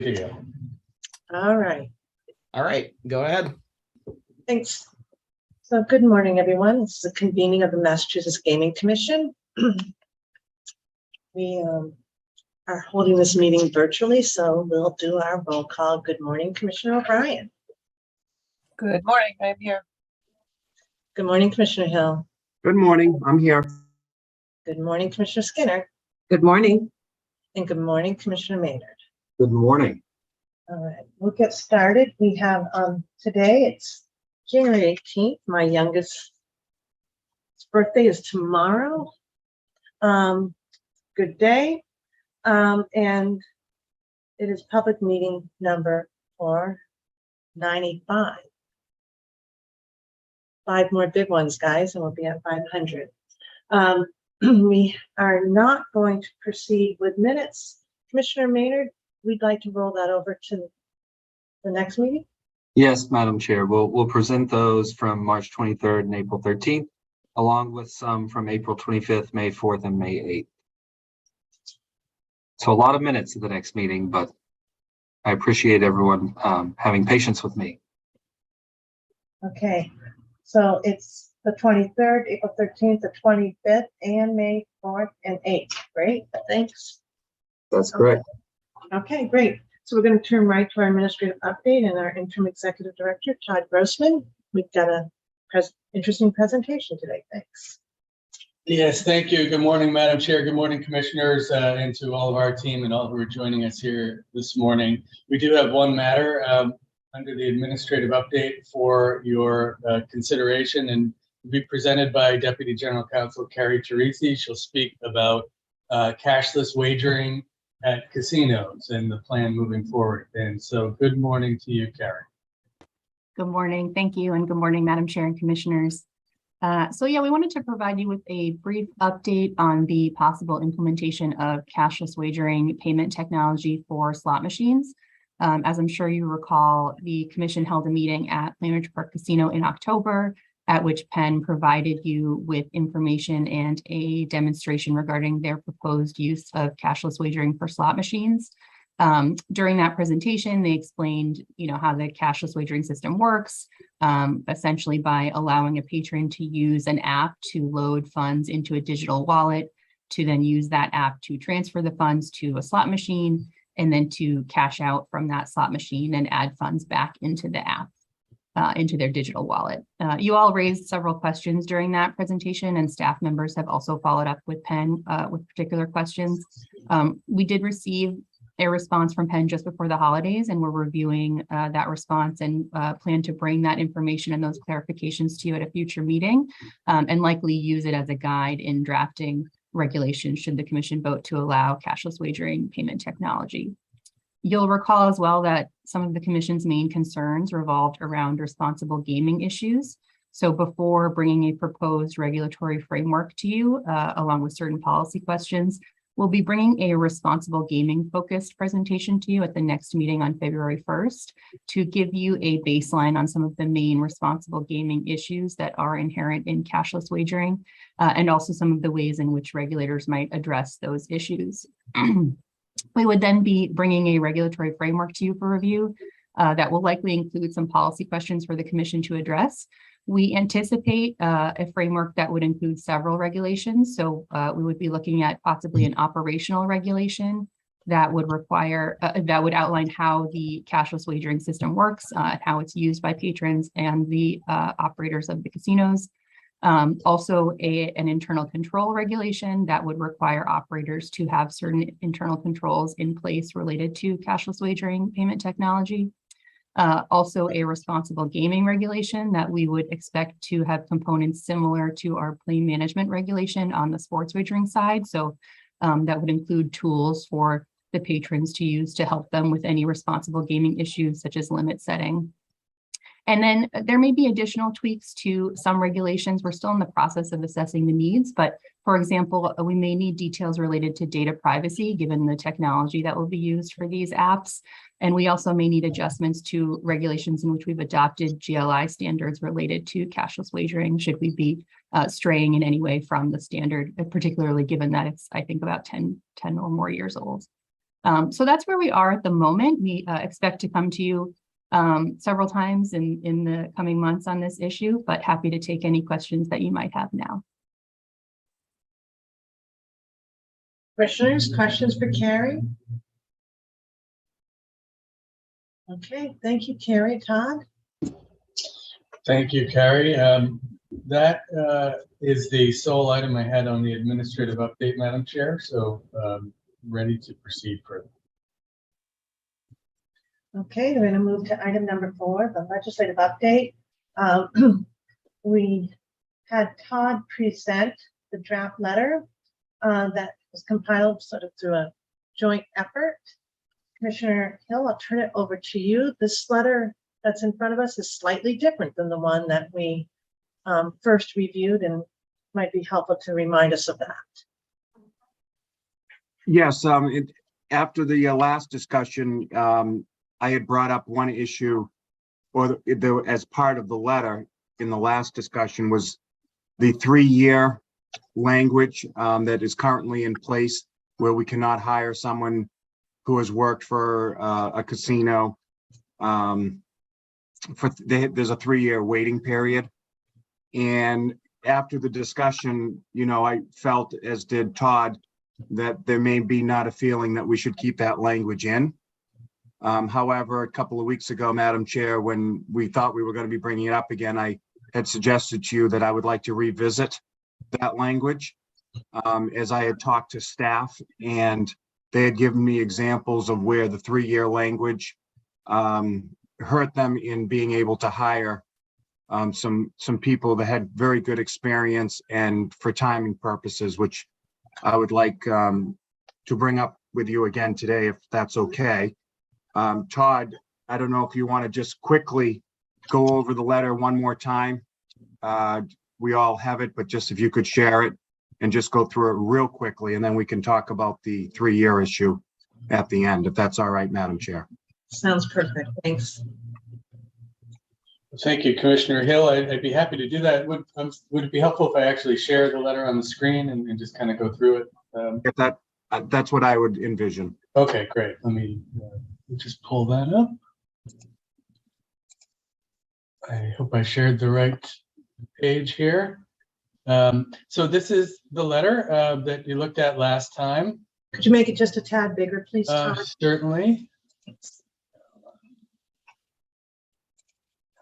Video. All right. All right, go ahead. Thanks. So good morning, everyone. This is the convening of the Massachusetts Gaming Commission. We are holding this meeting virtually, so we'll do our roll call. Good morning, Commissioner O'Brien. Good morning, I'm here. Good morning, Commissioner Hill. Good morning, I'm here. Good morning, Commissioner Skinner. Good morning. And good morning, Commissioner Maynard. Good morning. All right, we'll get started. We have today, it's January 18th. My youngest's birthday is tomorrow. Good day. And it is public meeting number 495. 5 more big ones, guys, and we'll be at 500. We are not going to proceed with minutes. Commissioner Maynard, we'd like to roll that over to the next meeting. Yes, Madam Chair, we'll present those from March 23rd and April 13th, along with some from April 25th, May 4th, and May 8th. So a lot of minutes at the next meeting, but I appreciate everyone having patience with me. Okay, so it's the 23rd, April 13th, the 25th, and May 4th and 8th. Great, thanks. That's correct. Okay, great. So we're going to turn right to our administrative update and our interim executive director, Todd Grossman. We've got a interesting presentation today. Thanks. Yes, thank you. Good morning, Madam Chair. Good morning, commissioners, and to all of our team and all who are joining us here this morning. We do have one matter under the administrative update for your consideration, and will be presented by Deputy General Counsel Carrie Teresi. She'll speak about cashless wagering at casinos and the plan moving forward. And so good morning to you, Carrie. Good morning. Thank you. And good morning, Madam Chair and Commissioners. So yeah, we wanted to provide you with a brief update on the possible implementation of cashless wagering payment technology for slot machines. As I'm sure you recall, the Commission held a meeting at Plainridge Park Casino in October, at which Penn provided you with information and a demonstration regarding their proposed use of cashless wagering for slot machines. During that presentation, they explained, how the cashless wagering system works, essentially by allowing a patron to use an app to load funds into a digital wallet, to then use that app to transfer the funds to a slot machine, and then to cash out from that slot machine and add funds back into the app. Into their digital wallet. You all raised several questions during that presentation, and staff members have also followed up with Penn with particular questions. We did receive a response from Penn just before the holidays, and we're reviewing that response and plan to bring that information and those clarifications to you at a future meeting, and likely use it as a guide in drafting regulations should the Commission vote to allow cashless wagering payment technology. You'll recall as well that some of the Commission's main concerns revolved around responsible gaming issues. So before bringing a proposed regulatory framework to you, along with certain policy questions, we'll be bringing a responsible gaming focused presentation to you at the next meeting on February 1st to give you a baseline on some of the main responsible gaming issues that are inherent in cashless wagering, and also some of the ways in which regulators might address those issues. We would then be bringing a regulatory framework to you for review that will likely include some policy questions for the Commission to address. We anticipate a framework that would include several regulations. So we would be looking at possibly an operational regulation that would require, that would outline how the cashless wagering system works, how it's used by patrons and the operators of the casinos. Also an internal control regulation that would require operators to have certain internal controls in place related to cashless wagering payment technology. Also a responsible gaming regulation that we would expect to have components similar to our play management regulation on the sports wagering side. So that would include tools for the patrons to use to help them with any responsible gaming issues such as limit setting. And then there may be additional tweaks to some regulations. We're still in the process of assessing the needs, but for example, we may need details related to data privacy given the technology that will be used for these apps. And we also may need adjustments to regulations in which we've adopted GLI standards related to cashless wagering, should we be straying in any way from the standard, particularly given that it's, I think, about 10 or more years old. So that's where we are at the moment. We expect to come to you several times in the coming months on this issue, but happy to take any questions that you might have now. Commissioners, questions for Carrie? Okay, thank you, Carrie. Todd? Thank you, Carrie. That is the sole item I had on the administrative update, Madam Chair. So ready to proceed further. Okay, we're going to move to item number 4, the legislative update. We had Todd present the draft letter that was compiled sort of through a joint effort. Commissioner Hill, I'll turn it over to you. This letter that's in front of us is slightly different than the one that we first reviewed, and might be helpful to remind us of that. Yes, after the last discussion, I had brought up one issue, or as part of the letter in the last discussion, was the 3-year language that is currently in place, where we cannot hire someone who has worked for a casino. There's a 3-year waiting period. And after the discussion, I felt, as did Todd, that there may be not a feeling that we should keep that language in. However, a couple of weeks ago, Madam Chair, when we thought we were going to be bringing it up again, I had suggested to you that I would like to revisit that language, as I had talked to staff, and they had given me examples of where the 3-year language hurt them in being able to hire some people that had very good experience, and for timing purposes, which I would like to bring up with you again today, if that's okay. Todd, I don't know if you want to just quickly go over the letter one more time. We all have it, but just if you could share it and just go through it real quickly, and then we can talk about the 3-year issue at the end, if that's all right, Madam Chair. Sounds perfect. Thanks. Thank you, Commissioner Hill. I'd be happy to do that. Would it be helpful if I actually share the letter on the screen and just kind of go through it? If that's what I would envision. Okay, great. Let me just pull that up. I hope I shared the right page here. So this is the letter that you looked at last time. Could you make it just a tad bigger, please, Todd? Certainly.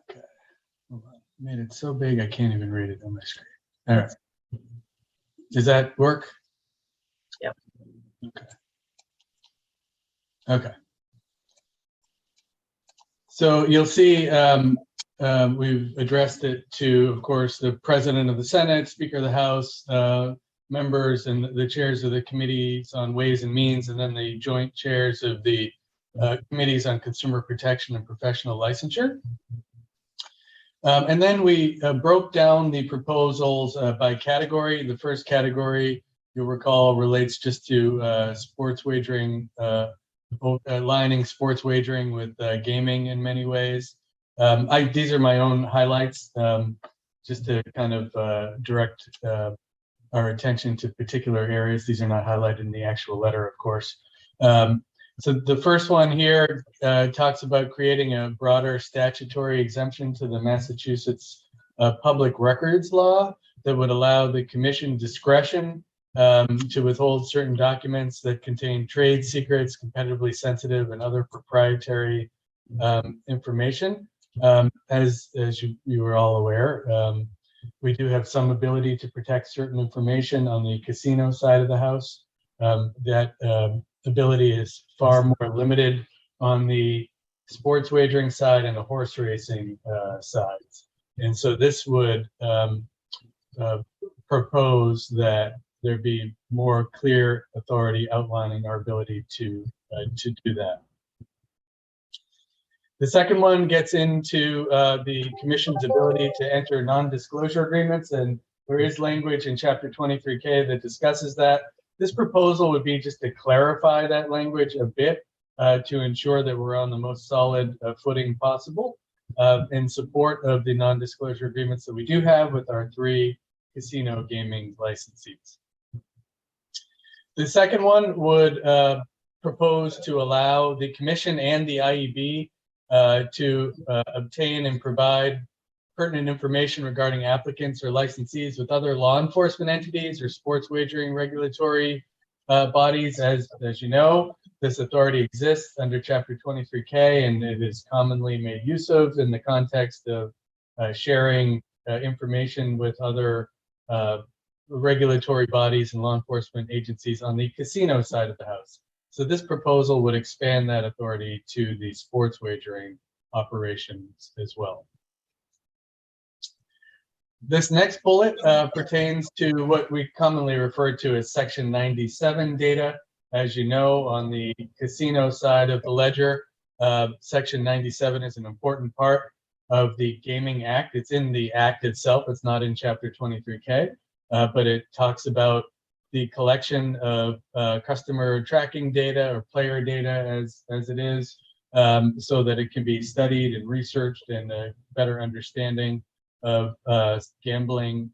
Okay. Hold on. Made it so big I can't even read it on my screen. All right. Does that work? Yep. Okay. Okay. So you'll see we've addressed it to, of course, the President of the Senate, Speaker of the House, members and the chairs of the committees on Ways and Means, and then the joint chairs of the committees on Consumer Protection and Professional Licensure. And then we broke down the proposals by category. The first category, you'll recall, relates just to sports wagering, aligning sports wagering with gaming in many ways. These are my own highlights, just to kind of direct our attention to particular areas. These are not highlighted in the actual letter, of course. So the first one here talks about creating a broader statutory exemption to the Massachusetts public records law that would allow the commission discretion to withhold certain documents that contain trade secrets, competitively sensitive, and other proprietary information. As you are all aware, we do have some ability to protect certain information on the casino side of the house. That ability is far more limited on the sports wagering side and the horse racing sides. And so this would propose that there be more clear authority outlining our ability to do that. The second one gets into the commission's ability to enter non-disclosure agreements, and there is language in Chapter 23K that discusses that. This proposal would be just to clarify that language a bit to ensure that we're on the most solid footing possible in support of the non-disclosure agreements that we do have with our 3 casino gaming licensees. The second one would proposed to allow the commission and the IEB to obtain and provide pertinent information regarding applicants or licensees with other law enforcement entities or sports wagering regulatory bodies. As you know, this authority exists under Chapter 23K, and it is commonly made use of in the context of sharing information with other regulatory bodies and law enforcement agencies on the casino side of the house. So this proposal would expand that authority to the sports wagering operations as well. This next bullet pertains to what we commonly refer to as Section 97 data. As you know, on the casino side of the ledger, Section 97 is an important part of the Gaming Act. It's in the Act itself. It's not in Chapter 23K, but it talks about the collection of customer tracking data or player data as it is, so that it can be studied and researched, and a better understanding of gambling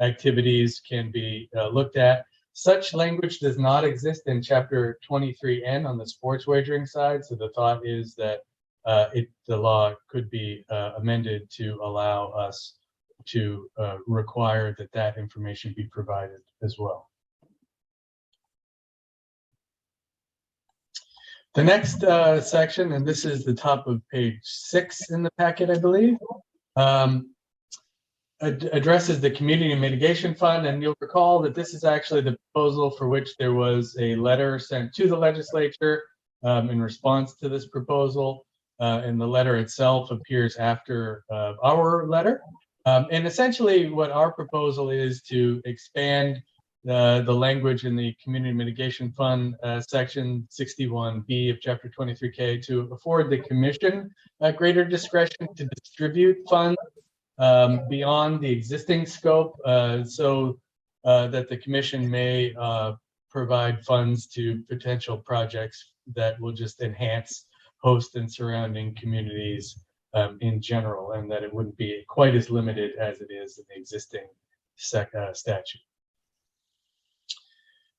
activities can be looked at. Such language does not exist in Chapter 23N on the sports wagering side, so the thought is that the law could be amended to allow us to require that information be provided as well. The next section, and this is the top of page 6 in the packet, I believe, addresses the Community Mitigation Fund, and you'll recall that this is actually the proposal for which there was a letter sent to the legislature in response to this proposal, and the letter itself appears after our letter. And essentially what our proposal is to expand the language in the Community Mitigation Fund section 61B of Chapter 23K to afford the Commission greater discretion to distribute funds beyond the existing scope, so that the Commission may provide funds to potential projects that will just enhance host and surrounding communities in general, and that it wouldn't be quite as limited as it is in the existing statute.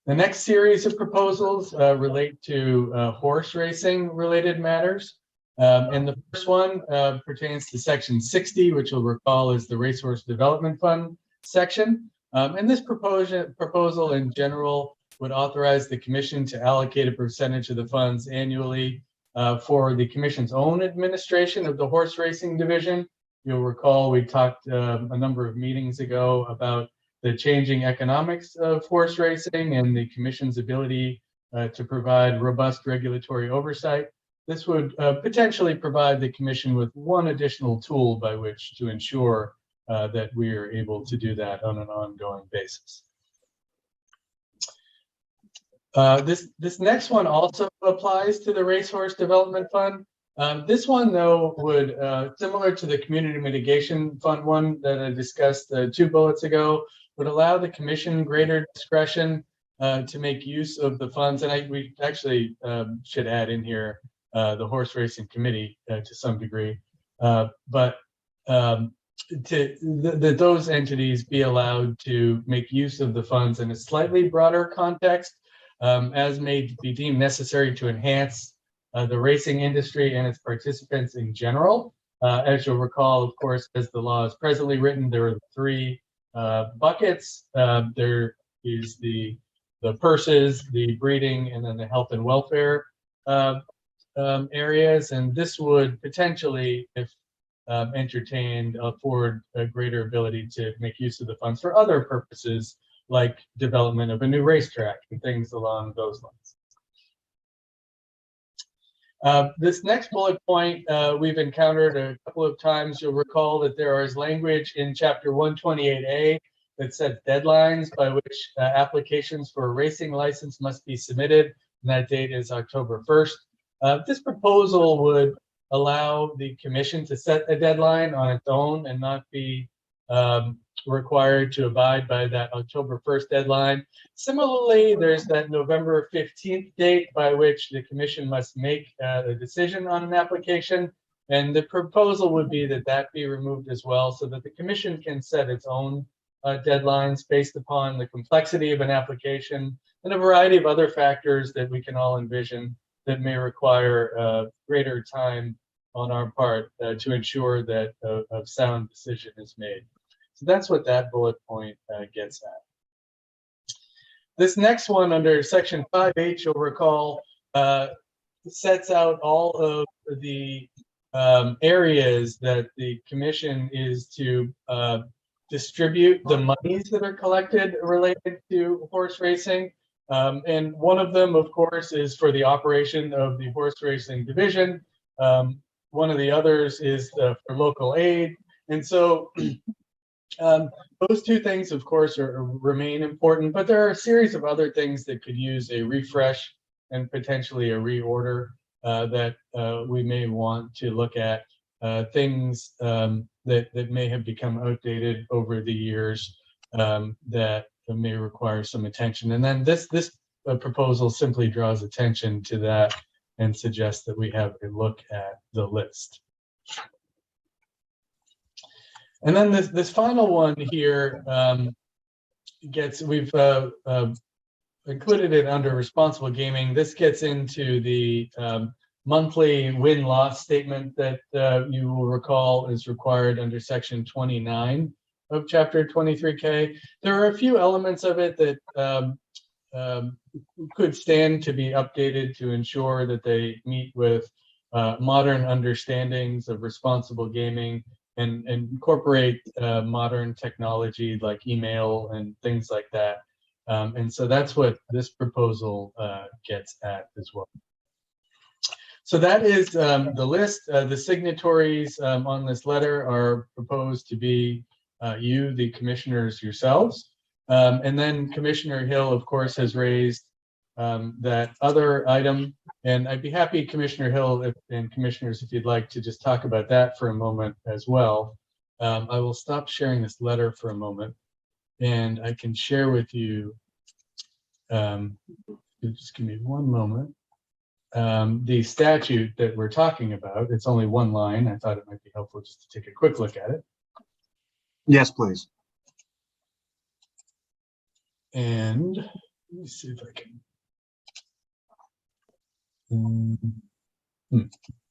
The next series of proposals relate to horse racing related matters. And the first one pertains to Section 60, which you'll recall is the Racehorse Development Fund section. And this proposal in general would authorize the Commission to allocate a percentage of the funds annually for the Commission's own administration of the horse racing division. You'll recall we talked a number of meetings ago about the changing economics of horse racing and the Commission's ability to provide robust regulatory oversight. This would potentially provide the Commission with one additional tool by which to ensure that we are able to do that on an ongoing basis. This next one also applies to the Racehorse Development Fund. This one, though, would, similar to the Community Mitigation Fund one that I discussed 2 bullets ago, would allow the Commission greater discretion to make use of the funds. And we actually should add in here the Horse Racing Committee to some degree, but that those entities be allowed to make use of the funds in a slightly broader context, as may be deemed necessary to enhance the racing industry and its participants in general. As you'll recall, of course, as the law is presently written, there are 3 buckets. There is the purses, the breeding, and then the health and welfare areas. And this would potentially, if entertained, afford a greater ability to make use of the funds for other purposes, like development of a new racetrack and things along those lines. This next bullet point we've encountered a couple of times. You'll recall that there is language in Chapter 128A that sets deadlines by which applications for a racing license must be submitted, and that date is October 1st. This proposal would allow the Commission to set a deadline on its own and not be required to abide by that October 1st deadline. Similarly, there's that November 15th date by which the Commission must make a decision on an application. And the proposal would be that that be removed as well, so that the Commission can set its own deadlines based upon the complexity of an application, and a variety of other factors that we can all envision that may require greater time on our part to ensure that a sound decision is made. So that's what that bullet point gets at. This next one under section 5H, you'll recall, sets out all of the areas that the commission is to distribute the monies that are collected related to horse racing. And one of them, of course, is for the operation of the horse racing division. One of the others is for local aid. And so those two things, of course, remain important, but there are a series of other things that could use a refresh and potentially a reorder that we may want to look at. Things that may have become outdated over the years that may require some attention. And then this proposal simply draws attention to that and suggests that we have a look at the list. And then this final one here we've included it under responsible gaming. This gets into the monthly win-loss statement that you will recall is required under section 29 of chapter 23K. There are a few elements of it that could stand to be updated to ensure that they meet with modern understandings of responsible gaming and incorporate modern technology like email and things like that. And so that's what this proposal gets at as well. So that is the list. The signatories on this letter are proposed to be you, the commissioners yourselves. And then Commissioner Hill, of course, has raised that other item. And I'd be happy, Commissioner Hill and commissioners, if you'd like to just talk about that for a moment as well. I will stop sharing this letter for a moment, and I can share with you, just give me one moment, the statute that we're talking about. It's only one line. I thought it might be helpful just to take a quick look at it. Yes, please. And let me see if I can.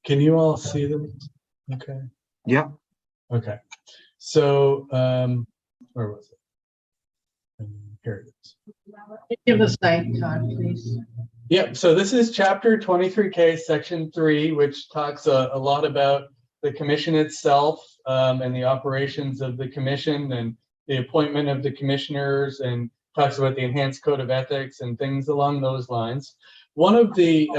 Can you all see them? Okay. Yep. Okay. So where was it? Here it is. Give us that, Todd, please. Yep. So this is chapter 23K, section 3, which talks a lot about the commission itself and the operations of the commission and the appointment of the commissioners, and talks about the enhanced code of ethics and things along those lines. One of the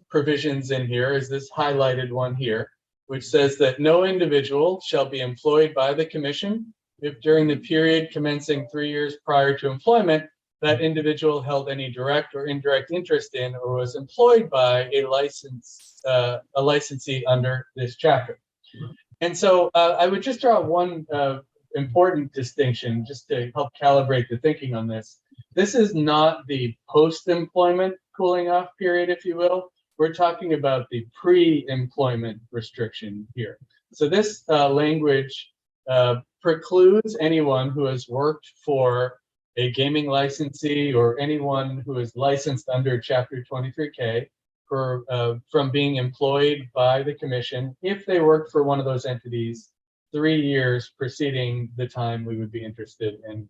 provisions in here is this highlighted one here, which says that no individual shall be employed by the commission if during the period commencing 3 years prior to employment, that individual held any direct or indirect interest in or was employed by a licensee under this chapter. And so I would just draw one important distinction just to help calibrate the thinking on this. This is not the post-employment cooling off period, if you will. We're talking about the pre-employment restriction here. So this language precludes anyone who has worked for a gaming licensee or anyone who is licensed under Chapter 23K from being employed by the commission if they worked for one of those entities 3 years preceding the time we would be interested in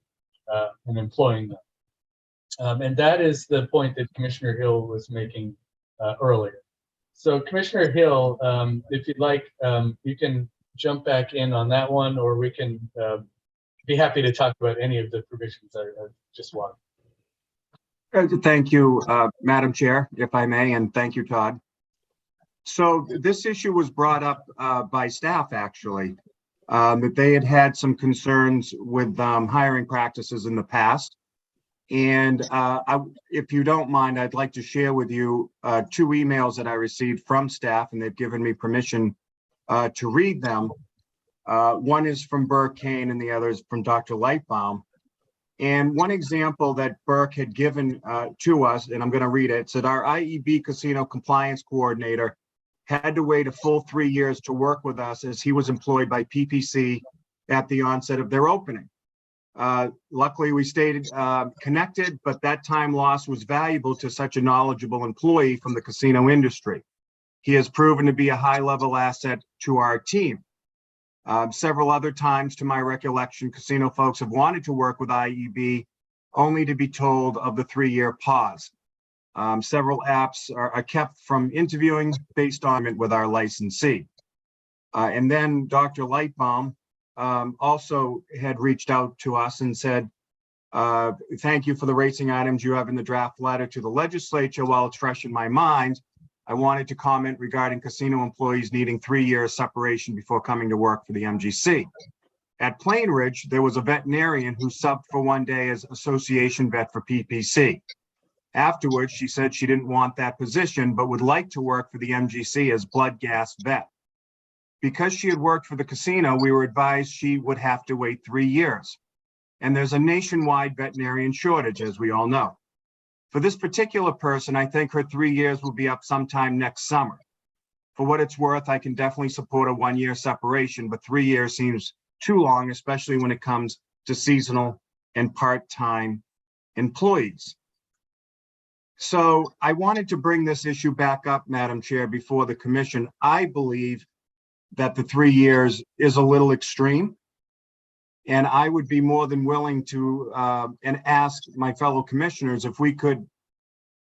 employing them. And that is the point that Commissioner Hill was making earlier. So Commissioner Hill, if you'd like, you can jump back in on that one, or we can be happy to talk about any of the provisions I just walked. Thank you, Madam Chair, if I may, and thank you, Todd. So this issue was brought up by staff, actually, that they had had some concerns with hiring practices in the past. And if you don't mind, I'd like to share with you 2 emails that I received from staff, and they've given me permission to read them. One is from Burke Kane and the other is from Dr. Lightbaum. And one example that Burke had given to us, and I'm going to read it, said our IEB casino compliance coordinator had to wait a full 3 years to work with us as he was employed by PPC at the onset of their opening. Luckily, we stayed connected, but that time lost was valuable to such a knowledgeable employee from the casino industry. He has proven to be a high-level asset to our team. Several other times, to my recollection, casino folks have wanted to work with IEB only to be told of the 3-year pause. Several apps are kept from interviewing based on it with our licensee. And then Dr. Lightbaum also had reached out to us and said, thank you for the racing items you have in the draft letter to the legislature. While it's fresh in my mind, I wanted to comment regarding casino employees needing 3 years separation before coming to work for the MGC. At Plainridge, there was a veterinarian who subbed for 1 day as association vet for PPC. Afterwards, she said she didn't want that position, but would like to work for the MGC as blood gas vet. Because she had worked for the casino, we were advised she would have to wait 3 years. And there's a nationwide veterinarian shortage, as we all know. For this particular person, I think her 3 years will be up sometime next summer. For what it's worth, I can definitely support a 1 year separation, but 3 years seems too long, especially when it comes to seasonal and part-time employees. So I wanted to bring this issue back up, Madam Chair, before the commission. I believe that the 3 years is a little extreme. And I would be more than willing to and ask my fellow commissioners if we could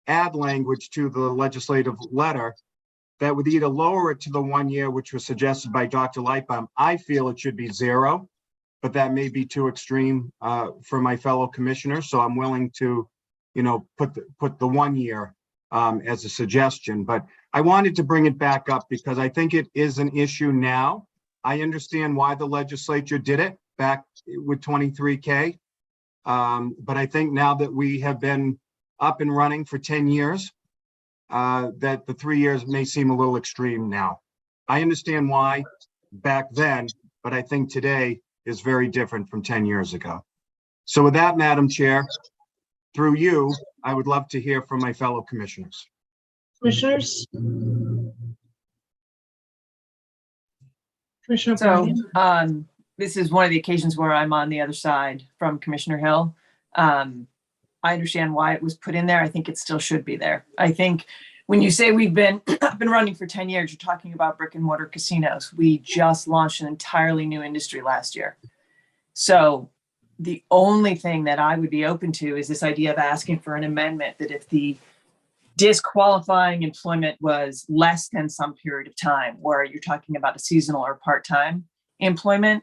add language to the legislative letter that would either lower it to the 1 year, which was suggested by Dr. Lightbaum. I feel it should be 0, but that may be too extreme for my fellow commissioners. So I'm willing to, put the 1 year as a suggestion. But I wanted to bring it back up because I think it is an issue now. I understand why the legislature did it back with 23K. But I think now that we have been up and running for 10 years, that the 3 years may seem a little extreme now. I understand why back then, but I think today is very different from 10 years ago. So with that, Madam Chair, through you, I would love to hear from my fellow commissioners. Commissioners? Commissioner So, O'Brien? this is one of the occasions where I'm on the other side from Commissioner Hill. I understand why it was put in there. I think it still should be there. I think when you say we've been up and running for 10 years, you're talking about brick and mortar casinos. We just launched an entirely new industry last year. So the only thing that I would be open to is this idea of asking for an amendment that if the disqualifying employment was less than some period of time, where you're talking about a seasonal or part-time employment,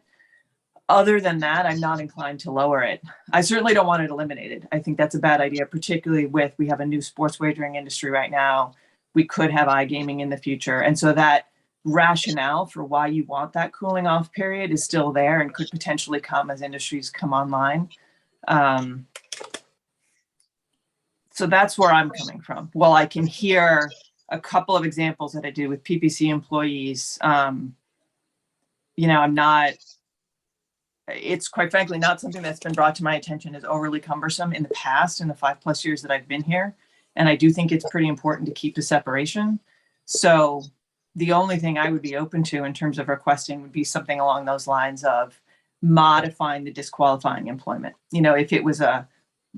other than that, I'm not inclined to lower it. I certainly don't want it eliminated. I think that's a bad idea, particularly with, we have a new sports wagering industry right now. We could have iGaming in the future. And so that rationale for why you want that cooling off period is still there and could potentially come as industries come online. So that's where I'm coming from. Well, I can hear a couple of examples that I do with PPC employees. I'm not, it's quite frankly not something that's been brought to my attention as overly cumbersome in the past, in the 5+ years that I've been here. And I do think it's pretty important to keep the separation. So the only thing I would be open to in terms of requesting would be something along those lines of modifying the disqualifying employment. If it was a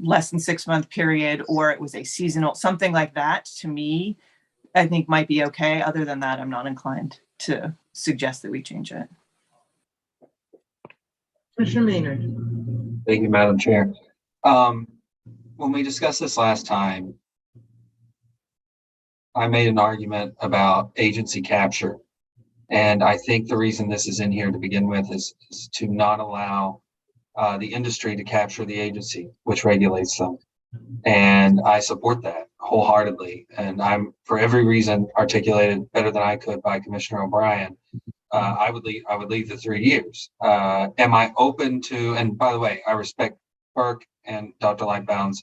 less than 6 month period or it was a seasonal, something like that, to me, I think might be okay. Other than that, I'm not inclined to suggest that we change it. Commissioner Maynard? Thank you, Madam Chair. When we discussed this last time, I made an argument about agency capture. And I think the reason this is in here to begin with is to not allow the industry to capture the agency, which regulates them. And I support that wholeheartedly. And I'm, for every reason articulated better than I could by Commissioner O'Brien, I would leave the 3 years. Am I open to, and by the way, I respect Burke and Dr. Lightbaum's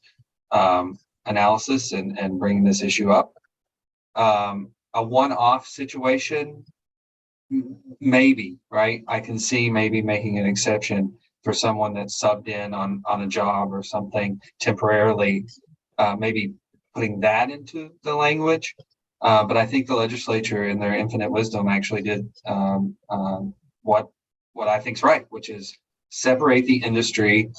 analysis and bringing this issue up. A one-off situation, maybe, right? I can see maybe making an exception for someone that's subbed in on a job or something temporarily, maybe putting that into the language. But I think the legislature in their infinite wisdom actually did what I think is right, which is separate the industry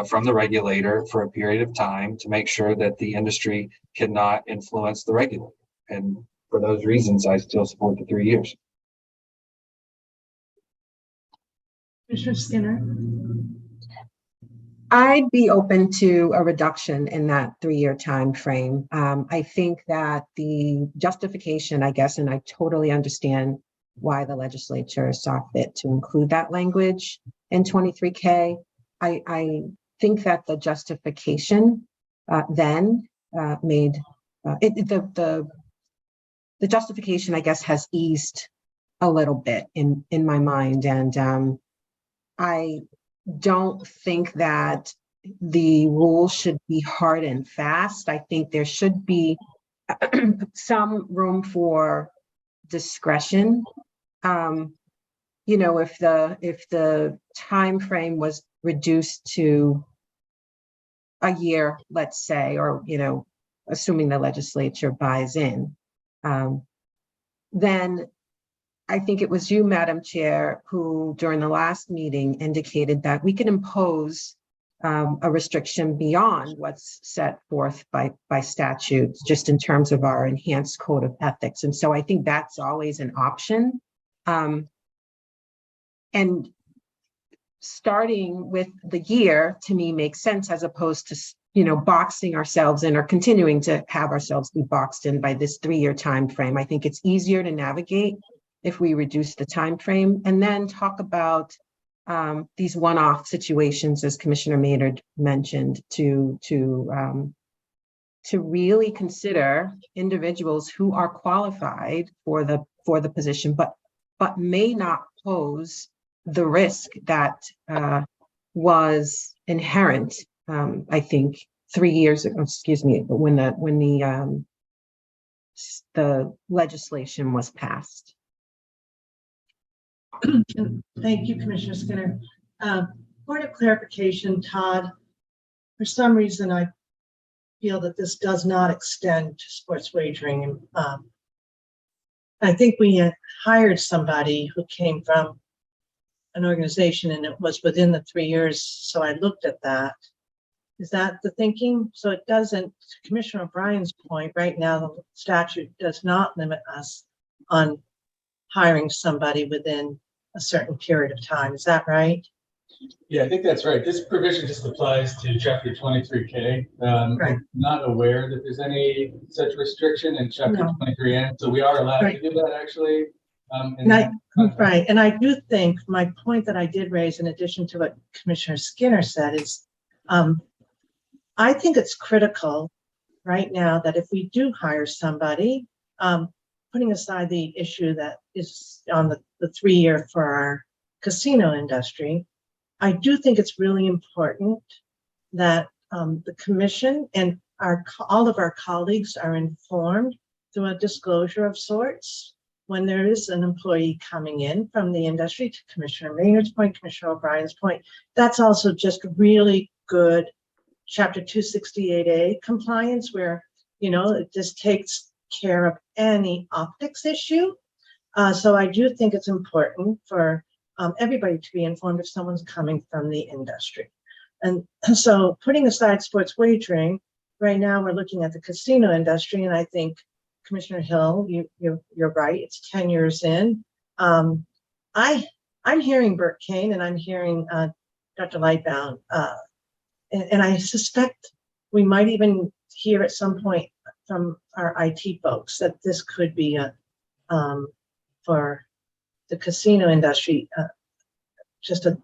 from the regulator for a period of time to make sure that the industry cannot influence the regulator. And for those reasons, I still support the 3 years. Commissioner Skinner. I'd be open to a reduction in that 3-year time frame. I think that the justification, I guess, and I totally understand why the legislature saw fit to include that language in 23K. I think that the justification then made the justification, I guess, has eased a little bit in my mind, and I don't think that the rule should be hard and fast. I think there should be some room for discretion. You know, if the time frame was reduced to a year, let's say, or, you know, assuming the legislature buys in, then I think it was you, Madam Chair, who during the last meeting indicated that we can impose a restriction beyond what's set forth by statute, just in terms of our enhanced code of ethics. And so I think that's always an option. And starting with the year, to me, makes sense, as opposed to, you know, boxing ourselves in or continuing to have ourselves be boxed in by this 3-year time frame. I think it's easier to navigate if we reduce the time frame, and then talk about these one-off situations, as Commissioner Maynard mentioned, to really consider individuals who are qualified for the position, but may not pose the risk that was inherent. I think 3 years ago, excuse me, when the legislation was passed. Thank you, Commissioner Skinner. Point of clarification, Todd, for some reason, I feel that this does not extend to sports wagering. I think we had hired somebody who came from an organization and it was within the 3 years. So I looked at that. Is that the thinking? So it doesn't, to Commissioner O'Brien's point, right now, the statute does not limit us on hiring somebody within a certain period of time. Is that right? Yeah, I think that's right. This provision just applies to chapter 23K. Right. I'm not aware that there's any such restriction in chapter No. 23N. So we are allowed Right. to do that, actually. Right. And I do think my point that I did raise, in addition to what Commissioner Skinner said, is I think it's critical right now that if we do hire somebody, putting aside the issue that is on the 3-year for our casino industry, I do think it's really important that the commission and all of our colleagues are informed through a disclosure of sorts when there is an employee coming in from the industry. To Commissioner Maynard's point, Commissioner O'Brien's point, that's also just really good Chapter 268A compliance, where, you know, it just takes care of any optics issue. So I do think it's important for everybody to be informed if someone's coming from the industry. And so, putting aside sports wagering, right now we're looking at the casino industry, and I think Commissioner Hill, you're right. It's 10 years in. I'm hearing Burt Kane and I'm hearing Dr. Lightbound, and I suspect we might even hear at some point from our IT folks that this could be for the casino industry, just a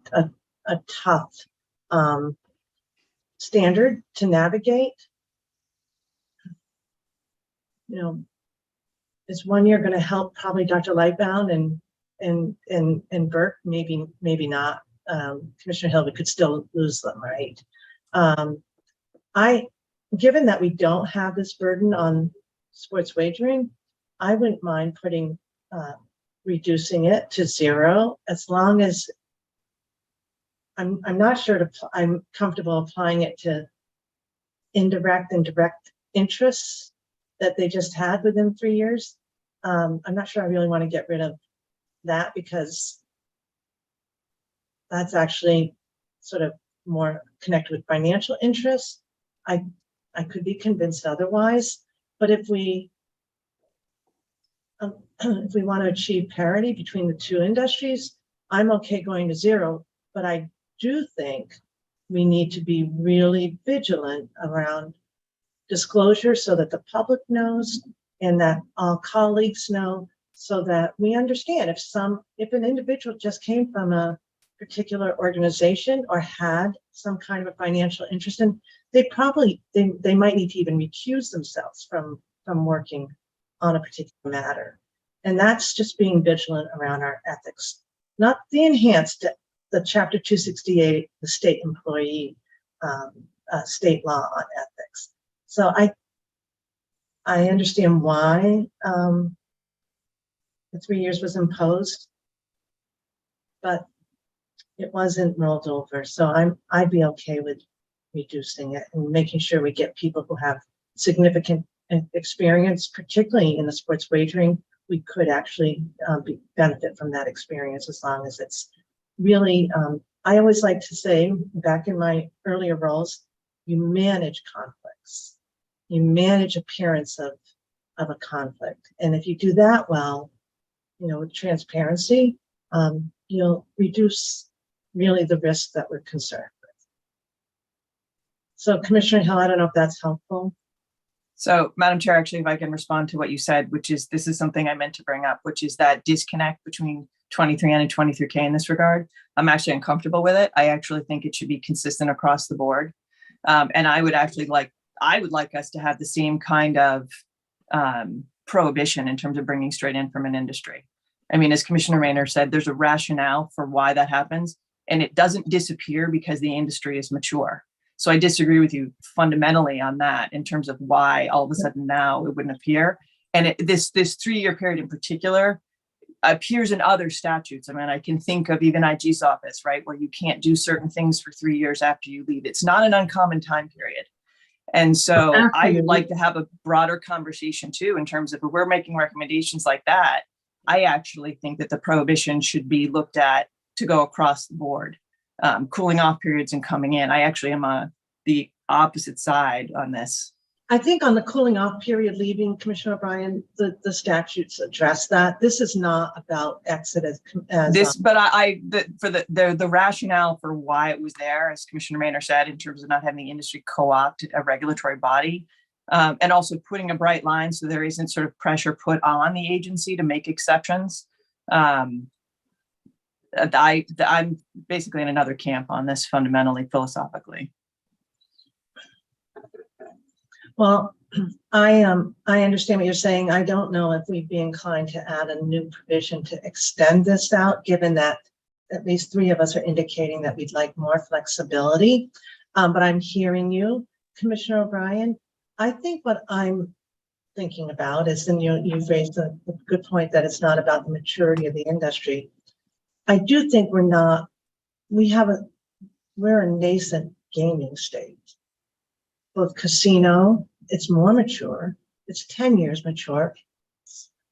tough standard to navigate. You know, is 1 year going to help? Probably Dr. Lightbound and Burke, maybe not. Commissioner Hill, we could still lose them, right? Given that we don't have this burden on sports wagering, I wouldn't mind reducing it to 0, as long as I'm not sure I'm comfortable applying it to indirect and direct interests that they just had within 3 years. I'm not sure I really want to get rid of that, because that's actually sort of more connected with financial interests. I could be convinced otherwise, but if we want to achieve parity between the two industries, I'm okay going to zero, but I do think we need to be really vigilant around disclosure so that the public knows and that all colleagues know, so that we understand if an individual just came from a particular organization or had some kind of a financial interest in, they might need to even recuse themselves from working on a particular matter. And that's just being vigilant around our ethics, not the enhanced, the Chapter 268, the state employee, state law on ethics. So I understand why the 3 years was imposed, but it wasn't rolled over. So I'd be okay with reducing it and making sure we get people who have significant experience, particularly in the sports wagering. We could actually benefit from that experience as long as it's really, I always like to say, back in my earlier roles, you manage conflicts. You manage appearance of a conflict. And if you do that well, with transparency, you'll reduce really the risk that we're concerned with. So Commissioner Hill, I don't know if that's helpful. So, Madam Chair, actually, if I can respond to what you said, this is something I meant to bring up, which is that disconnect between 23N and 23K in this regard. I'm actually uncomfortable with it. I actually think it should be consistent across the board. And I would like us to have the same kind of prohibition in terms of bringing straight in from an industry. I mean, as Commissioner Maynard said, there's a rationale for why that happens, and it doesn't disappear because the industry is mature. So I disagree with you fundamentally on that in terms of why all of a sudden now it wouldn't appear. And this 3-year period in particular appears in other statutes. I mean, I can think of even IG's office, right, where you can't do certain things for 3 years after you leave. It's not an uncommon time period. And so I would like to have a broader conversation too, in terms of if we're making recommendations like that. I actually think that the prohibition should be looked at to go across the board. Cooling off periods and coming in. I actually am the opposite side on this. I think on the cooling off period leaving, Commissioner O'Brien, the statutes address that. This is not about exit as this, but the rationale for why it was there, as Commissioner Maynard said, in terms of not having the industry co-opt a regulatory body, and also putting a bright line so there isn't sort of pressure put on the agency to make exceptions. I'm basically in another camp on this fundamentally, philosophically. Well, I understand what you're saying. I don't know if we'd be inclined to add a new provision to extend this out, given that at least 3 of us are indicating that we'd like more flexibility. But I'm hearing you, Commissioner O'Brien. I think what I'm thinking about is, and you've raised a good point, that it's not about the maturity of the industry. I do think we're a nascent gaming state. Both casino, it's more mature, it's 10 years mature,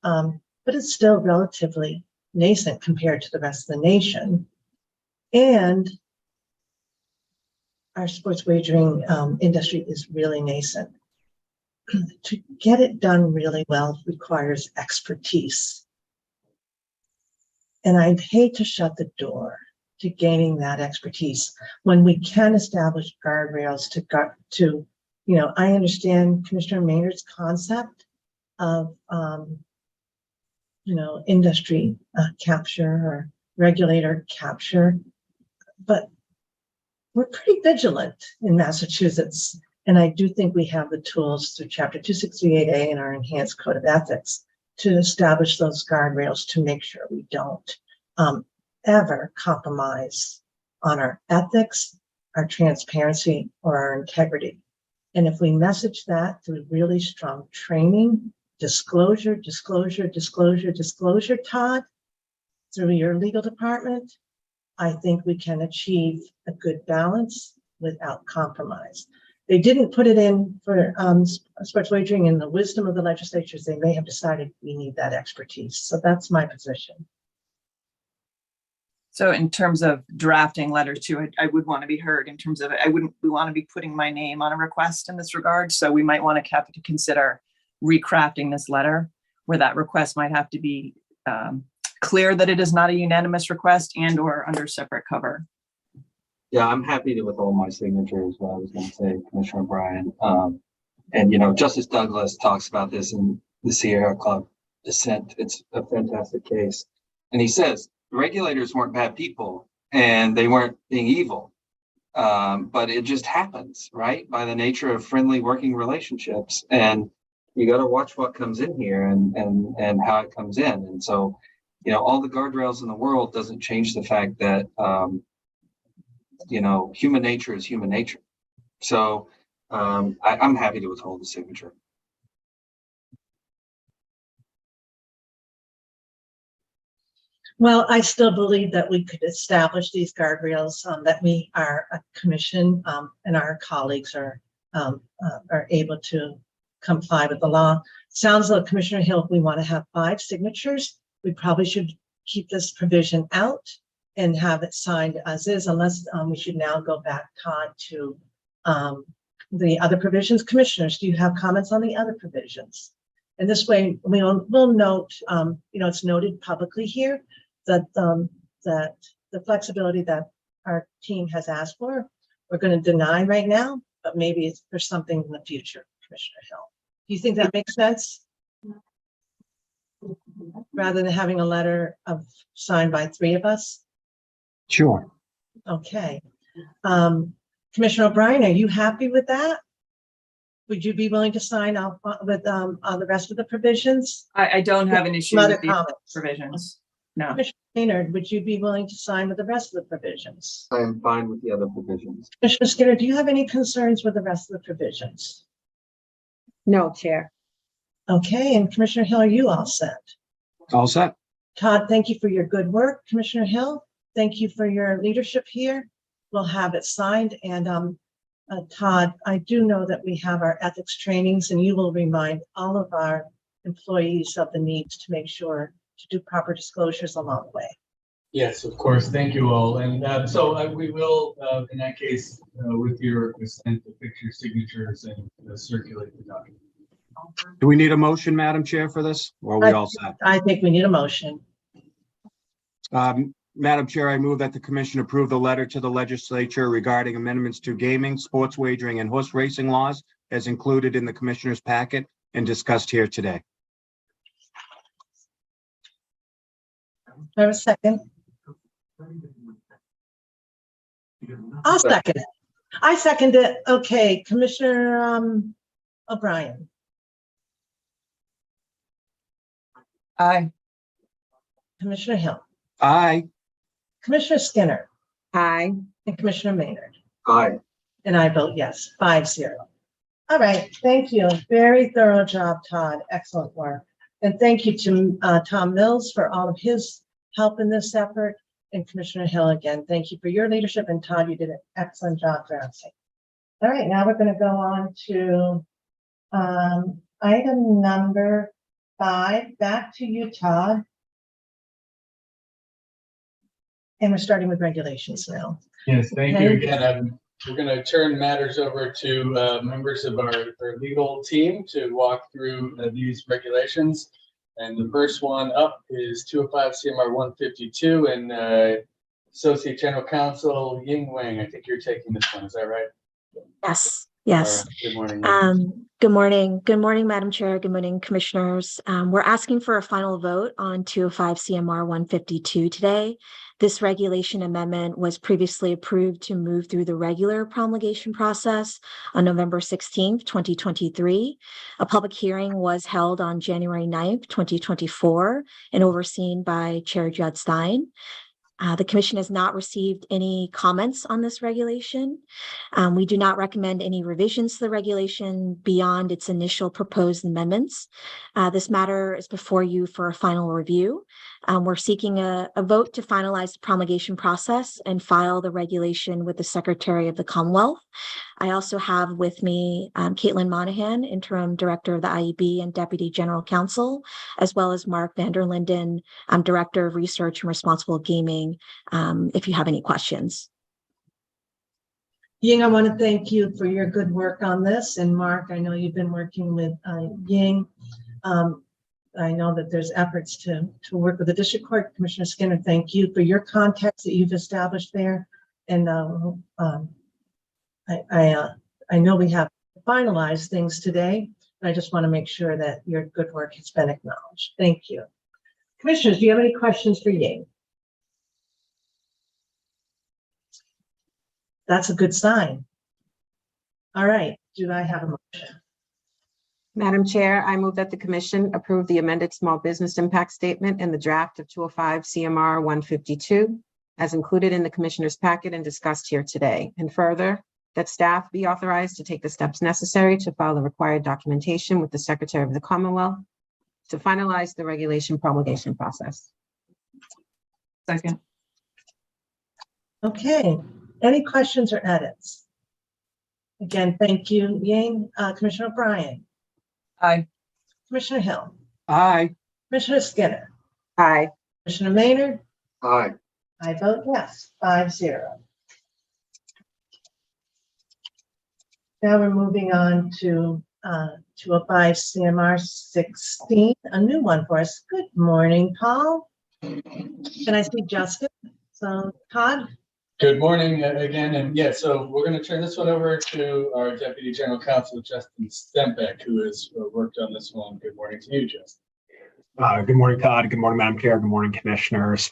but it's still relatively nascent compared to the rest of the nation. And our sports wagering industry is really nascent. To get it done really well requires expertise. And I'd hate to shut the door to gaining that expertise when we can establish guardrails to I understand Commissioner Maynard's concept of, industry capture or regulator capture, but we're pretty vigilant in Massachusetts. And I do think we have the tools through Chapter 268A and our enhanced code of ethics to establish those guardrails to make sure we don't ever compromise on our ethics, our transparency, or our integrity. And if we message that through really strong training, disclosure, Todd, through your legal department, I think we can achieve a good balance without compromise. They didn't put it in for sports wagering. In the wisdom of the legislatures, they may have decided we need that expertise. So that's my position. So in terms of drafting letters too, I would want to be heard in terms of, I wouldn't, we want to be putting my name on a request in this regard. So we might want to consider recrafting this letter where that request might have to be clear that it is not a unanimous request and or under separate cover. Yeah, I'm happy to withhold my signature is what I was going to say, Commissioner O'Brien. And, you know, Justice Douglas talks about this in the Sierra Club dissent. It's a fantastic case. And he says, the regulators weren't bad people and they weren't being evil. But it just happens, right? By the nature of friendly working relationships. And you got to watch what comes in here and how it comes in. And so, you know, all the guardrails in the world doesn't change the fact that, you know, human nature is human nature. So I'm happy to withhold the signature. Well, I still believe that we could establish these guardrails, that we are a commission, and our colleagues are able to comply with the law. Sounds like Commissioner Hill, if we want to have 5 signatures, we probably should keep this provision out and have it signed as is, unless we should now go back, Todd, to the other provisions. Commissioners, do you have comments on the other provisions? And this way, we'll note, you know, it's noted publicly here that that the flexibility that our team has asked for, we're going to deny right now, but maybe it's for something in the future, Commissioner Hill. Do you think that makes sense? Rather than having a letter signed by 3 of us? Sure. Okay. Commissioner O'Brien, are you happy with that? Would you be willing to sign off with the rest of the provisions? I don't have an issue Some other with these comments? provisions. No. Commissioner Maynard, would you be willing to sign with the rest of the provisions? I am fine with the other provisions. Commissioner Skinner, do you have any concerns with the rest of the provisions? No, Chair. Okay, and Commissioner Hill, are you all set? All set. Todd, thank you for your good work. Commissioner Hill, thank you for your leadership here. We'll have it signed. And Todd, I do know that we have our ethics trainings, and you will remind all of our employees of the need to make sure to do proper disclosures along the way. Yes, of course. Thank you all. And so we will, in that case, with your consent, fix your signatures and circulate the document. Do we need a motion, Madam Chair, for this? Or are we all set? I think we need a motion. Madam Chair, I move that the commission approve the letter to the legislature regarding amendments to gaming, sports wagering, and horse racing laws as included in the commissioner's packet and discussed here today. Do I have a second? I'll second it. I second it. Okay, Commissioner O'Brien. Aye. Commissioner Hill. Aye. Commissioner Skinner. Aye. And Commissioner Maynard. Aye. And I vote yes, 5-0. All right, thank you. Very thorough job, Todd. Excellent work. And thank you to Tom Mills for all of his help in this effort. And Commissioner Hill, again, thank you for your leadership. And Todd, you did an excellent job drafting. All right, now we're going to go on to item number 5. Back to you, Todd. And we're starting with regulations now. Yes, thank you again. We're going to turn matters over to members of our legal team to walk through these regulations. And the first one up is 205 CMR 152 and Associate General Counsel Ying Wang. I think you're taking this one. Is that right? Yes. Yes. Right. Good morning. Good morning. Good morning, Madam Chair. Good morning, Commissioners. We're asking for a final vote on 205 CMR 152 today. This regulation amendment was previously approved to move through the regular promulgation process on November 16th, 2023. A public hearing was held on January 9th, 2024, and overseen by Chair Judd Stein. The Commission has not received any comments on this regulation. We do not recommend any revisions to the regulation beyond its initial proposed amendments. This matter is before you for a final review. We're seeking a vote to finalize the promulgation process and file the regulation with the Secretary of the Commonwealth. I also have with me Caitlin Monahan, Interim Director of the IEB and Deputy General Counsel, as well as Mark Vanderlinden, Director of Research and Responsible Gaming, if you have any questions. Ying, I want to thank you for your good work on this. And Mark, I know you've been working with Ying. I know that there's efforts to work with the district court. Commissioner Skinner, thank you for your contacts that you've established there. And I know we have finalized things today, but I just want to make sure that your good work has been acknowledged. Thank you. Commissioners, do you have any questions for Ying? That's a good sign. All right, do I have a motion? Madam Chair, I move that the commission approve the amended small business impact statement and the draft of 205 CMR 152 as included in the commissioner's packet and discussed here today. And further, that staff be authorized to take the steps necessary to file the required documentation with the Secretary of the Commonwealth to finalize the regulation promulgation process. Second. Okay, any questions or edits? Again, thank you, Ying. Commissioner O'Brien, Aye. Commissioner Hill, Aye. Commissioner Skinner, Aye. Commissioner Maynard. Aye. I vote yes, 5-0. Now we're moving on to 205 CMR 16, a new one for us. Good morning, Paul. Can I see Justin? So Todd? Good morning again, and yeah, so we're going to turn this one over to our Deputy General Counsel, Justin Stembeck, who has worked on this one. Good morning to you, Justin. Good morning, Todd. Good morning, Madam Chair. Good morning, Commissioners.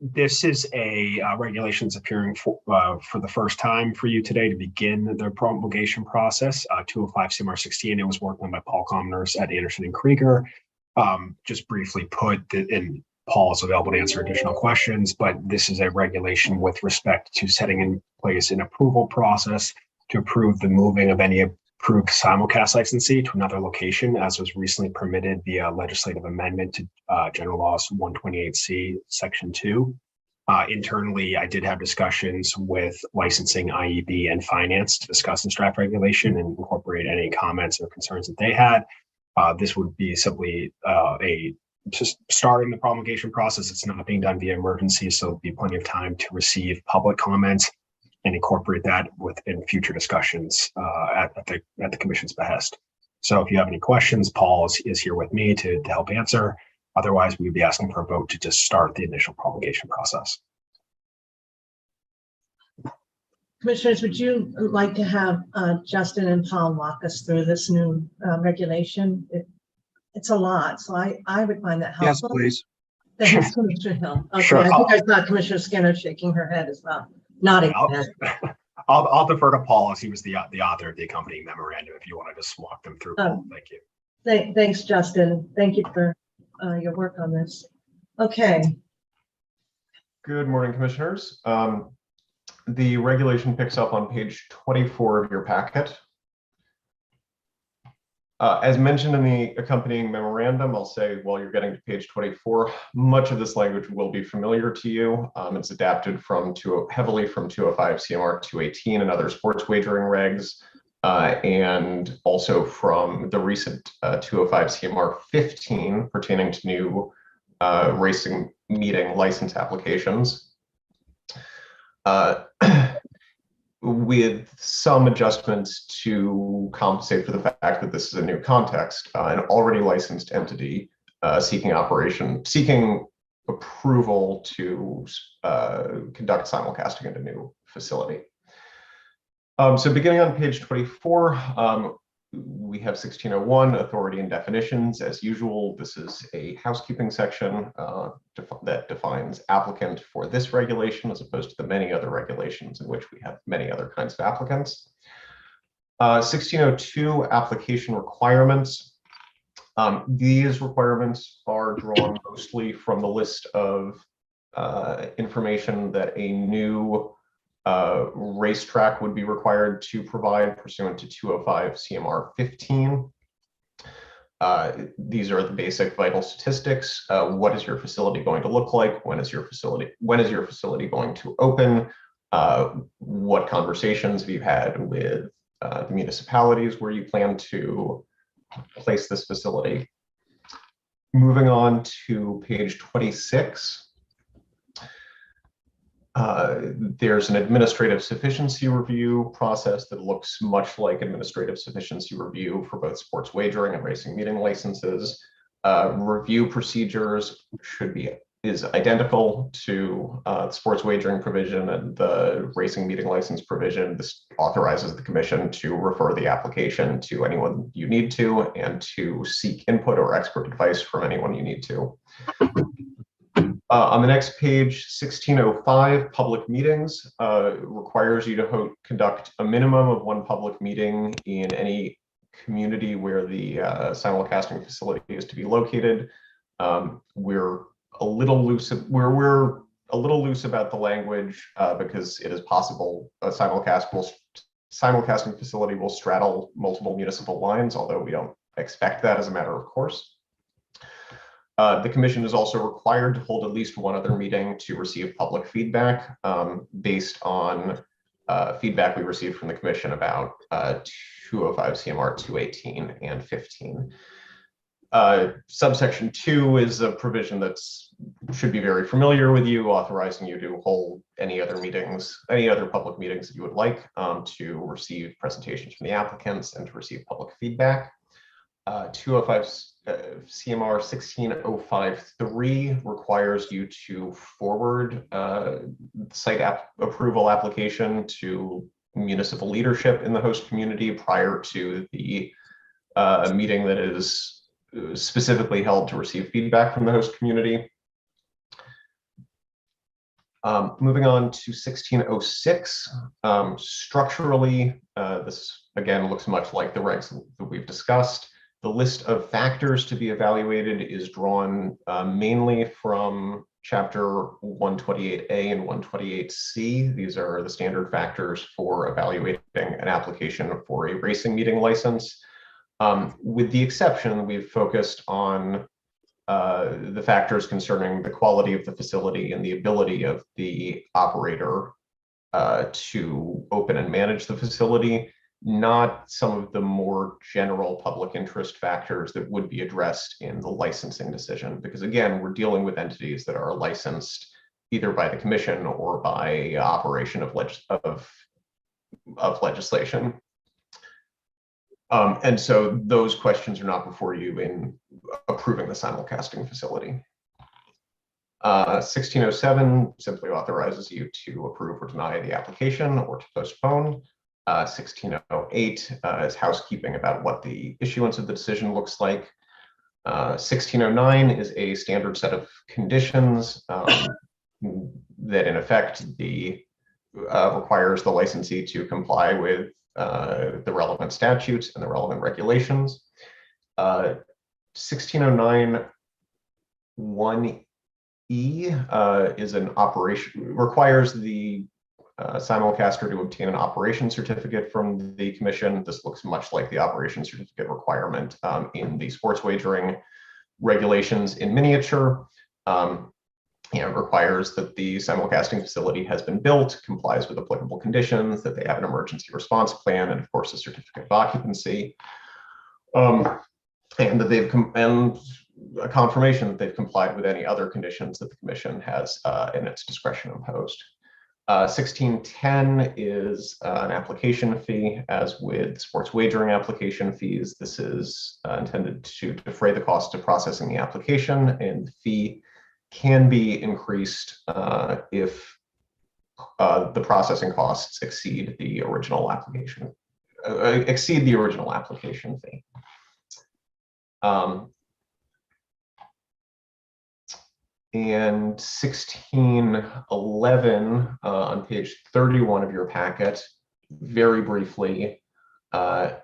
This is a regulations appearing for the first time for you today to begin the promulgation process. 205 CMR 16. It was worked on by Paul Commoners at Anderson and Krieger. Just briefly put, and Paul is available to answer additional questions, but this is a regulation with respect to setting in place an approval process to approve the moving of any approved simulcast licensee to another location, as was recently permitted via legislative amendment to General Laws 128C, Section 2. Internally, I did have discussions with licensing, IEB, and finance to discuss this draft regulation and incorporate any comments or concerns that they had. This would be simply just starting the promulgation process. It's not being done via emergency, so there'll be plenty of time to receive public comments and incorporate that within future discussions at the commission's behest. So if you have any questions, Paul is here with me to help answer. Otherwise, we would be asking for a vote to just start the initial promulgation process. Commissioners, would you like to have Justin and Paul walk us through this new regulation? It's a lot, so I would find that Yes, helpful. please. Thanks, Commissioner Hill. Okay, Sure. I think I saw Commissioner Skinner shaking her head as well, nodding her head. I'll defer to Paul, as he was the author of the accompanying memorandum, if you want to just walk them through. Paul. Thank you. Thanks, Justin. Thank you for your work on this. Okay. Good morning, Commissioners. The regulation picks up on page 24 of your packet. As mentioned in the accompanying memorandum, I'll say while you're getting to page 24, much of this language will be familiar to you. It's adapted heavily from 205 CMR 218 and other sports wagering regs, and also from the recent 205 CMR 15 pertaining to new racing meeting license applications. With some adjustments to compensate for the fact that this is a new context, an already licensed entity seeking approval to conduct simulcasting at a new facility. So beginning on page 24, we have 1601, authority and definitions. As usual, this is a housekeeping section that defines applicant for this regulation, as opposed to the many other regulations in which we have many other kinds of applicants. 1602, application requirements. These requirements are drawn mostly from the list of information that a new racetrack would be required to provide pursuant to 205 CMR 15. These are the basic vital statistics. What is your facility going to look like? When is your facility going to open? What conversations have you had with the municipalities where you plan to place this facility? Moving on to page 26. There's an administrative sufficiency review process that looks much like administrative sufficiency review for both sports wagering and racing meeting licenses. Review procedures is identical to the sports wagering provision and the racing meeting license provision. This authorizes the commission to refer the application to anyone you need to and to seek input or expert advice from anyone you need to. On the next page, 1605, public meetings, requires you to conduct a minimum of one public meeting in any community where the simulcasting facility is to be located. We're a little loose. We're a little loose about the language because it is possible a simulcasting facility will straddle multiple municipal lines, although we don't expect that as a matter of course. The commission is also required to hold at least one other meeting to receive public feedback based on feedback we received from the commission about 205 CMR 218 and 15. Subsection 2 is a provision that should be very familiar with you, authorizing you to hold any other public meetings that you would like to receive presentations from the applicants and to receive public feedback. 205 CMR 16053 requires you to forward site approval application to municipal leadership in the host community prior to the meeting that is specifically held to receive feedback from the host community. Moving on to 1606, structurally, this again looks much like the regs that we've discussed. The list of factors to be evaluated is drawn mainly from Chapter 128A and 128C. These are the standard factors for evaluating an application for a racing meeting license. With the exception, we've focused on the factors concerning the quality of the facility and the ability of the operator to open and manage the facility, not some of the more general public interest factors that would be addressed in the licensing decision. Because again, we're dealing with entities that are licensed either by the commission or by operation of legislation. And so those questions are not before you in approving the simulcasting facility. 1607 simply authorizes you to approve or deny the application or to postpone. 1608 is housekeeping about what the issuance of the decision looks like. 1609 is a standard set of conditions that in effect requires the licensee to comply with the relevant statutes and the relevant regulations. 1609 1E is an operation, requires the simulcaster to obtain an operation certificate from the commission. This looks much like the operation certificate requirement in the sports wagering regulations in miniature. It requires that the simulcasting facility has been built, complies with applicable conditions, that they have an emergency response plan, and of course a certificate of occupancy, and that and a confirmation that they've complied with any other conditions that the commission has in its discretion imposed. 1610 is an application fee. As with sports wagering application fees, this is intended to defray the cost of processing the application, and the fee can be increased if the processing costs exceed the original application fee. And 1611 on page 31 of your packet, very briefly,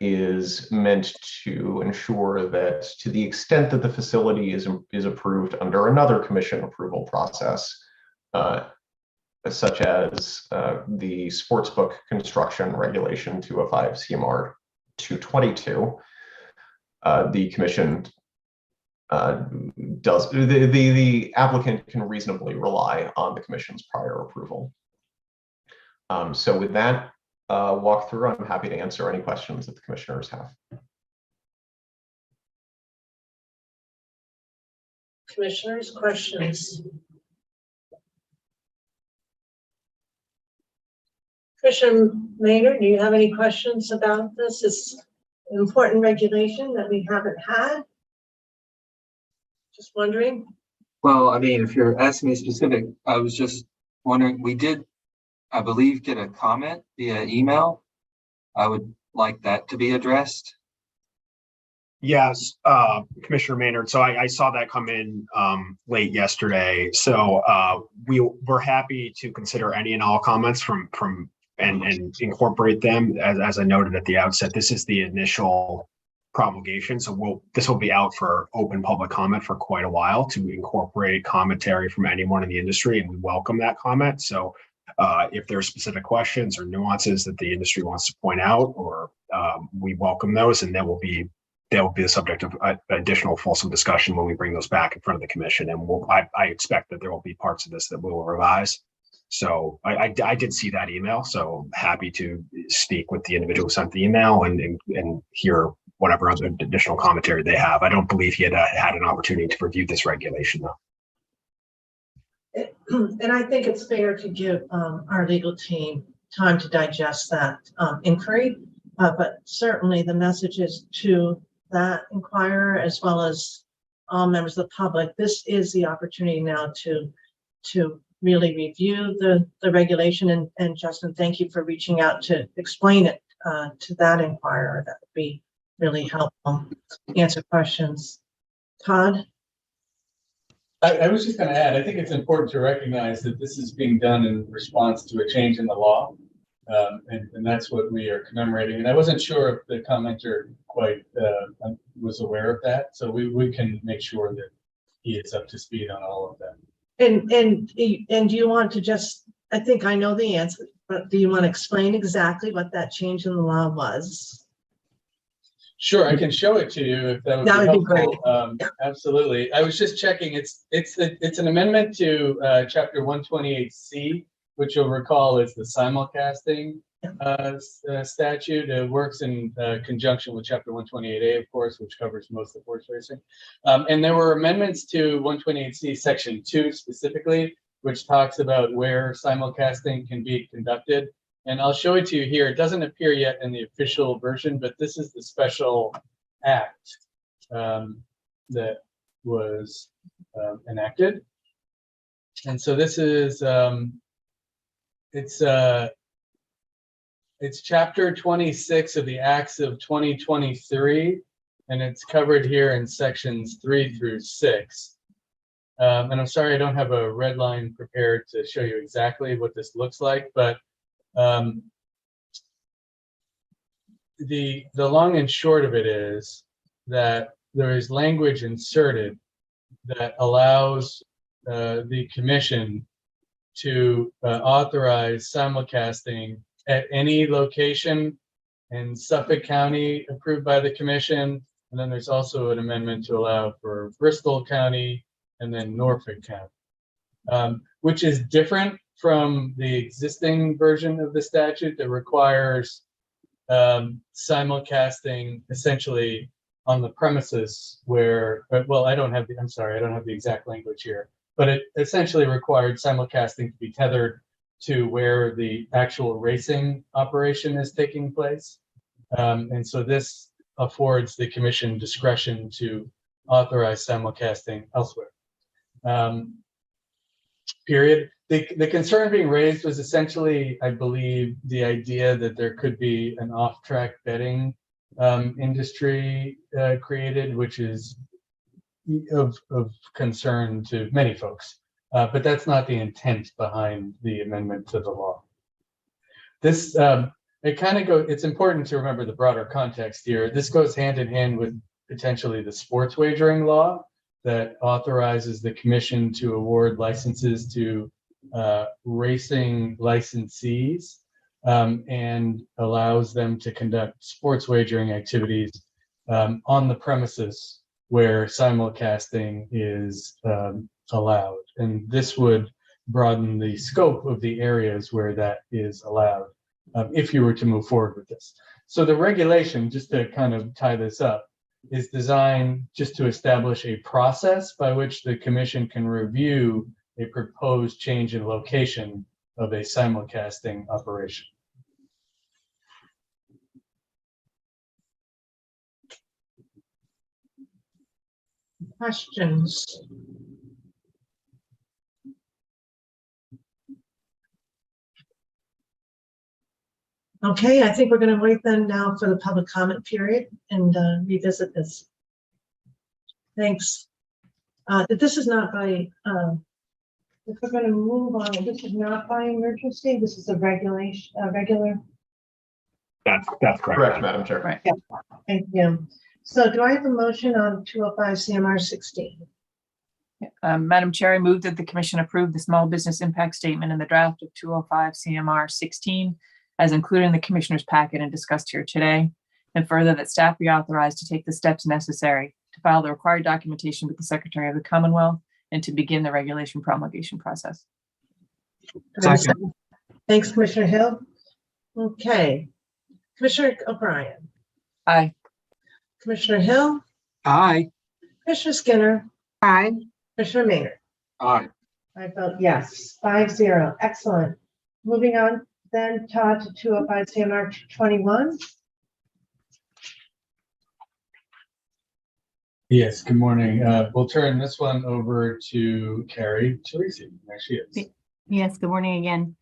is meant to ensure that to the extent that the facility is approved under another commission approval process, such as the sportsbook construction regulation 205 CMR 222, the commission the applicant can reasonably rely on the commission's prior approval. So with that walkthrough, I'm happy to answer any questions that the commissioners have. Commissioners, questions? Commissioner Maynard, do you have any questions about this? It's an important regulation that we haven't had. Just wondering. Well, I mean, if you're asking me specific, I was just wondering, we did, I believe, get a comment via email. I would like that to be addressed. Yes, Commissioner Maynard. So I saw that come in late yesterday. So we're happy to consider any and all comments from and incorporate them. As I noted at the outset, this is the initial promulgation. So this will be out for open public comment for quite a while to incorporate commentary from anyone in the industry, and we welcome that comment. So if there are specific questions or nuances that the industry wants to point out, or we welcome those, and they will be the subject of additional fulsome discussion when we bring those back in front of the commission. And I expect that there will be parts of this that we will revise. So I did see that email, so happy to speak with the individual who sent the email and hear whatever other additional commentary they have. I don't believe he had had an opportunity to review this regulation though. And I think it's fair to give our legal team time to digest that inquiry, but certainly the messages to that inquirer, as well as all members of the public, this is the opportunity now to really review the regulation. And Justin, thank you for reaching out to explain it to that inquirer. That would be really helpful. Answer questions. Todd? I was just going to add, I think it's important to recognize that this is being done in response to a change in the law. And that's what we are commemorating. And I wasn't sure if the commenter quite was aware of that. So we can make sure that he is up to speed on all of that. And do you want to just, I think I know the answer, but do you want to explain exactly what that change in the law was? Sure, I can show it to you if that would be helpful. Absolutely. I was just checking. It's an amendment to Chapter 128C, which you'll recall is the simulcasting statute. It works in conjunction with Chapter 128A, of course, which covers most of horse racing. And there were amendments to 128C Section 2 specifically, which talks about where simulcasting can be conducted. And I'll show it to you here. It doesn't appear yet in the official version, but this is the special act that was enacted. And so this is, it's Chapter 26 of the Acts of 2023, and it's covered here in sections 3 through 6. And I'm sorry I don't have a red line prepared to show you exactly what this looks like, but the long and short of it is that there is language inserted that allows the commission to authorize simulcasting at any location in Suffolk County approved by the commission. And then there's also an amendment to allow for Bristol County and then Norfolk County, which is different from the existing version of the statute that requires simulcasting essentially on the premises where, well, I don't have the exact language here, but it essentially required simulcasting to be tethered to where the actual racing operation is taking place. And so this affords the commission discretion to authorize simulcasting elsewhere. Period. The concern being raised was essentially, I believe, the idea that there could be an off-track betting industry created, which is of concern to many folks. But that's not the intent behind the amendment to the law. This, it's important to remember the broader context here. This goes hand in hand with potentially the sports wagering law that authorizes the commission to award licenses to racing licensees and allows them to conduct sports wagering activities on the premises where simulcasting is allowed. And this would broaden the scope of the areas where that is allowed if you were to move forward with this. So the regulation, just to kind of tie this up, is designed just to establish a process by which the commission can review a proposed change in location of a simulcasting operation. Questions? Okay, I think we're going to wait then now for the public comment period and revisit this. Thanks. This is not by, if we're going to move on, this is not by emergency. This is a regulation, regular. That's correct. Correct, Madam Chair. Right. Thank you. So do I have a motion on 205 CMR 16? Madam Chair, I move that the commission approve the small business impact statement in the draft of 205 CMR 16 as included in the commissioner's packet and discussed here today. And further, that staff be authorized to take the steps necessary to file the required documentation with the Secretary of the Commonwealth and to begin the regulation promulgation process. Second. Thanks, Commissioner Hill. Okay. Commissioner O'Brien. Aye. Commissioner Hill. Aye. Commissioner Skinner. Aye. Commissioner Maynard. Aye. I vote yes, 5-0. Excellent. Moving on then, Todd, to 205 CMR 21. Yes, good morning. We'll turn this one over to Carrie Teresi. There she is. Yes, good morning again.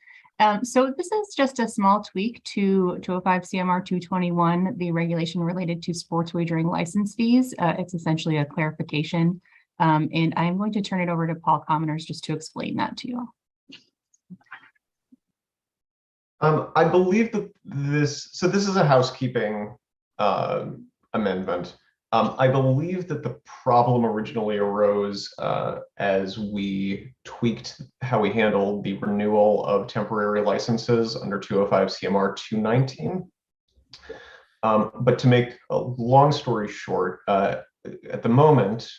So this is just a small tweak to 205 CMR 221, the regulation related to sports wagering license fees. It's essentially a clarification. And I'm going to turn it over to Paul Commoners just to explain that to you all. I believe that this is a housekeeping amendment. I believe that the problem originally arose as we tweaked how we handled the renewal of temporary licenses under 205 CMR 219. But to make a long story short, at the moment,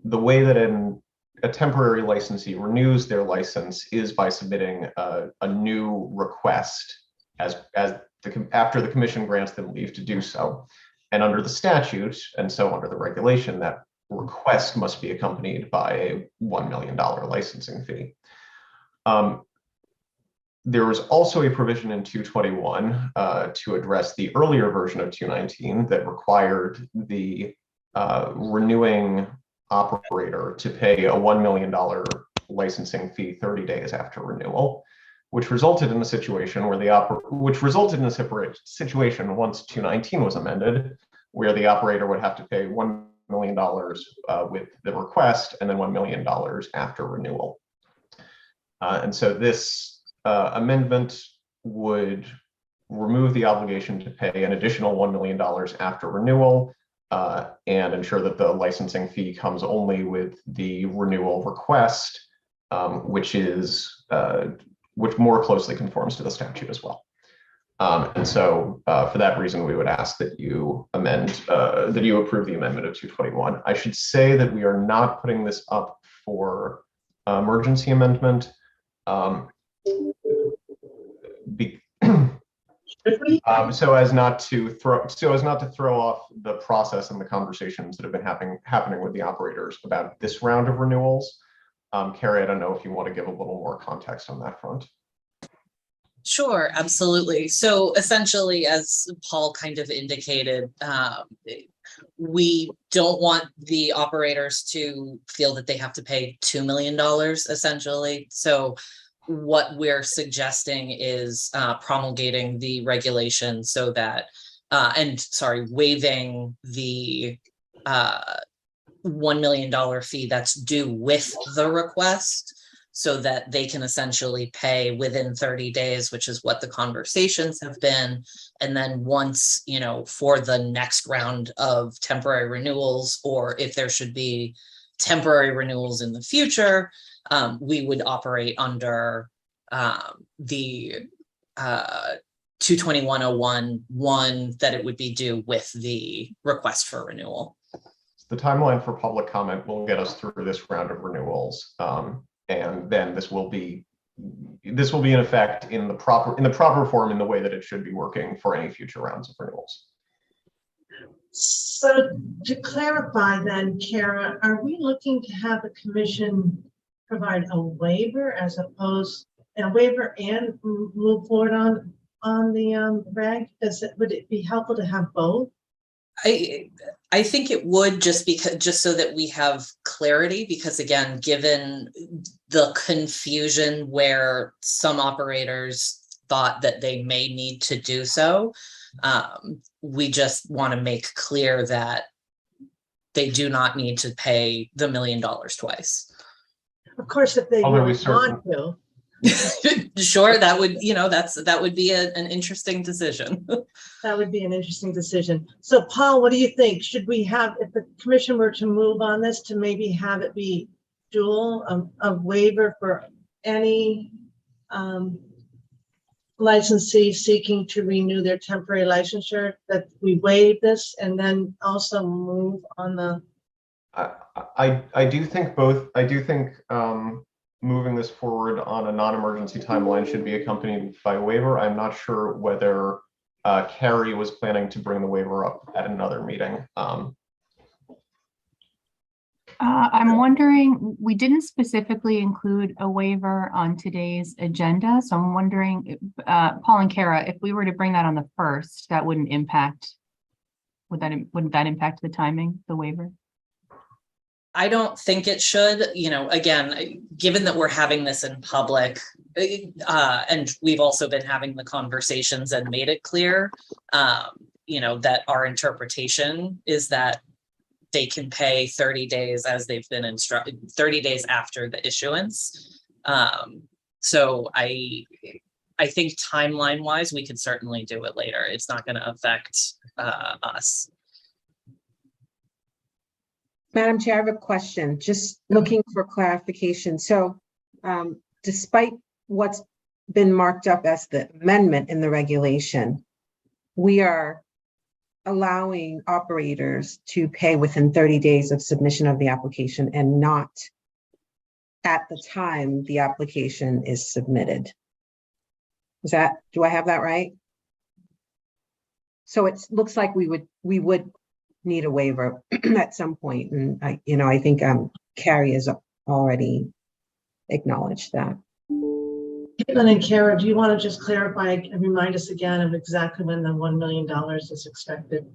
the way that a temporary licensee renews their license is by submitting a new request after the commission grants them leave to do so. And under the statute, and so under the regulation, that request must be accompanied by a $1 million licensing fee. There was also a provision in 221 to address the earlier version of 219 that required the renewing operator to pay a $1 million licensing fee 30 days after renewal, which resulted in a situation where separate situation once 219 was amended, where the operator would have to pay $1 million with the request and then $1 million after renewal. And so this amendment would remove the obligation to pay an additional $1 million after renewal and ensure that the licensing fee comes only with the renewal request, which more closely conforms to the statute as well. And so for that reason, we would ask that you approve the amendment of 221. I should say that we are not putting this up for emergency amendment. So as not to throw off the process and the conversations that have been happening with the operators about this round of renewals. Carrie, I don't know if you want to give a little more context on that front. Sure, absolutely. So essentially, as Paul kind of indicated, we don't want the operators to feel that they have to pay $2 million essentially. So what we're suggesting is promulgating the regulation so that, waiving the $1 million fee that's due with the request so that they can essentially pay within 30 days, which is what the conversations have been. And then once, for the next round of temporary renewals, or if there should be temporary renewals in the future, we would operate under the 22101 that it would be due with the request for renewal. The timeline for public comment will get us through this round of renewals. And then this will be in effect in the proper form, in the way that it should be working for any future rounds of renewals. So to clarify then, Kara, are we looking to have the commission provide a waiver as opposed a waiver and move forward on the reg? Would it be helpful to have both? I think it would, just so that we have clarity, because again, given the confusion where some operators thought that they may need to do so, we just want to make clear that they do not need to pay the $1 million twice. Of course, if they really want to. Sure, that would, that would be an interesting decision. That would be an interesting decision. So Paul, what do you think? Should we have, if the commission were to move on this, to maybe have it be dual, a waiver for any licensee seeking to renew their temporary licensure, that we waive this and then also move on the. I do think both. I do think moving this forward on a non-emergency timeline should be accompanied by a waiver. I'm not sure whether Carrie was planning to bring the waiver up at another meeting. I'm wondering, we didn't specifically include a waiver on today's agenda. So I'm wondering, Paul and Kara, if we were to bring that on the first, that wouldn't that impact the timing, the waiver? I don't think it should, again, given that we're having this in public, and we've also been having the conversations and made it clear, that our interpretation is that they can pay 30 days as they've been instructed, 30 days after the issuance. So I think timeline wise, we could certainly do it later. It's not going to affect us. Madam Chair, I have a question, just looking for clarification. So despite what's been marked up as the amendment in the regulation, we are allowing operators to pay within 30 days of submission of the application and not at the time the application is submitted. Do I have that right? So it looks like we would need a waiver at some point. And I think Carrie has already acknowledged that. Caitlin and Kara, do you want to just clarify and remind us again of exactly when the $1 million is expected?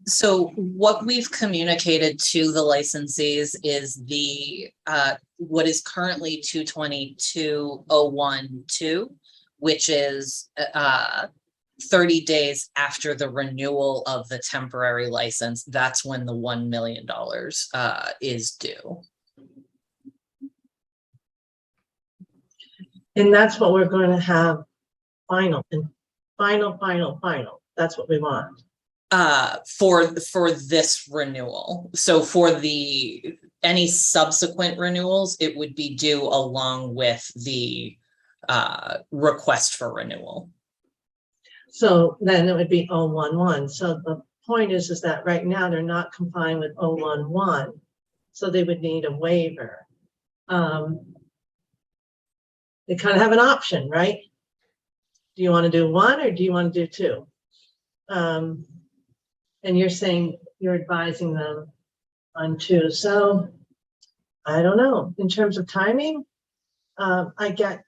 So what we've communicated to the licensees is the what is currently 222.012, which is 30 days after the renewal of the temporary license. That's when the $1 million is due. And that's what we're going to have final. That's what we want. For this renewal. So for any subsequent renewals, it would be due along with the request for renewal. So then it would be 011. So the point is that right now they're not complying with 011. So they would need a waiver. They kind of have an option, right? Do you want to do one or do you want to do two? And you're saying you're advising them on two. So I don't know. In terms of timing, I get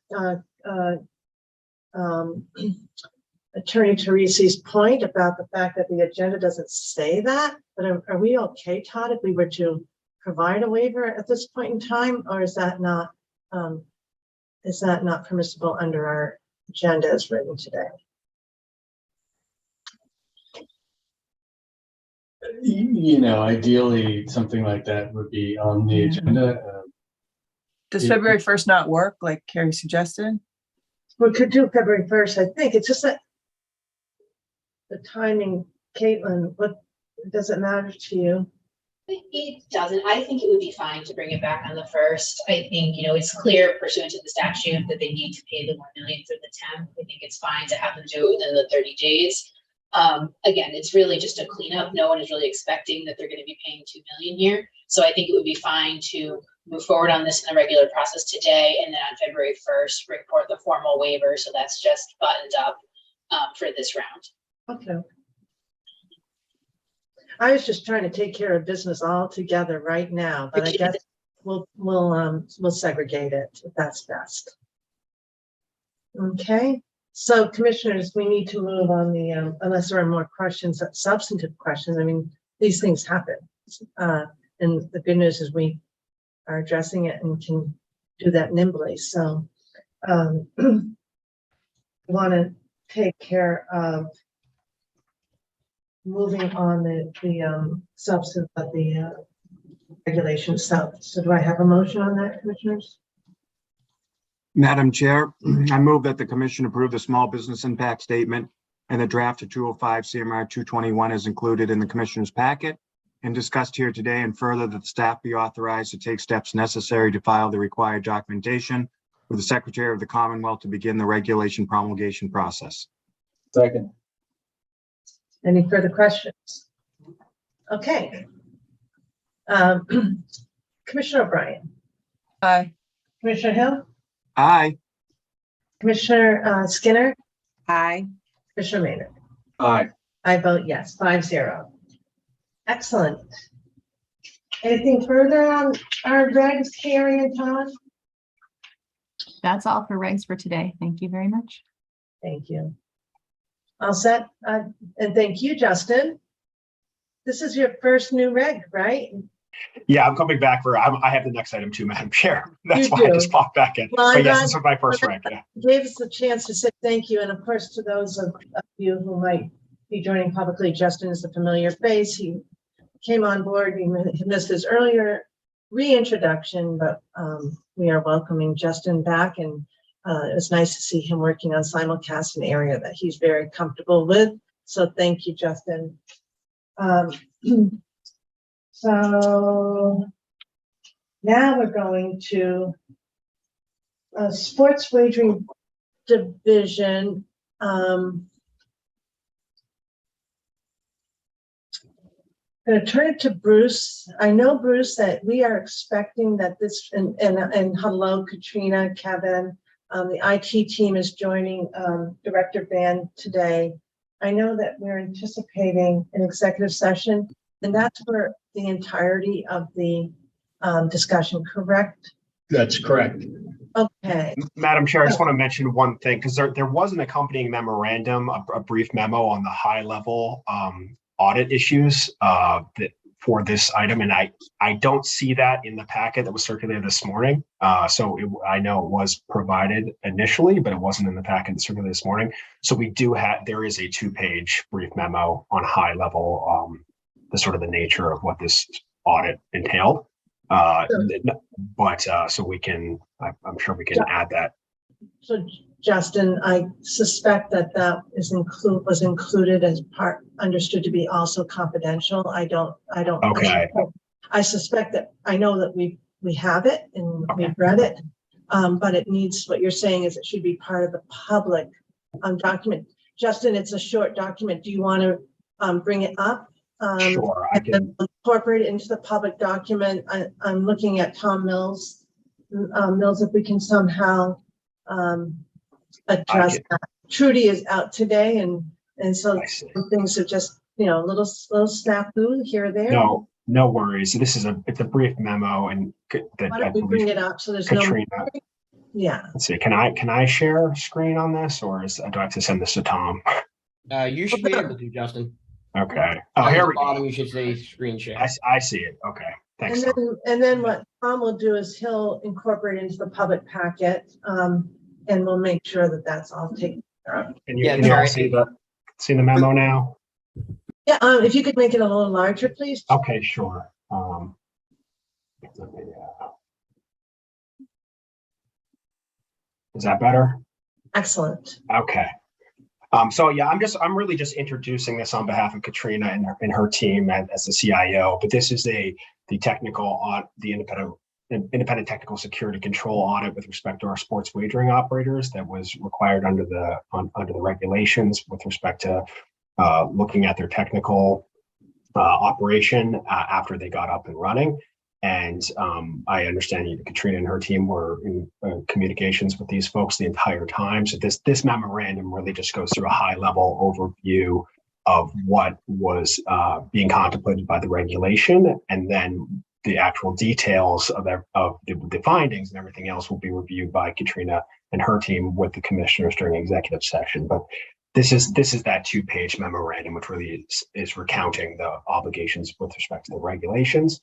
Attorney Teresi's point about the fact that the agenda doesn't say that, but are we okay, Todd, if we were to provide a waiver at this point in time, or is that not permissible under our agenda as written today? Ideally, something like that would be on the agenda. Does February 1st not work, like Carrie suggested? We could do February 1st. I think it's just that the timing, Caitlin, what does it matter to you? It doesn't. I think it would be fine to bring it back on the first. I think, it's clear pursuant to the statute that they need to pay the 1 million through the 10th. I think it's fine to have them do it within the 30 days. Again, it's really just a cleanup. No one is really expecting that they're going to be paying 2 million here. So I think it would be fine to move forward on this in the regular process today, and then on February 1st, report the formal waiver. So that's just buttoned up for this round. Okay. I was just trying to take care of business all together right now, but I guess we'll segregate it if that's best. Okay, so commissioners, we need to move on the, unless there are more questions, substantive questions. I mean, these things happen. And the good news is we are addressing it and can do that nimbly. So we want to take care of moving on the substance of the regulation itself. So do I have a motion on that, commissioners? Madam Chair, I move that the commission approve the small business impact statement and the draft of 205 CMR 221 is included in the commissioner's packet and discussed here today, and further that the staff be authorized to take steps necessary to file the required documentation with the Secretary of the Commonwealth to begin the regulation promulgation process. Second. Any further questions? Okay. Commissioner O'Brien. Aye. Commissioner Hill. Aye. Commissioner Skinner. Aye. Commissioner Maynard. Aye. I vote yes, 5-0. Excellent. Anything further on our regs, Carrie and Todd? That's all for regs for today. Thank you very much. Thank you. All set. And thank you, Justin. This is your first new reg, right? Yeah, I'm coming back I have the next item too, Madam Chair. That's You why I do. just popped back in. Well, But yes, this is my first reg. Yeah. Gave us a chance to say thank you. And of course, to those of you who might be joining publicly, Justin is a familiar face. He came on board. He missed his earlier reintroduction, but we are welcoming Justin back. And it was nice to see him working on simulcast, an area that he's very comfortable with. So thank you, Justin. So now we're going to sports wagering division. I'm going to turn it to Bruce. I know, Bruce, that we are expecting that this, and hello, Katrina, Kevin, the IT team is joining Director Van today. I know that we're anticipating an executive session, and that's for the entirety of the discussion, correct? That's correct. Okay. Madam Chair, I just want to mention one thing, because there was an accompanying memorandum, a brief memo on the high level audit issues for this item, and I don't see that in the packet that was circulated this morning. I know it was provided initially, but it wasn't in the packet that circulated this morning. So there is a 2-page brief memo on high level, the sort of the nature of what this audit entailed. So we can, I'm sure we can add that. So Justin, I suspect that was included as part, understood to be also confidential. I don't. Okay. I suspect that, I know that we have it and we've read it, but it needs, what you're saying is it should be part of the public document. Justin, it's a short document. Do you want to bring it up? Sure, I can incorporate it into the public document. I'm looking at Tom Mills. If we can somehow address that. Trudy is out today, and so some things are just, little snafu here or there. No worries. So it's a brief memo, and that Why don't we bring it up so there's Katrina, yeah. Let's see. Can I share screen on this, or do I have to send this to Tom? You should be able to, Justin. Okay. Oh, here we go. bottom, you should say screen share. I see it. Okay. Thanks. And then what Tom will do is he'll incorporate into the public packet, and we'll make sure that that's all taken care of. Can you all see the memo now? Yeah. If you could make it a little larger, please. Okay, sure. Is that better? Excellent. Okay. So yeah, I'm really just introducing this on behalf of Katrina and her team as the CIO, but this is the independent technical security control audit with respect to our sports wagering operators that was required under the regulations with respect to looking at their technical operation after they got up and running. And I understand Katrina and her team were in communications with these folks the entire time. So this memorandum really just goes through a high level overview of what was being contemplated by the regulation, and then the actual details of the findings and everything else will be reviewed by Katrina and her team with the commissioners during executive session. But this is that 2-page memorandum, which really is recounting the obligations with respect to the regulations.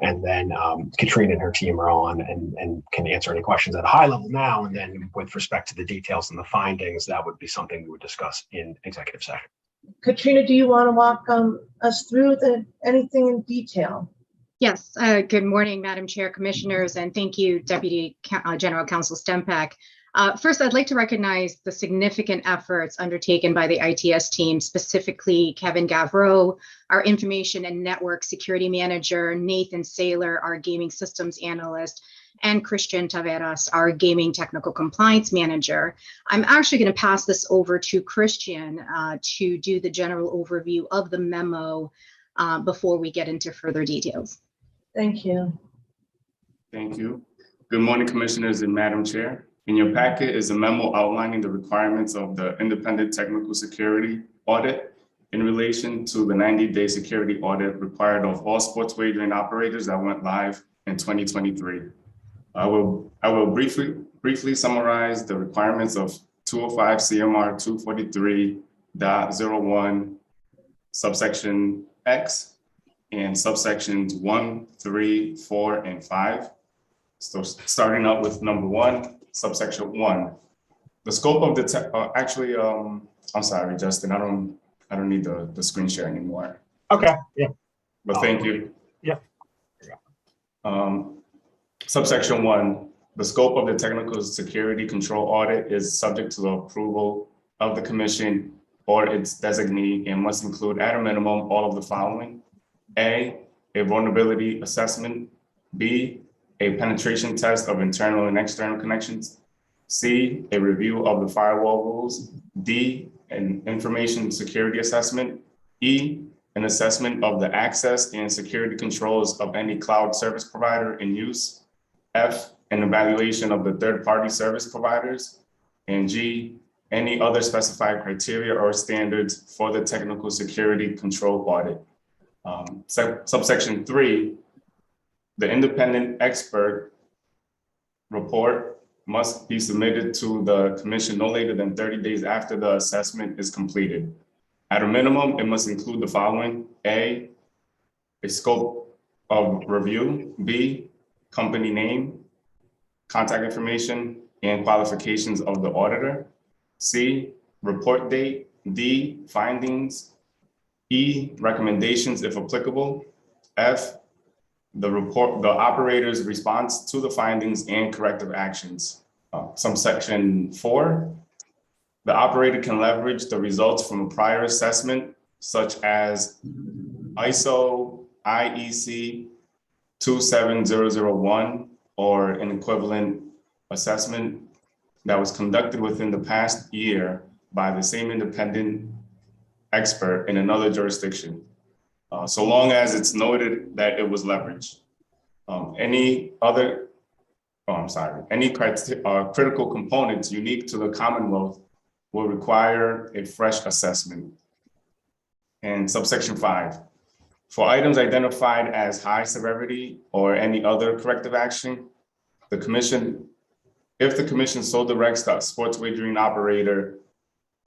And then Katrina and her team are on and can answer any questions at a high level now. And then with respect to the details and the findings, that would be something we would discuss in executive session. Katrina, do you want to walk us through anything in detail? Yes. Good morning, Madam Chair, Commissioners, and thank you, Deputy General Counsel Stempak. First, I'd like to recognize the significant efforts undertaken by the ITS team, specifically Kevin Gavreau, our Information and Network Security Manager, Nathan Saylor, our Gaming Systems Analyst, and Christian Taveras, our Gaming Technical Compliance Manager. I'm actually going to pass this over to Christian to do the general overview of the memo before we get into further details. Thank you. Thank you. Good morning, Commissioners and Madam Chair. In your packet is a memo outlining the requirements of the independent technical security audit in relation to the 90-day security audit required of all sports wagering operators that went live in 2023. I will briefly summarize the requirements of 205 CMR 243.01 subsection X and subsections 1, 3, 4, and 5. So starting out with number 1, subsection 1. The scope of the I'm sorry, Justin. I don't need the screen share anymore. Okay. Yeah. But thank you. Yeah. Subsection 1. The scope of the technical security control audit is subject to the approval of the commission or its designee and must include at a minimum all of the following: A vulnerability assessment, B, a penetration test of internal and external connections, C, a review of the firewall rules, D, an information security assessment, E, an assessment of the access and security controls of any cloud service provider in use, F, an evaluation of the third-party service providers, and G, any other specified criteria or standards for the technical security control audit. Subsection 3, the independent expert report must be submitted to the commission no later than 30 days after the assessment is completed. At a minimum, it must include the following: A scope of review, B, company name, contact information, and qualifications of the auditor, C, report date, D, findings, E, recommendations if applicable, F, the operator's response to the findings and corrective actions. Subsection 4, the operator can leverage the results from a prior assessment, such as ISO IEC 27001 or an equivalent assessment that was conducted within the past year by the same independent expert in another jurisdiction, so long as it's noted that it was leveraged. Any critical components unique to the Commonwealth will require a fresh assessment. And subsection 5, for items identified as high severity or any other corrective action, if the commission so directs the sports wagering operator,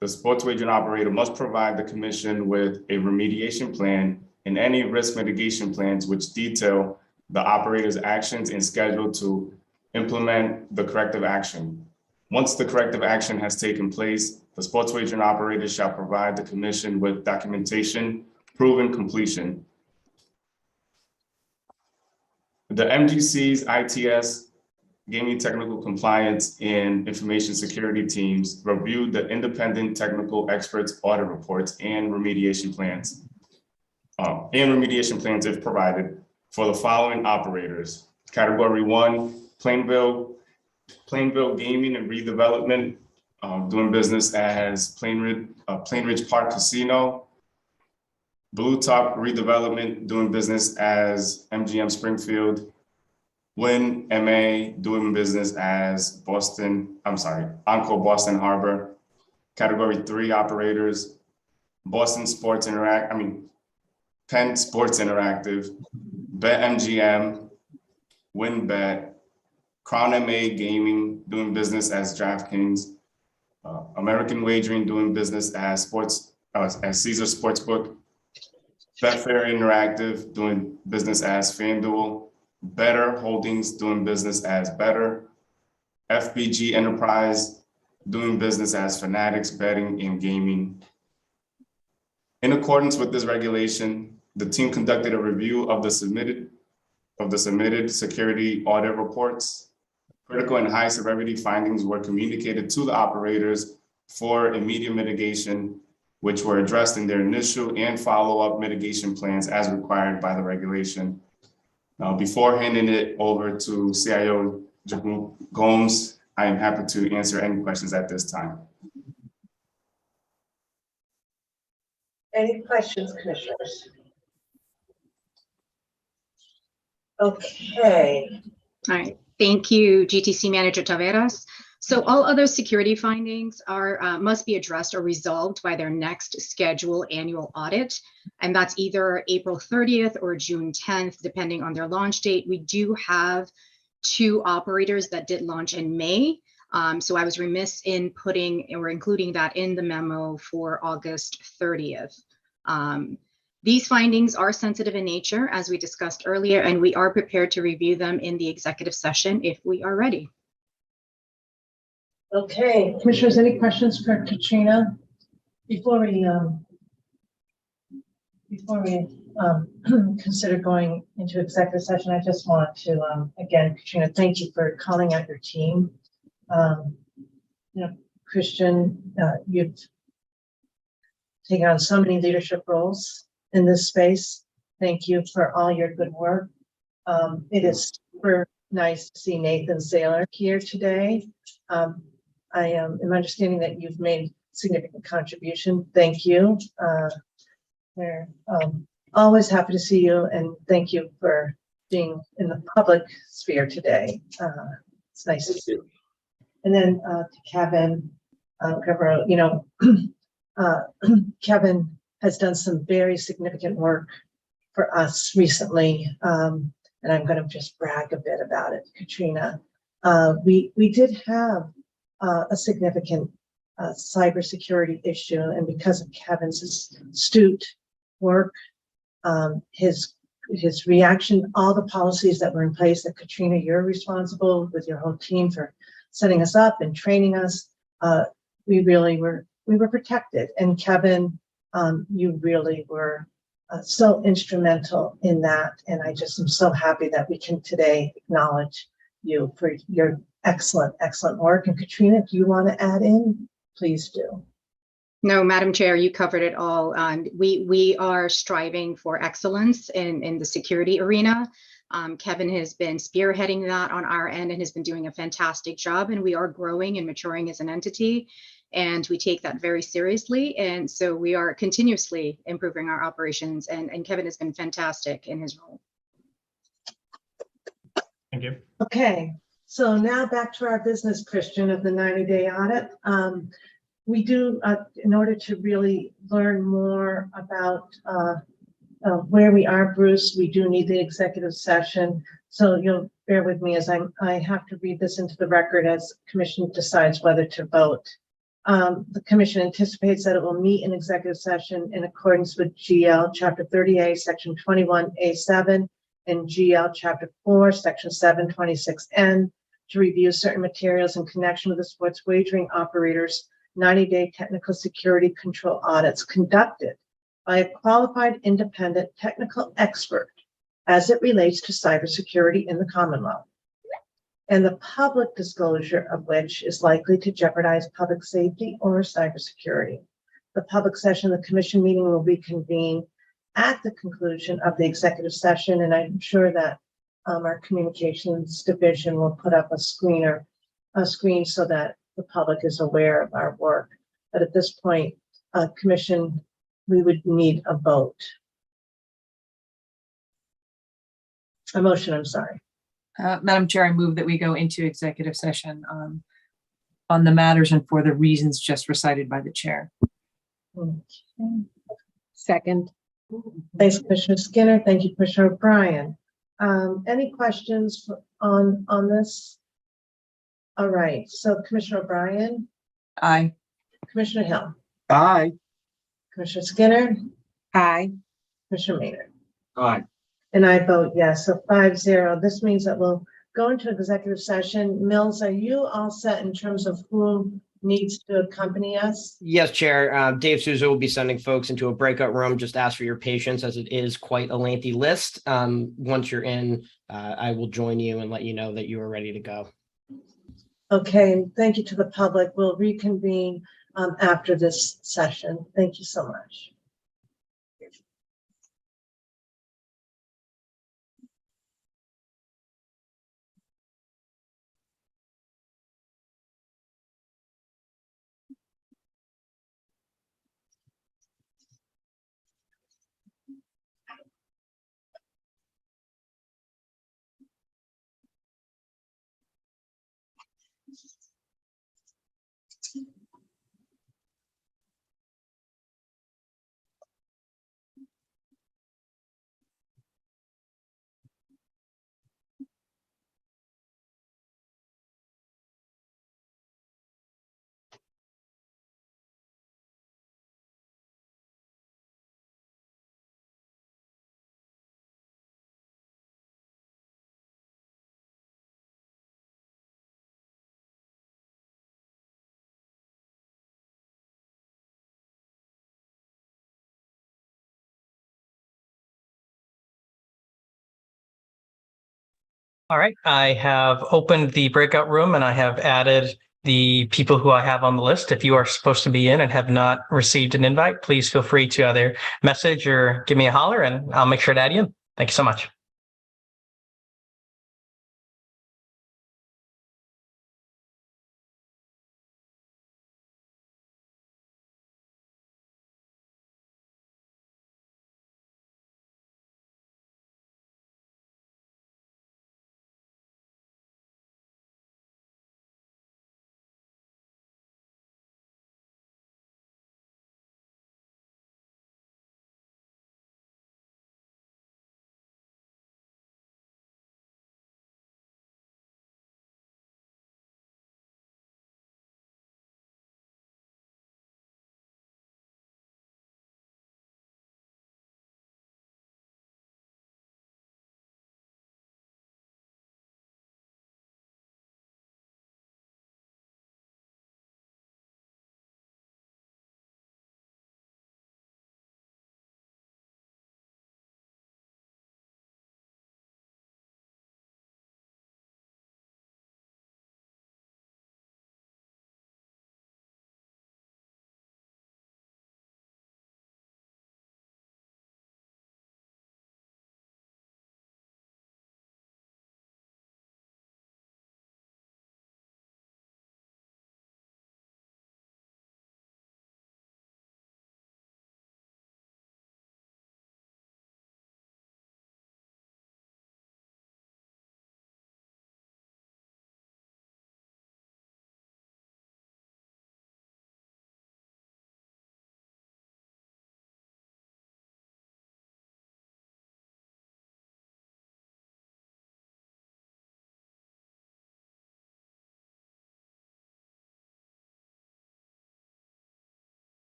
the sports wagering operator must provide the commission with a remediation plan and any risk mitigation plans which detail the operator's actions and schedule to implement the corrective action. Once the corrective action has taken place, the sports wagering operator shall provide the commission with documentation proving completion. The MGC's ITS gaming technical compliance and information security teams reviewed the independent technical experts audit reports and remediation plans if provided for the following operators. Category 1, Plainville Gaming and Redevelopment, doing business as Plainridge Park Casino. Blue Top Redevelopment, doing business as MGM Springfield. Win MA, doing business as Encore Boston Harbor. Category 3 operators, Penn Sports Interactive, BetMGM, WinBet, Crown MA Gaming, doing business as DraftKings, American Wagering, doing business as Caesar Sportsbook, Betfair Interactive, doing business as FanDuel, Better Holdings, doing business as Better, FBG Enterprise, doing business as Fanatics Betting and Gaming. In accordance with this regulation, the team conducted a review of the submitted security audit reports. Critical and high severity findings were communicated to the operators for immediate mitigation, which were addressed in their initial and follow-up mitigation plans as required by the regulation. Now, before handing it over to CIO Jacob Gomes, I am happy to answer any questions at this time. Any questions, commissioners? Okay. All right, thank you, GTC Manager Taveras. So all other security findings must be addressed or resolved by their next scheduled annual audit. And that's either April 30th or June 10th, depending on their launch date. We do have 2 operators that did launch in May. So I was remiss in including that in the memo for August 30th. These findings are sensitive in nature, as we discussed earlier, and we are prepared to review them in the executive session if we are ready. Okay, commissioners, any questions for Katrina? Before we consider going into executive session, I just want to, again, Katrina, thank you for calling out your team. Christian, you've taken on so many leadership roles in this space. Thank you for all your good work. It is super nice to see Nathan Saylor here today. I am understanding that you've made significant contribution. Thank you. We're always happy to see you, and thank you for being in the public sphere today. It's nice to see you. And then to Kevin, Kevin has done some very significant work for us recently, and I'm going to just brag a bit about it, Katrina. We did have a significant cybersecurity issue, and because of Kevin's astute work, his reaction, all the policies that were in place that Katrina, you're responsible with your whole team for setting us up and training us. We were protected, and Kevin, you really were so instrumental in that, and I just am so happy that we can today acknowledge you for your excellent work. And Katrina, if you want to add in, please do. No, Madam Chair, you covered it all. We are striving for excellence in the security arena. Kevin has been spearheading that on our end and has been doing a fantastic job, and we are growing and maturing as an entity, and we take that very seriously. And so we are continuously improving our operations, and Kevin has been fantastic in his role. Thank you. Okay, so now back to our business, Christian, of the 90-day audit. We do, in order to really learn more about where we are, Bruce, we do need the executive session. So you'll bear with me as I have to read this into the record as Commission decides whether to vote. The Commission anticipates that it will meet in executive session in accordance with GL Chapter 30A, Section 21A7, and GL Chapter 4, Section 726N, to review certain materials in connection with the sports wagering operators' 90-day technical security control audits conducted by a qualified independent technical expert as it relates to cybersecurity in the Commonwealth. and the public disclosure of which is likely to jeopardize public safety or cybersecurity. The public session, the commission meeting will reconvene at the conclusion of the executive session, and I'm sure that our communications division will put up a screen so that the public is aware of our work. But at this point, commission, we would need a vote. A motion, I'm sorry. Madam Chair, I move that we go into executive session on the matters and for the reasons just recited by the chair. Okay. Second. Thanks, Commissioner Skinner. Thank you, Commissioner O'Brien. Any questions on this? All right, so Commissioner O'Brien, Aye. Commissioner Hill, Aye. Commissioner Skinner, Aye. Commissioner Maynard. Aye. And I vote yes, so 5-0. This means that we'll go into executive session. Mills, are you all set in terms of who needs to accompany us? Yes, Chair. Dave Souza will be sending folks into a breakout room. Just ask for your patience as it is quite a lengthy list. Once you're in, I will join you and let you know that you are ready to go. Okay, and thank you to the public. We'll reconvene after this session. Thank you so much. All right, I have opened the breakout room and I have added the people who I have on the list. If you are supposed to be in and have not received an invite, please feel free to either message or give me a holler and I'll make sure to add you in. Thank you so much.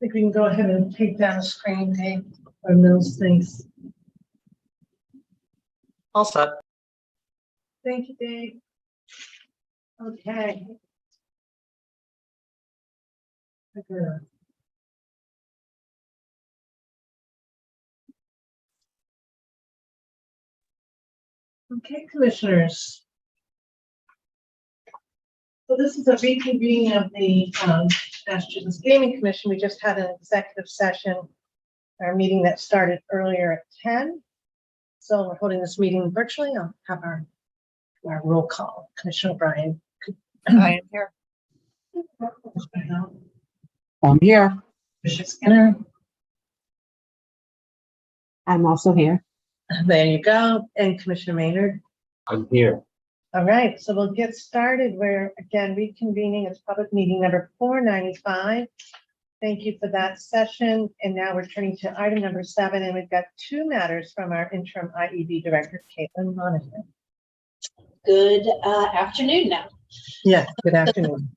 think we can go ahead and take down a screen, Dave, on those things. All set. Thank you, Dave. Okay. Okay. Okay, commissioners. So this is a reconvening of the Massachusetts Gaming Commission. We just had an executive session, our meeting that started earlier at 10. So we're holding this meeting virtually. I'll have our roll call. Commissioner O'Brien. I am here. I'm here. Commissioner Skinner. I'm also here. There you go. And Commissioner Maynard. I'm here. All right, so we'll get started. We're again reconvening as public meeting number 495. Thank you for that session. And now we're turning to item number 7, and we've got 2 matters from our interim IEB director, Caitlin Monahan. Good afternoon now. Yes, good afternoon.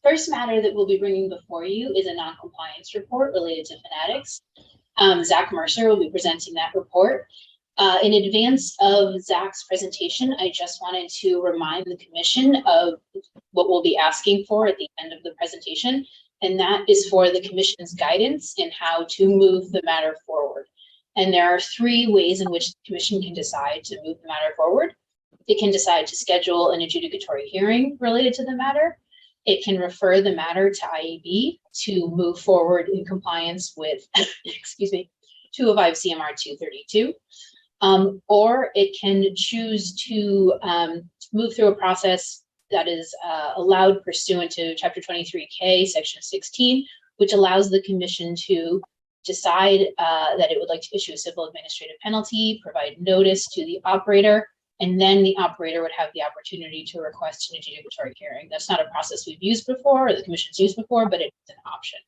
First matter that we'll be bringing before you is a non-compliance report related to Fanatics. Zach Mercer will be presenting that report. In advance of Zach's presentation, I just wanted to remind the commission of what we'll be asking for at the end of the presentation, and that is for the commission's guidance in how to move the matter forward. And there are 3 ways in which the commission can decide to move the matter forward. It can decide to schedule an adjudicatory hearing related to the matter. It can refer the matter to IEB to move forward in compliance with, excuse me, 205 CMR 232. Or it can choose to move through a process that is allowed pursuant to Chapter 23K, Section 16, which allows the commission to decide that it would like to issue a civil administrative penalty, provide notice to the operator, and then the operator would have the opportunity to request an adjudicatory hearing. That's not a process we've used before or the commission's used before, but it's an option.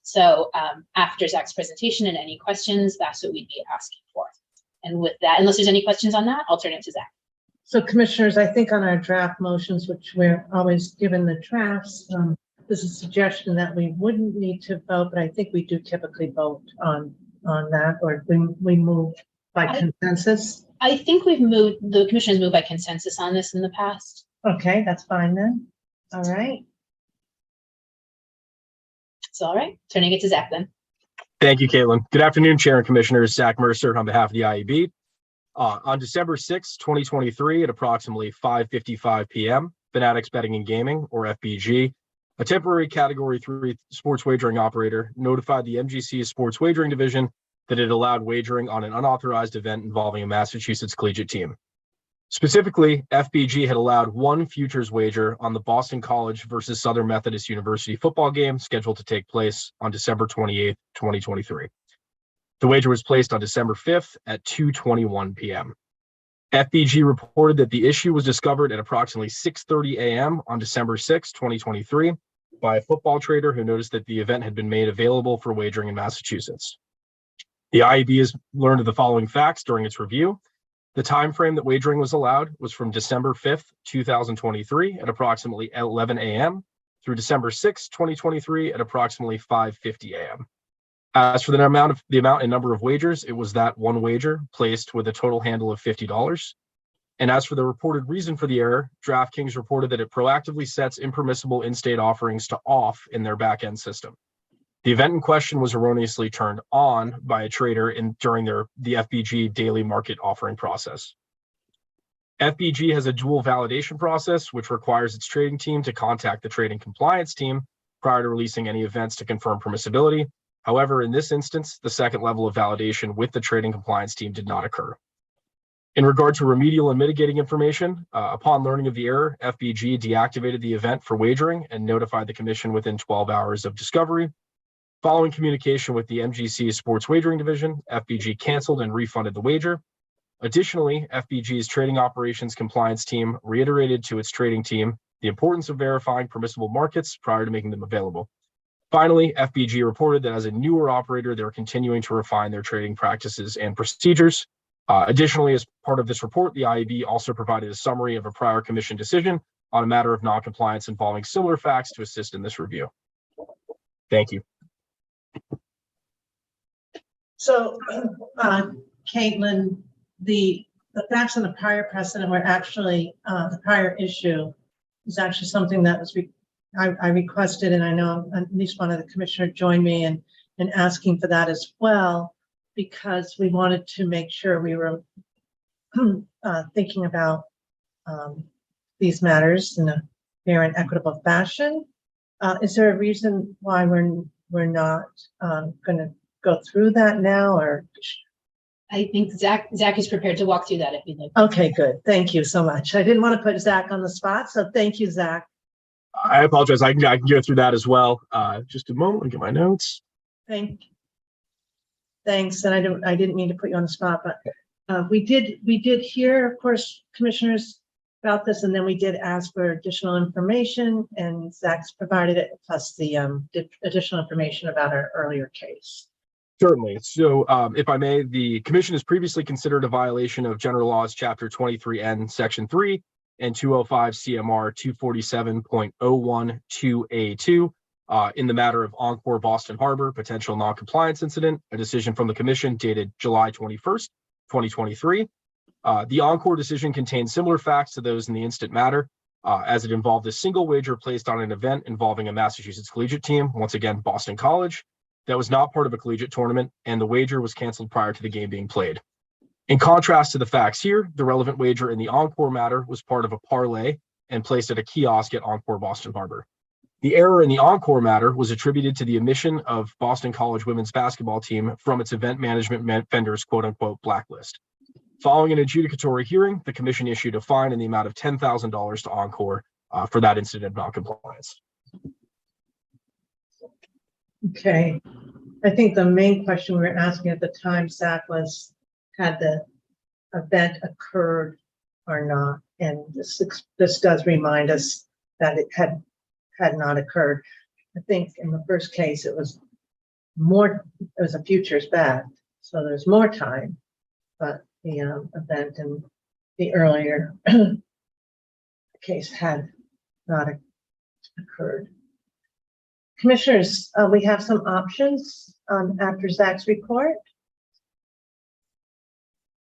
So after Zach's presentation and any questions, that's what we'd be asking for. And with that, unless there's any questions on that, I'll turn it to Zach. So commissioners, I think on our draft motions, which we're always given the drafts, there's a suggestion that we wouldn't need to vote, but I think we do typically vote on that, or we move by consensus. I think the commission has moved by consensus on this in the past. Okay, that's fine then. All right. So, all right, turning it to Zach then. Thank you, Caitlin. Good afternoon, Chair and Commissioners. Zach Mercer on behalf of the IEB. On December 6, 2023, at approximately 5:55 p.m., Fanatics Betting and Gaming, or FBG, a temporary Category 3 sports wagering operator, notified the MGC Sports Wagering Division that it allowed wagering on an unauthorized event involving a Massachusetts collegiate team. Specifically, FBG had allowed 1 futures wager on the Boston College versus Southern Methodist University football game scheduled to take place on December 28, 2023. The wager was placed on December 5th at 2:21 p.m. FBG reported that the issue was discovered at approximately 6:30 a.m. on December 6, 2023, by a football trader who noticed that the event had been made available for wagering in Massachusetts. The IEB has learned of the following facts during its review. The time frame that wagering was allowed was from December 5th, 2023 at approximately 11 a.m. through December 6th, 2023 at approximately 5:50 a.m. As for the amount and number of wagers, it was that 1 wager placed with a total handle of $50. And as for the reported reason for the error, DraftKings reported that it proactively sets impermissible in-state offerings to off in their back-end system. The event in question was erroneously turned on by a trader during the FBG daily market offering process. FBG has a dual validation process, which requires its trading team to contact the trading compliance team prior to releasing any events to confirm permissibility. However, in this instance, the second level of validation with the trading compliance team did not occur. In regard to remedial and mitigating information, upon learning of the error, FBG deactivated the event for wagering and notified the commission within 12 hours of discovery. Following communication with the MGC Sports Wagering Division, FBG canceled and refunded the wager. Additionally, FBG's trading operations compliance team reiterated to its trading team the importance of verifying permissible markets prior to making them available. Finally, FBG reported that as a newer operator, they're continuing to refine their trading practices and procedures. Additionally, as part of this report, the IEB also provided a summary of a prior commission decision on a matter of noncompliance involving similar facts to assist in this review. Thank you. So, Caitlin, the facts in the prior precedent were actually, the prior issue is actually something that was, I requested, and I know at least one of the commissioners joined me in asking for that as well, because we wanted to make sure we were thinking about these matters in a fair and equitable fashion. Is there a reason why we're not going to go through that now, or? I think Zach is prepared to walk through that if you'd like. Okay, good. Thank you so much. I didn't want to put Zach on the spot, so thank you, Zach. I apologize. I can go through that as well. Just a moment. Let me get my notes. Thanks. And I didn't mean to put you on the spot, but we did hear, of course, commissioners about this, and then we did ask for additional information, and Zach's provided it, plus the additional information about our earlier case. Certainly. So if I may, the commission has previously considered a violation of General Laws Chapter 23N, Section 3, and 205 CMR 247.012A2 in the matter of Encore Boston Harbor potential noncompliance incident, a decision from the commission dated July 21st, 2023. The Encore decision contains similar facts to those in the instant matter, as it involved a single wager placed on an event involving a Massachusetts collegiate team, once again, Boston College, that was not part of a collegiate tournament, and the wager was canceled prior to the game being played. In contrast to the facts here, the relevant wager in the Encore matter was part of a parlay and placed at a kiosk at Encore Boston Harbor. The error in the Encore matter was attributed to the omission of Boston College women's basketball team from its event management vendor's quote-unquote blacklist. Following an adjudicatory hearing, the commission issued a fine in the amount of $10,000 to Encore for that incident of noncompliance. Okay. I think the main question we were asking at the time, Zach, was had the event occurred or not? And this does remind us that it had not occurred. I think in the first case, it was a futures bet, so there's more time, but the event in the earlier case had not occurred. Commissioners, we have some options after Zach's report.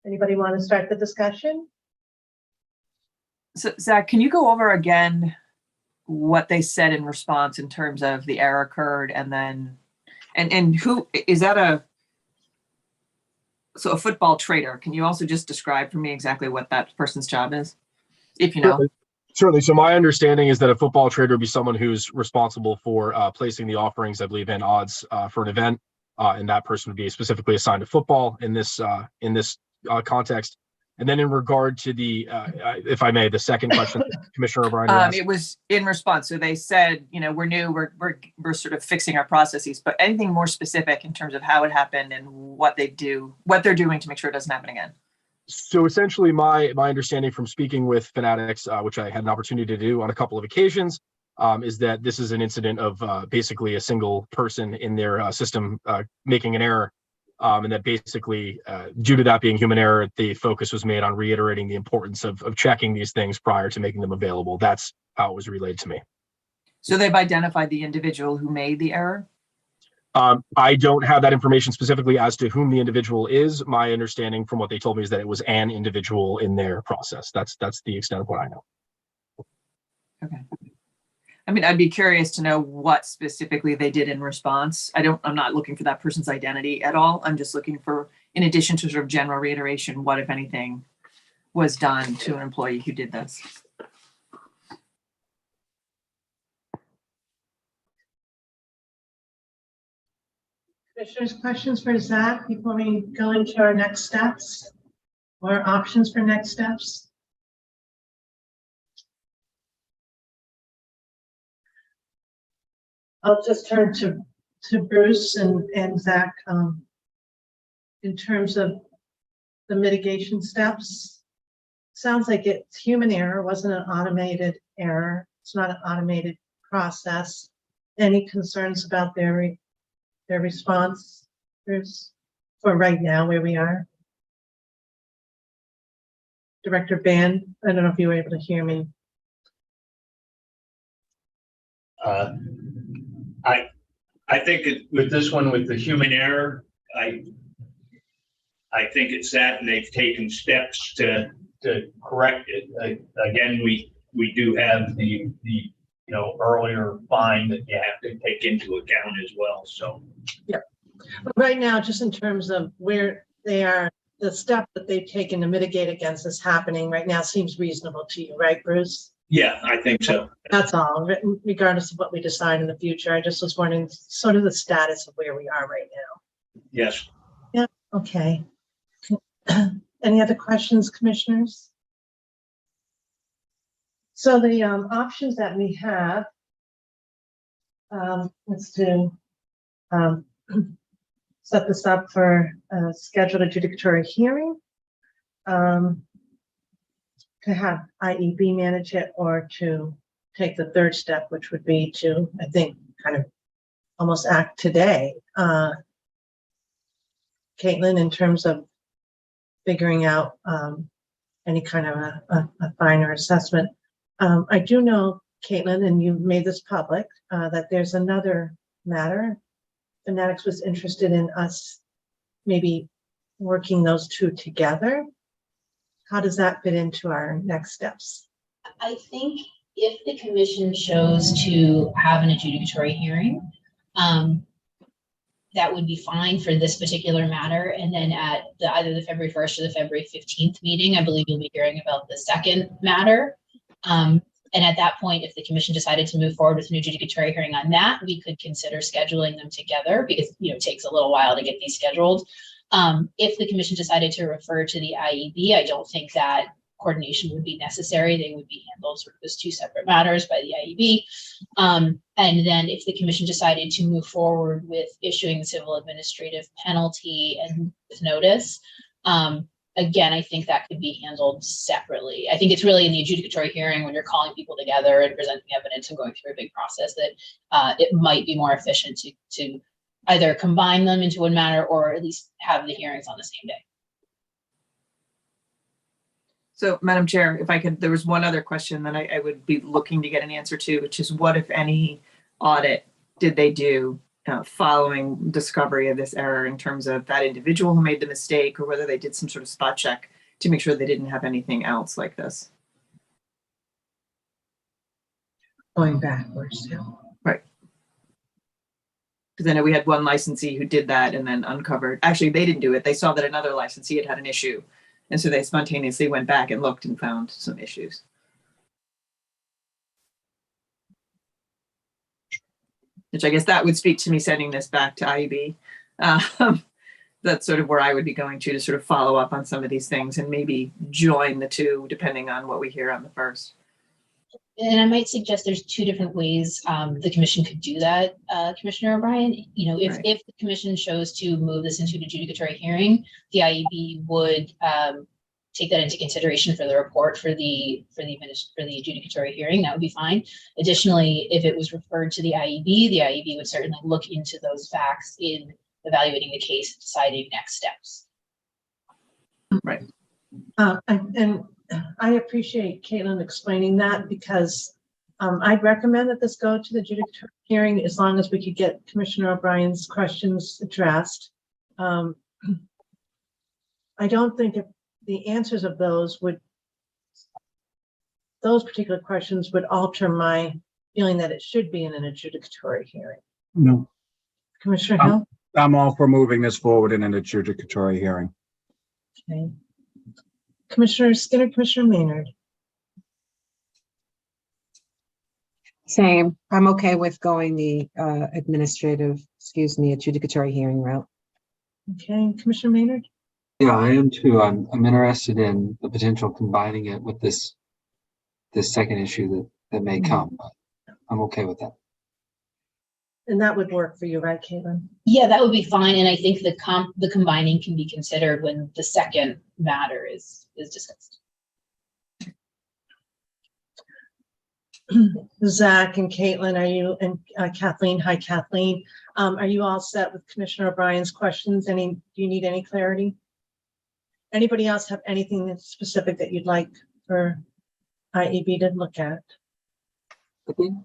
Anybody want to start the discussion? So Zach, can you go over again what they said in response in terms of the error occurred, and then and who is that a football trader? Can you also just describe for me exactly what that person's job is, if you know? Certainly. So my understanding is that a football trader would be someone who's responsible for placing the offerings, I believe, and odds for an event, and that person would be specifically assigned to football in this context. And then in regard to the, if I may, the second question, Commissioner O'Brien asked. It was in response. So they said, we're new, we're sort of fixing our processes, but anything more specific in terms of how it happened and what they're doing to make sure it doesn't happen again. So essentially, my understanding from speaking with Fanatics, which I had an opportunity to do on a couple of occasions, is that this is an incident of basically a single person in their system making an error, and that basically, due to that being human error, the focus was made on reiterating the importance of checking these things prior to making them available. That's how it was relayed to me. So they've identified the individual who made the error? I don't have that information specifically as to whom the individual is. My understanding from what they told me is that it was an individual in their process. That's the extent of what I know. Okay. I mean, I'd be curious to know what specifically they did in response. I'm not looking for that person's identity at all. I'm just looking for, in addition to sort of general reiteration, what, if anything, was done to an employee who did this. Commissioners, questions for Zach before we go into our next steps or options for next steps? I'll just turn to Bruce and Zach in terms of the mitigation steps. Sounds like it's human error, wasn't an automated error. It's not an automated process. Any concerns about their response, Bruce, for right now where we are? Director Band, I don't know if you were able to hear me. I think with this one, with the human error, I think it's that, and they've taken steps to correct it. Again, we do have the earlier fine that you have to take into account as well. So yeah, but right now, just in terms of where they are, the step that they've taken to mitigate against this happening right now seems reasonable to you, right, Bruce? yeah, I think so. That's all, regardless of what we decide in the future. I just was wondering sort of the status of where we are right now. Yes. Yeah, okay. Any other questions, commissioners? So the options that we have, let's do set this up for a scheduled adjudicatory hearing, to have IEB manage it, or to take the third step, which would be to, I think, kind of almost act today. Caitlin, in terms of figuring out any kind of a fine or assessment. I do know, Caitlin, and you made this public, that there's another matter. Fanatics was interested in us maybe working those two together. How does that fit into our next steps? I think if the commission chose to have an adjudicatory hearing, that would be fine for this particular matter. And then at either the February 1st or the February 15th meeting, I believe you'll be hearing about the second matter. And at that point, if the commission decided to move forward with an adjudicatory hearing on that, we could consider scheduling them together, because it takes a little while to get these scheduled. If the commission decided to refer to the IEB, I don't think that coordination would be necessary. They would be handled sort of as two separate matters by the IEB. And then if the commission decided to move forward with issuing the civil administrative penalty and with notice, again, I think that could be handled separately. I think it's really in the adjudicatory hearing, when you're calling people together and presenting evidence and going through a big process, that it might be more efficient to either combine them into one matter, or at least have the hearings on the same day. So, Madam Chair, if I could, there was one other question that I would be looking to get an answer to, which is what, if any, audit did they do following discovery of this error, in terms of that individual who made the mistake, or whether they did some sort of spot check to make sure they didn't have anything else like this? Going backwards, yeah. Right. Because I know we had one licensee who did that and then uncovered, actually, they didn't do it. They saw that another licensee had an issue. And so they spontaneously went back and looked and found some issues. Which I guess that would speak to me sending this back to IEB. That's sort of where I would be going to sort of follow up on some of these things, and maybe join the two depending on what we hear on the first. And I might suggest there's two different ways the commission could do that, Commissioner O'Brien. If the commission chose to move this into an adjudicatory hearing, the IEB would take that into consideration for the report for the adjudicatory hearing. That would be fine. Additionally, if it was referred to the IEB would certainly look into those facts in evaluating the case, deciding next steps. Right. And I appreciate Caitlin explaining that, because I'd recommend that this go to the adjudicatory hearing, as long as we could get Commissioner O'Brien's questions addressed. I don't think if the answers of those particular questions would alter my feeling that it should be in an adjudicatory hearing. No. Commissioner Hill? I'm all for moving this forward in an adjudicatory hearing. Okay. Commissioner Skinner, Commissioner Maynard. Same. I'm okay with going the adjudicatory hearing route. Okay, Commissioner Maynard. Yeah, I am too. I'm interested in the potential combining it with this second issue that may come. I'm okay with that. And that would work for you, right, Caitlin? Yeah, that would be fine. And I think the combining can be considered when the second matter is discussed. Zach and Caitlin, are you, and Kathleen, hi Kathleen, are you all set with Commissioner O'Brien's questions? Do you need any clarity? Anybody else have anything that's specific that you'd like for IEB to look at? I think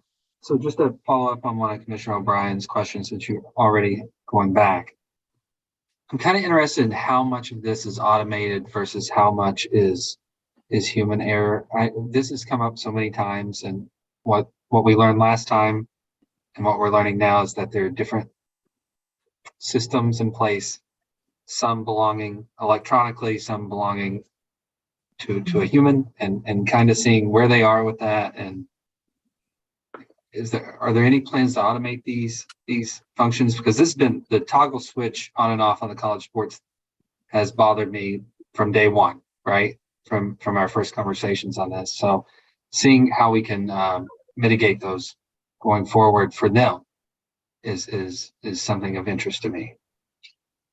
so. Just to follow up on one of Commissioner O'Brien's questions, since you're already going back, I'm kind of interested in how much of this is automated versus how much is human error. This has come up so many times, and what we learned last time and what we're learning now is that there are different systems in place, some belonging electronically, some belonging to a human, and kind of seeing where they are with that. And are there any plans to automate these functions? Because this has been the toggle switch on and off on the college sports has bothered me from day one, right? From our first conversations on this. So seeing how we can mitigate those going forward for them is something of interest to me.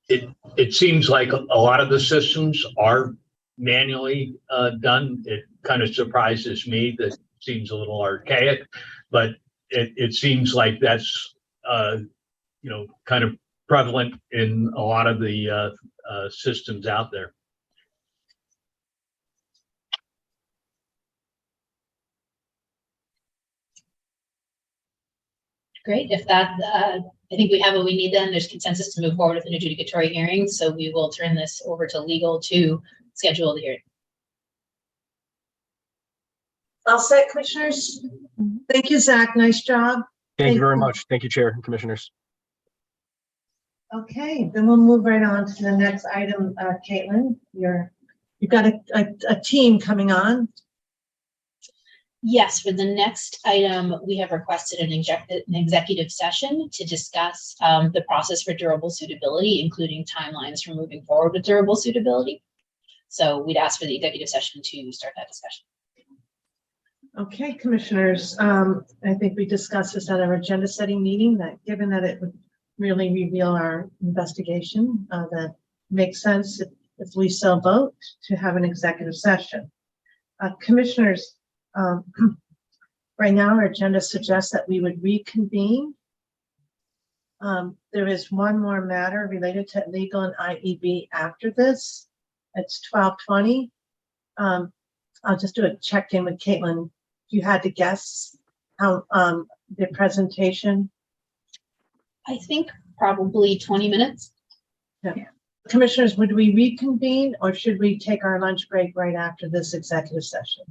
It seems like a lot of the systems are manually done. It kind of surprises me. That seems a little archaic, but it seems like that's kind of prevalent in a lot of the systems out there. Great. If that, I think we have what we need then. There's consensus to move forward with an adjudicatory hearing. So we will turn this over to legal to schedule the hearing. All set, commissioners? Thank you, Zach. Nice job. Thank you very much. Thank you, Chair and Commissioners. Okay, then we'll move right on to the next item. Caitlin, you've got a team coming on. Yes, for the next item, we have requested an executive session to discuss the process for durable suitability, including timelines for moving forward with durable suitability. So we'd ask for the executive session to start that discussion. Okay, commissioners, I think we discussed this at our agenda setting meeting, that given that it would really reveal our investigation, that makes sense if we so vote to have an executive session. Commissioners, right now our agenda suggests that we would reconvene. There is one more matter related to legal and IEB after this. It's 12:20. I'll just do a check-in with Caitlin. If you had to guess how the presentation. I think probably 20 minutes. Yeah. Commissioners, would we reconvene or should we take our lunch break right after this executive session?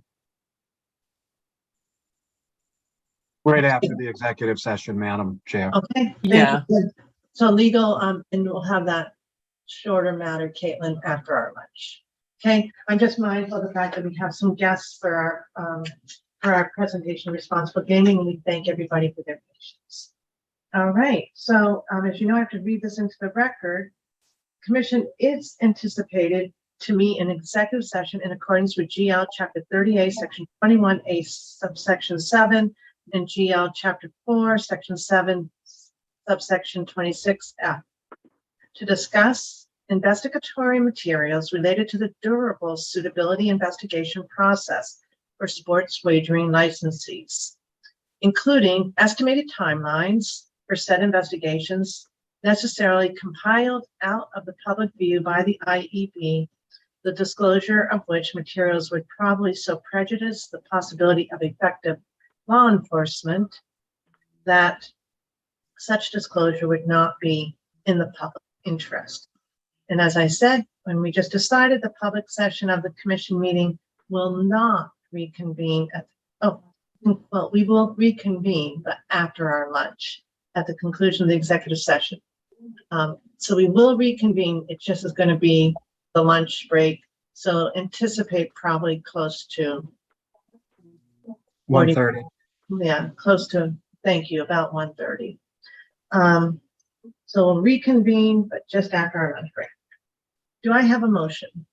Right after the executive session, Madam Chair. Okay. Yeah. You. So legal, and we'll have that shorter matter, Caitlin, after our lunch. Okay. I'm just mindful of the fact that we have some guests for our presentation, Responsible Gaming, and we thank everybody for their patience. All right. So as you know, I have to read this into the record. Commission is anticipated to meet in executive session in accordance with GL Chapter 30A, Section 21A, subsection 7, and GL Chapter 4, Section 7, subsection 26F, to discuss investigatory materials related to the durable suitability investigation process for sports wagering licensees, including estimated timelines for said investigations necessarily compiled out of the public view by the IEB, the disclosure of which materials would probably so prejudice the possibility of effective law enforcement that such disclosure would not be in the public interest. And as I said, when we just decided, the public session of the commission meeting will not reconvene we will reconvene, but after our lunch at the conclusion of the executive session. So we will reconvene. It just is going to be the lunch break. So anticipate probably close to 1:30. Yeah, close to, thank you, about 1:30. So we'll reconvene, but just after our lunch break. Do I have a motion?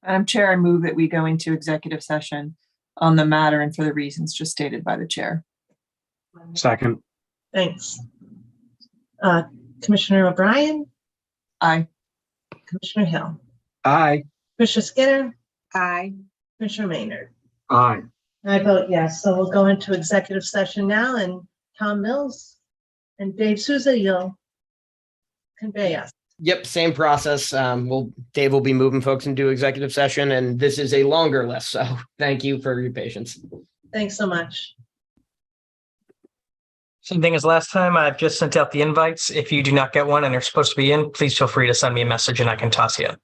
Madam Chair, I move that we go into executive session on the matter and for the reasons just stated by the chair. Second. Thanks. Commissioner O'Brien? Aye. Commissioner Hill? Aye. Commissioner Skinner? Aye. Commissioner Maynard? Aye. I vote yes. So we'll go into executive session now, and Tom Mills and Dave Souza, you'll convey us. Yep, same process. Dave will be moving folks into executive session, and this is a longer list. So thank you for your patience. Thanks so much. Same thing as last time. I've just sent out the invites. If you do not get one and are supposed to be in, please feel free to send me a message and I can toss you in.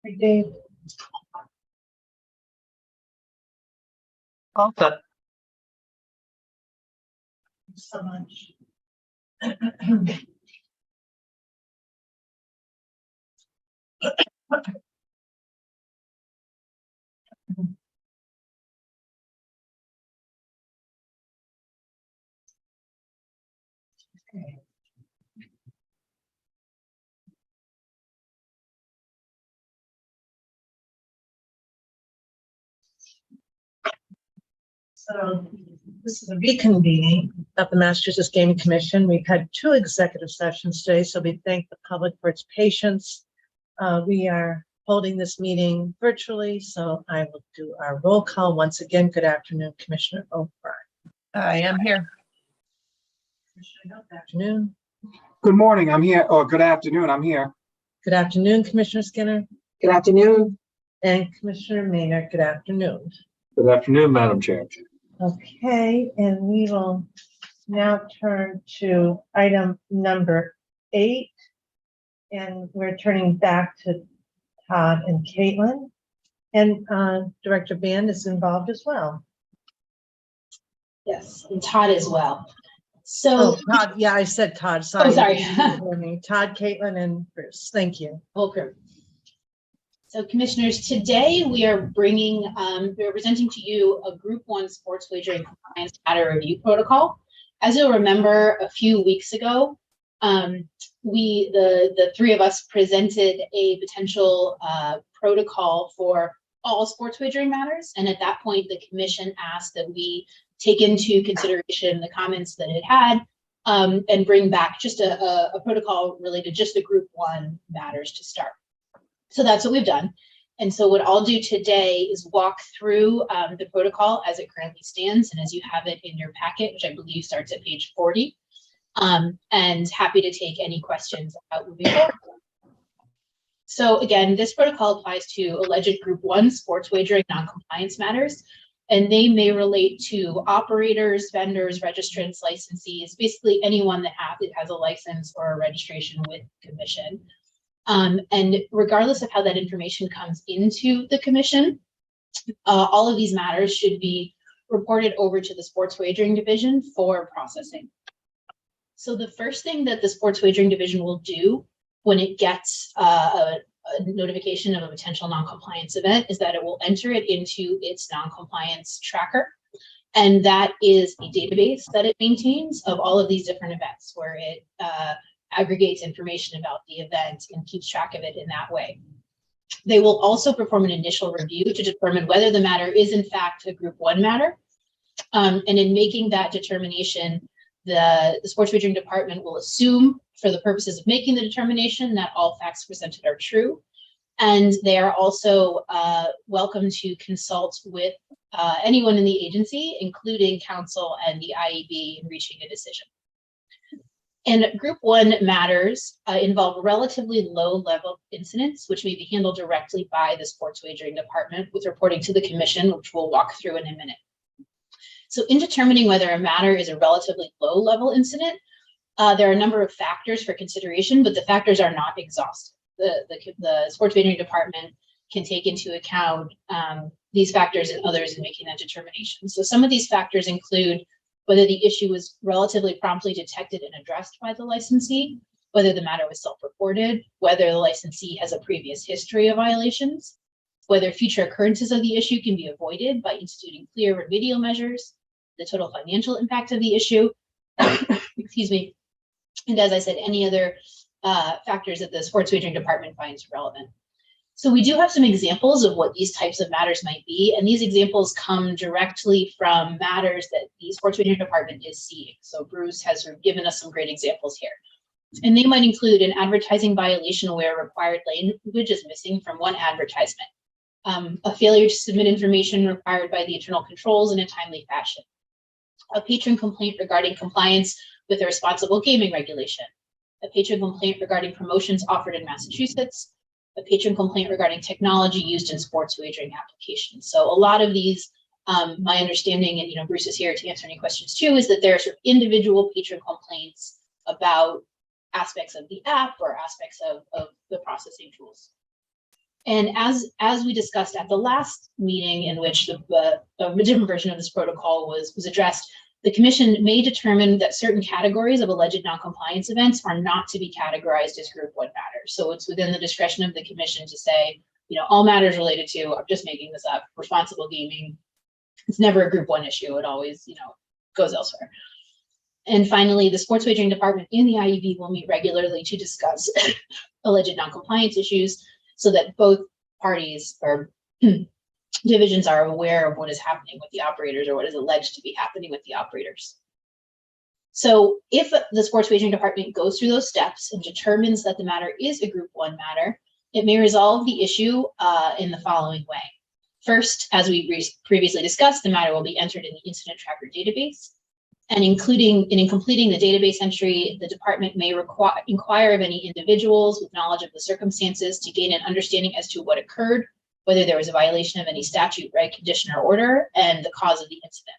Hey, Dave. All set. Thanks so much. Okay. So this is a reconvening of the Massachusetts Gaming Commission. We've had 2 executive sessions today, so we thank the public for its patience. We are holding this meeting virtually, so I will do our roll call once again. Good afternoon, Commissioner O'Brien. I am here. Commissioner Hill, good afternoon. Good morning, I'm here. Or good afternoon, I'm here. Good afternoon, Commissioner Skinner. Good afternoon. And Commissioner Maynard, good afternoon. Good afternoon, Madam Chair. Okay, and we will now turn to item number 8. And we're turning back to Todd and Caitlin. And Director Band is involved as well. Yes, and Todd as well. So, Todd, yeah, I said Todd, sorry. Oh, sorry. Todd, Caitlin, and Bruce, thank you. whole crew. So commissioners, today we are presenting to you a Group 1 sports wagering compliance matter review protocol. As you'll remember, a few weeks ago, the 3 of us presented a potential protocol for all sports wagering matters. And at that point, the commission asked that we take into consideration the comments that it had and bring back just a protocol related just the Group 1 matters to start. So that's what we've done. And so what I'll do today is walk through the protocol as it currently stands and as you have it in your packet, which I believe starts at page 40. And happy to take any questions about moving forward. So again, this protocol applies to alleged Group 1 sports wagering non-compliance matters, and they may relate to operators, vendors, registrants, licensees, basically anyone that has a license or a registration with the commission. And regardless of how that information comes into the commission, all of these matters should be reported over to the sports wagering division for processing. So the first thing that the sports wagering division will do when it gets a notification of a potential non-compliance event is that it will enter it into its non-compliance tracker. And that is a database that it maintains of all of these different events where it aggregates information about the event and keeps track of it in that way. They will also perform an initial review to determine whether the matter is in fact a Group 1 matter. And in making that determination, the sports wagering department will assume for the purposes of making the determination that all facts presented are true. And they are also welcome to consult with anyone in the agency, including counsel and the IEB in reaching a decision. And Group 1 matters involve relatively low-level incidents, which may be handled directly by the sports wagering department with reporting to the commission, which we'll walk through in a minute. So in determining whether a matter is a relatively low-level incident, there are a number of factors for consideration, but the factors are not exhaustive. The sports wagering department can take into account these factors and others in making that determination. So some of these factors include whether the issue was relatively promptly detected and addressed by the licensee, whether the matter was self-reported, whether the licensee has a previous history of violations, whether future occurrences of the issue can be avoided by instituting clear remedial measures, the total financial impact of the issue, excuse me, and as I said, any other factors that the sports wagering department finds relevant. So we do have some examples of what these types of matters might be, and these examples come directly from matters that the sports wagering department is seeing. So Bruce has sort of given us some great examples here. And they might include an advertising violation where required language is missing from one advertisement, a failure to submit information required by the internal controls in a timely fashion, a patron complaint regarding compliance with a responsible gaming regulation, a patron complaint regarding promotions offered in Massachusetts, a patron complaint regarding technology used in sports wagering applications. So a lot of these, my understanding, and Bruce is here to answer any questions too, is that there are sort of individual patron complaints about aspects of the app or aspects of the processing tools. And as we discussed at the last meeting in which a different version of this protocol was addressed, the commission may determine that certain categories of alleged noncompliance events are not to be categorized as Group 1 matters. So it's within the discretion of the commission to say, all matters related to, I'm just making this up, responsible gaming. It's never a Group 1 issue. It always, goes elsewhere. And finally, the sports wagering department in the IEB will meet regularly to discuss alleged noncompliance issues so that both parties or divisions are aware of what is happening with the operators or what is alleged to be happening with the operators. So if the sports wagering department goes through those steps and determines that the matter is a Group 1 matter, it may resolve the issue in the following way. First, as we previously discussed, the matter will be entered in the incident tracker database. And in completing the database entry, the department may inquire of any individuals with knowledge of the circumstances to gain an understanding as to what occurred, whether there was a violation of any statute, right, condition, or order, and the cause of the incident.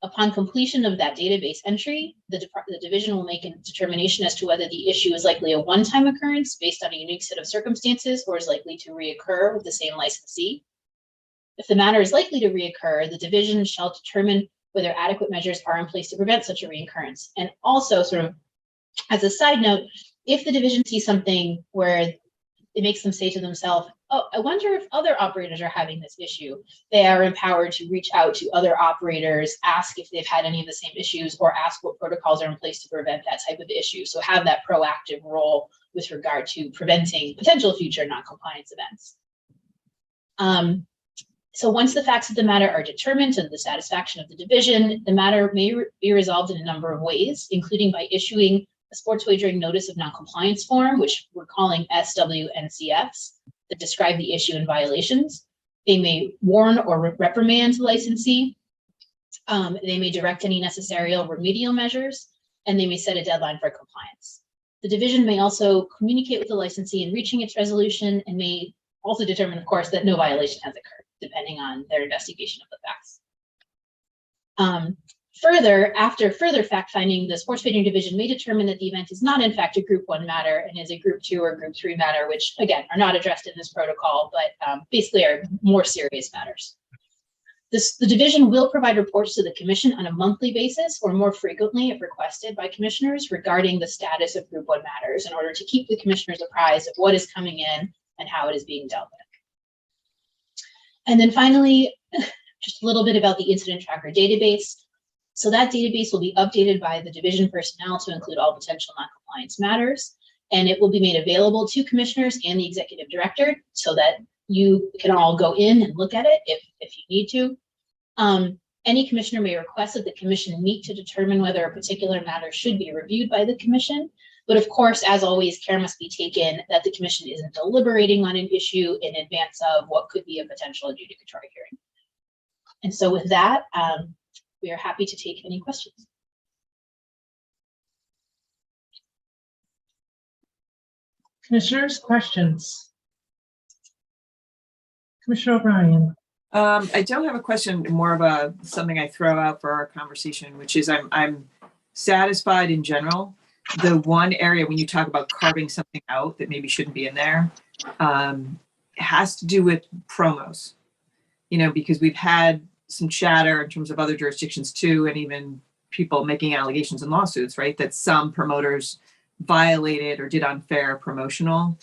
Upon completion of that database entry, the division will make a determination as to whether the issue is likely a one-time occurrence based on a unique set of circumstances or is likely to reoccur with the same licensee. If the matter is likely to reoccur, the division shall determine whether adequate measures are in place to prevent such a reoccurrence. And also, sort of as a side note, if the division sees something where it makes them say to themselves, oh, I wonder if other operators are having this issue, they are empowered to reach out to other operators, ask if they've had any of the same issues, or ask what protocols are in place to prevent that type of issue. So have that proactive role with regard to preventing potential future non-compliance events. So once the facts of the matter are determined to the satisfaction of the division, the matter may be resolved in a number of ways, including by issuing a sports wagering notice of noncompliance form, which we're calling SWNCFs, that describe the issue and violations. They may warn or reprimand the licensee. They may direct any necessary remedial measures, and they may set a deadline for compliance. The division may also communicate with the licensee in reaching its resolution and may also determine, of course, that no violation has occurred, depending on their investigation of the facts. Further, after further fact-finding, the sports wagering division may determine that the event is not in fact a Group 1 matter and is a Group 2 or Group 3 matter, which again are not addressed in this protocol, but basically are more serious matters. The division will provide reports to the commission on a monthly basis or more frequently if requested by commissioners regarding the status of Group 1 matters in order to keep the commissioners apprised of what is coming in and how it is being dealt with. And then finally, just a little bit about the incident tracker database. So that database will be updated by the division personnel to include all potential noncompliance matters, and it will be made available to commissioners and the executive director so that you can all go in and look at it if you need to. Any commissioner may request that the commission meet to determine whether a particular matter should be reviewed by the commission. But of course, as always, care must be taken that the commission isn't deliberating on an issue in advance of what could be a potential adjudicatory hearing. And so with that, we are happy to take any questions. Commissioners, questions? Commissioner O'Brien. I don't have a question, more of something I throw out for our conversation, which is I'm satisfied in general. The one area when you talk about carving something out that maybe shouldn't be in there has to do with promos, because we've had some chatter in terms of other jurisdictions too, and even people making allegations and lawsuits, right? That some promoters violated or did unfair promotional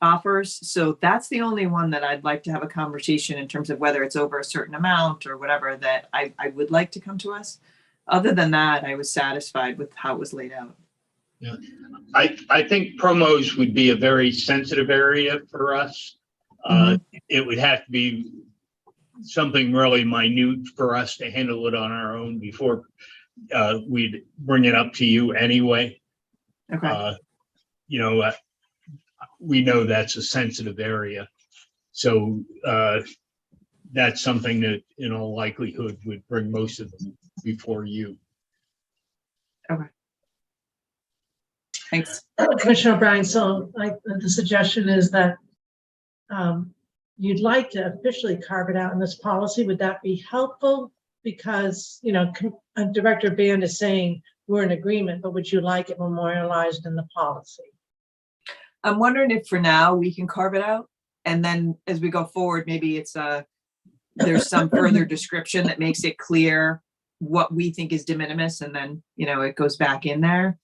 offers. So that's the only one that I'd like to have a conversation in terms of whether it's over a certain amount or whatever that I would like to come to us. Other than that, I was satisfied with how it was laid out. Yeah, I think promos would be a very sensitive area for us. It would have to be something really minute for us to handle it on our own before we'd bring it up to you anyway. Okay. We know that's a sensitive area. So that's something that in all likelihood would bring most of them before you. Okay. Thanks. Commissioner O'Brien, so the suggestion is that you'd like to officially carve it out in this policy. Would that be helpful? Because, Director Band is saying we're in agreement, but would you like it memorialized in the policy? I'm wondering if for now we can carve it out, and then as we go forward, maybe it's there's some further description that makes it clear what we think is de minimis, and then, you know, it goes back in there.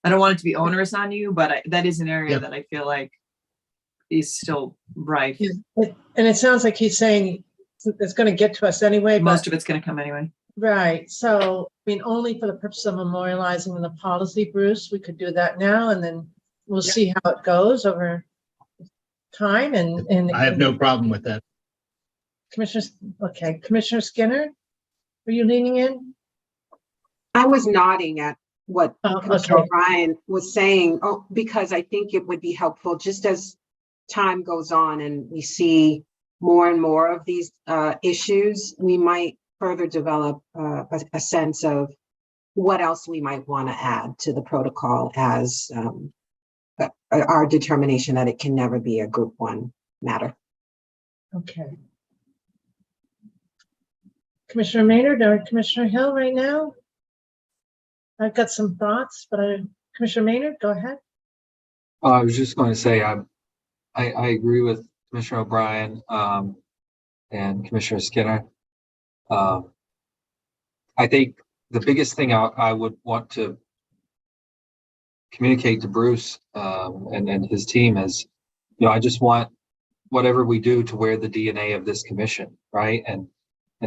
I don't want it to be onerous on you, but that is an area that I feel like is still rife. And it sounds like he's saying it's going to get to us anyway. Most of it's going to come anyway. Right. So, I mean, only for the purpose of memorializing the policy, Bruce, we could do that now, and then we'll see how it goes over time. And I have no problem with that. Commissioner Skinner, were you leaning in? I was nodding at what Commissioner okay. O'Brien was saying, because I think it would be helpful just as time goes on and we see more and more of these issues, we might further develop a sense of what else we might want to add to the protocol as our determination that it can never be a group one matter. Okay. Commissioner Maynard or Commissioner Hill right now? I've got some thoughts, but Commissioner Maynard, go ahead. I was just going to say, I agree with Commissioner O'Brien and Commissioner Skinner. I think the biggest thing I would want to communicate to Bruce and his team is, you know, I just want whatever we do to wear the DNA of this commission, right? And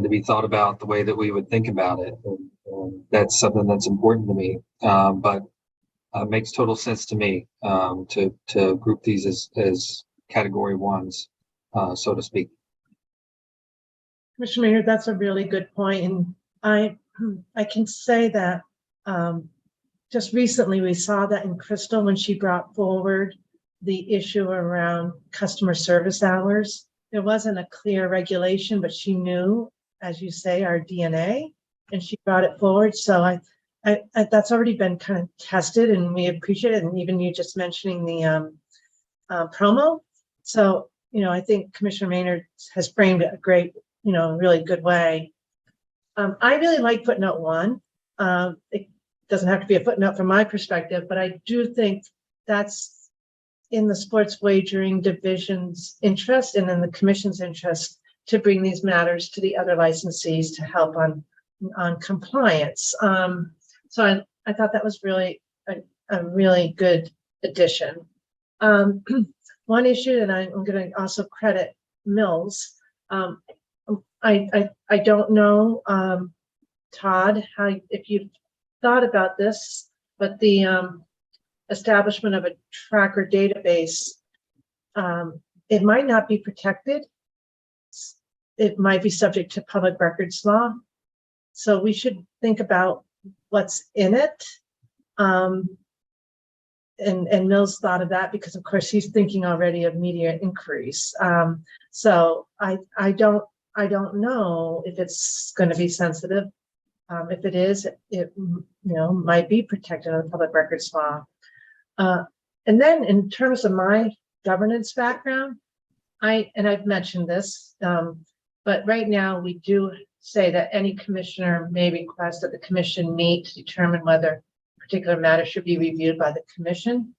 to be thought about the way that we would think about it. And that's something that's important to me. But makes total sense to me to group these as category ones, so to speak. Commissioner Maynard, that's a really good point. And I can say that just recently we saw that in Crystal when she brought forward the issue around customer service hours. There wasn't a clear regulation, but she knew, as you say, our DNA, and she brought it forward. So I that's already been kind of tested, and we appreciate it. And even you just mentioning the promo. So, you know, I think Commissioner Maynard has framed it a great, you know, really good way. I really like footnote 1. It doesn't have to be a footnote from my perspective, but I do think that's in the sports wagering division's interest and in the commission's interest to bring these matters to the other licensees to help on compliance. So I thought that was really a really good addition. One issue, and I'm going to also credit Mills. I don't know, Todd, if you've thought about this, but the establishment of a tracker database, it might not be protected. It might be subject to public records law. So we should think about what's in it. And Mills thought of that because, of course, he's thinking already of media inquiries. So I don't know if it's going to be sensitive. If it is, it might be protected under public records law. And then in terms of my governance background, I've mentioned this, but right now we do say that any commissioner may request that the commission meet to determine whether a particular matter should be reviewed by the commission.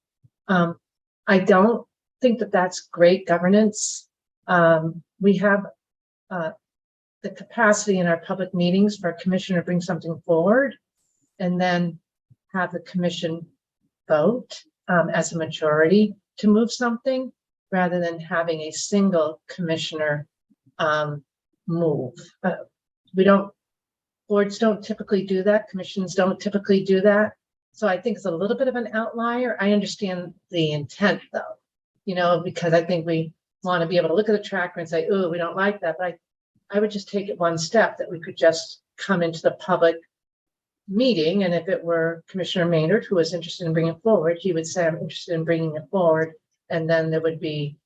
I don't think that that's great governance. We have the capacity in our public meetings for a commissioner to bring something forward and then have the commission vote as a majority to move something rather than having a single commissioner move. Boards don't typically do that. Commissions don't typically do that. So I think it's a little bit of an outlier. I understand the intent though, because I think we want to be able to look at the tracker and say, oh, we don't like that. But I would just take it one step that we could just come into the public meeting. And if it were Commissioner Maynard, who was interested in bringing it forward, he would say, I'm interested in bringing it forward. And then there would be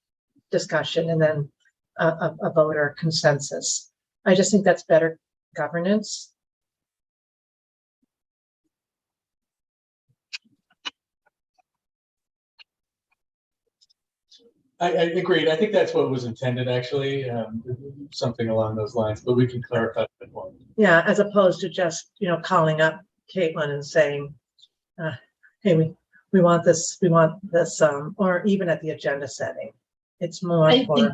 discussion and then a vote or consensus. I just think that's better governance. I agreed. I think that's what was intended, actually, something along those lines, but we can clarify that one. Yeah, as opposed to just, calling up Caitlin and saying, hey, we want this, or even at the agenda setting. It's more I for think-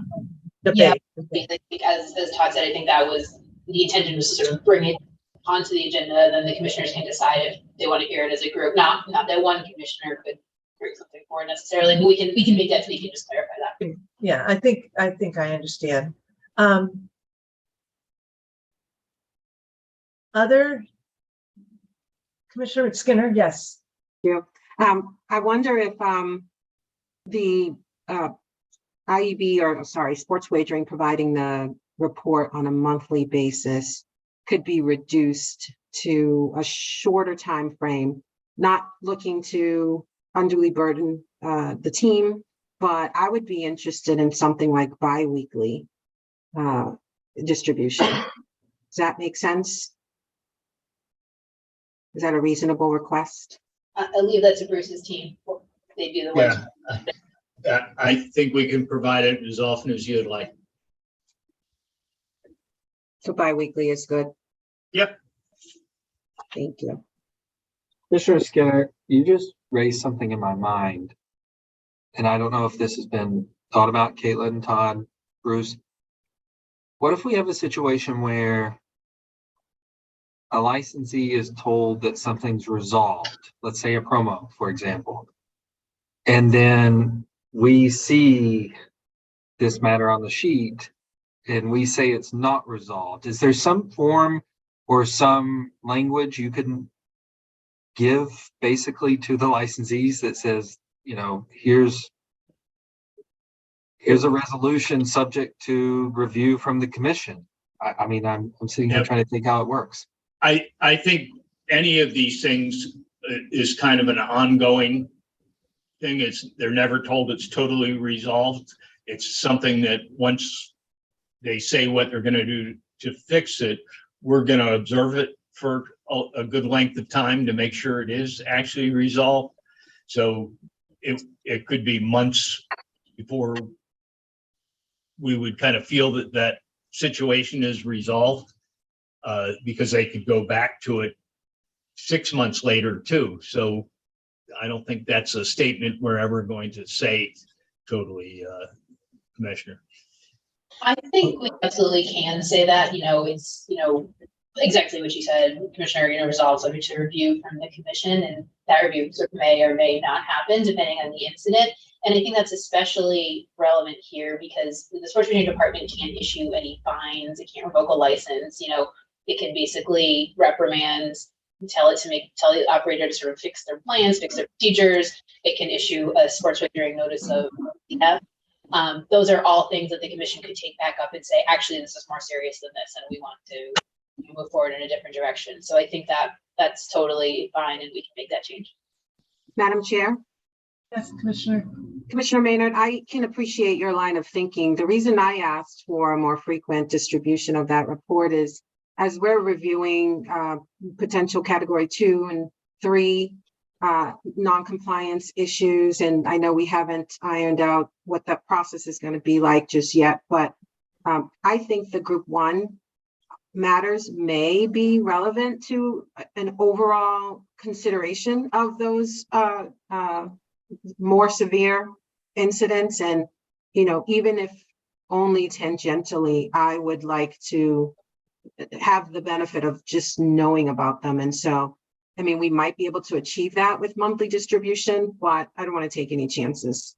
debate. I think as Todd said, I think that was the intention, was to sort of bring it onto the agenda, and then the commissioners can decide if they want to hear it as a group. Not that one commissioner could bring something forward necessarily, but we can make that tweak and just clarify that. Yeah, I think I understand. Other Commissioner Skinner, yes. Yeah. I wonder if the IEB, or sorry, sports wagering providing the report on a monthly basis could be reduced to a shorter time frame, not looking to unduly burden the team, but I would be interested in something like bi-weekly distribution. Does that make sense? Is that a reasonable request? I'll leave that to Bruce's team. They'd be the ones. I think we can provide it as often as you'd like. So bi-weekly is good. Yep. Thank you. Commissioner Skinner, you just raised something in my mind. And I don't know if this has been thought about, Caitlin, Todd, Bruce. What if we have a situation where a licensee is told that something's resolved, let's say a promo, for example, and then we see this matter on the sheet and we say it's not resolved? Is there some form or some language you can give basically to the licensees that says, you know, here's a resolution subject to review from the commission? I mean, I'm sitting here trying to think how it works. I think any of these things is kind of an ongoing thing. They're never told it's totally resolved. It's something that once they say what they're going to do to fix it, we're going to observe it for a good length of time to make sure it is actually resolved. So it could be months before we would kind of feel that that situation is resolved, because they could go back to it 6 months later too. So I don't think that's a statement we're ever going to say totally, Commissioner. I think we absolutely can say that. It's exactly what you said, Commissioner. Resolved subject to review from the commission, and that review sort of may or may not happen depending on the incident. And I think that's especially relevant here because the sports wagering department can't issue any fines. It can't revoke a license. It can basically reprimand, tell the operator to sort of fix their plans, fix their procedures. It can issue a sports wagering notice of theft. Those are all things that the commission could take back up and say, actually, this is more serious than this, and we want to move forward in a different direction. So I think that's totally fine, and we can make that change. Madam Chair? Yes, Commissioner. Commissioner Maynard, I can appreciate your line of thinking. The reason I asked for a more frequent distribution of that report is as we're reviewing potential category 2 and 3 non-compliance issues, and I know we haven't ironed out what that process is going to be like just yet, but I think the group 1 matters may be relevant to an overall consideration of those more severe incidents. And, even if only tangentially, I would like to have the benefit of just knowing about them. And so, we might be able to achieve that with monthly distribution, but I don't want to take any chances.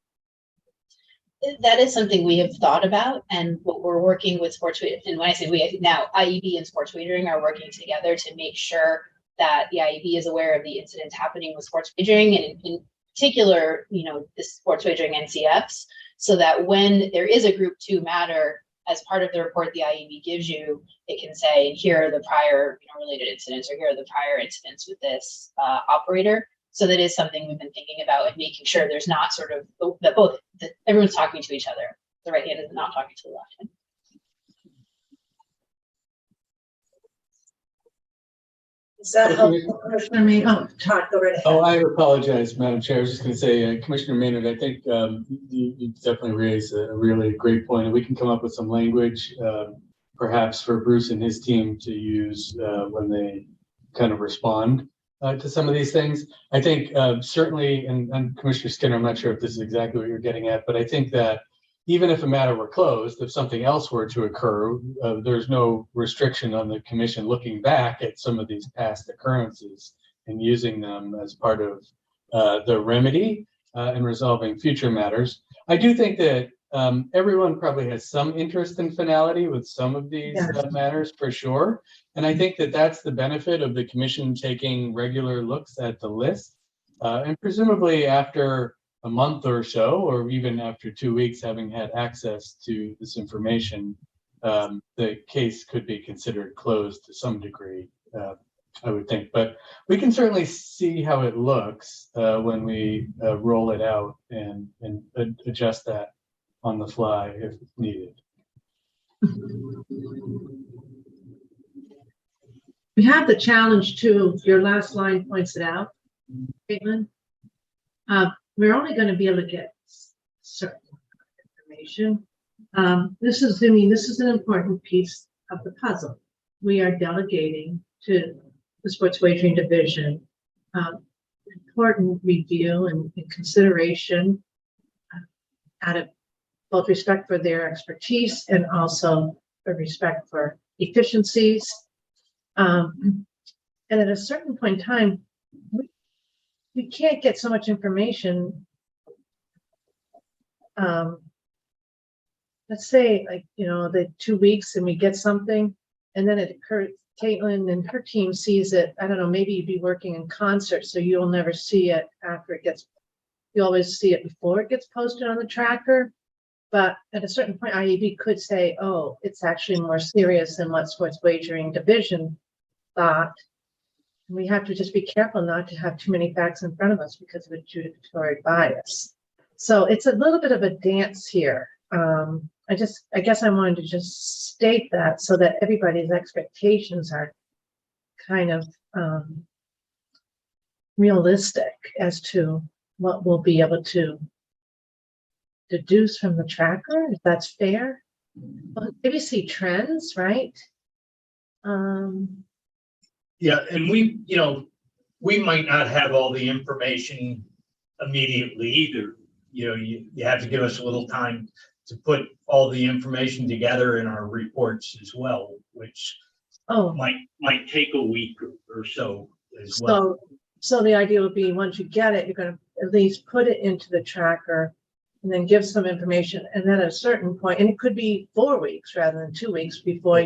That is something we have thought about, and what we're working with sports wagering, and when I say we, I think now IEB and sports wagering are working together to make sure that the IEB is aware of the incidents happening with sports wagering, and in particular, the sports wagering NCFs, so that when there is a group 2 matter, as part of the report the IEB gives you, it can say, here are the prior related incidents, or here are the prior incidents with this operator. So that is something we've been thinking about, and making sure there's not sort of that everyone's talking to each other. The right hand is not talking to the left hand. Is that helpful, Commissioner Maynard? Oh, Todd, go right ahead. Oh, I apologize, Madam Chair. I was just going to say, Commissioner Maynard, I think you definitely raised a really great point, and we can come up with some language, perhaps for Bruce and his team to use when they kind of respond. to some of these things. I think certainly, and Commissioner Skinner, I'm not sure if this is exactly what you're getting at, but I think that even if a matter were closed, if something else were to occur, there's no restriction on the commission looking back at some of these past occurrences and using them as part of the remedy in resolving future matters. I do think that everyone probably has some interest in finality with some of these matters for sure. And I think that that's the benefit of the commission taking regular looks at the list. And presumably after a month or so, or even after 2 weeks, having had access to this information, the case could be considered closed to some degree, I would think. But we can certainly see how it looks when we roll it out and adjust that on the fly if needed. We have the challenge too, your last line points it out, Caitlin. We're only going to be able to get certain information. This is an important piece of the puzzle. We are delegating to the Sports Wagering Division important review and consideration out of both respect for their expertise and also for respect for efficiencies. And at a certain point in time, we can't get so much information. Let's say, like, the 2 weeks and we get something, and then it occurs, Caitlin and her team sees it. I don't know, maybe you'd be working in concert, so you'll never see it after it gets, you always see it before it gets posted on the tracker. But at a certain point, IAB could say, oh, it's actually more serious than what Sports Wagering Division thought. We have to just be careful not to have too many facts in front of us because of adjudicatory bias. So it's a little bit of a dance here. I guess I wanted to just state that so that everybody's expectations are kind of realistic as to what we'll be able to deduce from the tracker, if that's fair. Well, maybe see trends, right? Yeah, and we might not have all the information immediately either. You have to give us a little time to put all the information together in our reports as well, which might take a week or so as well. So the idea would be once you get it, you're going to at least put it into the tracker and then give some information. And then at a certain point, and it could be 4 weeks rather than 2 weeks before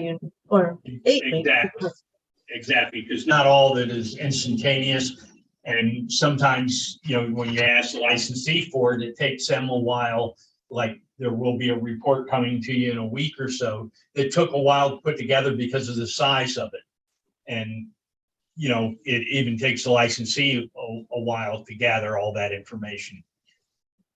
or 8 weeks. Exactly, because not all of it is instantaneous. And sometimes, when you ask the licensee for it, it takes them a while. Like there will be a report coming to you in a week or so. It took a while to put together because of the size of it. And, it even takes the licensee a while to gather all that information.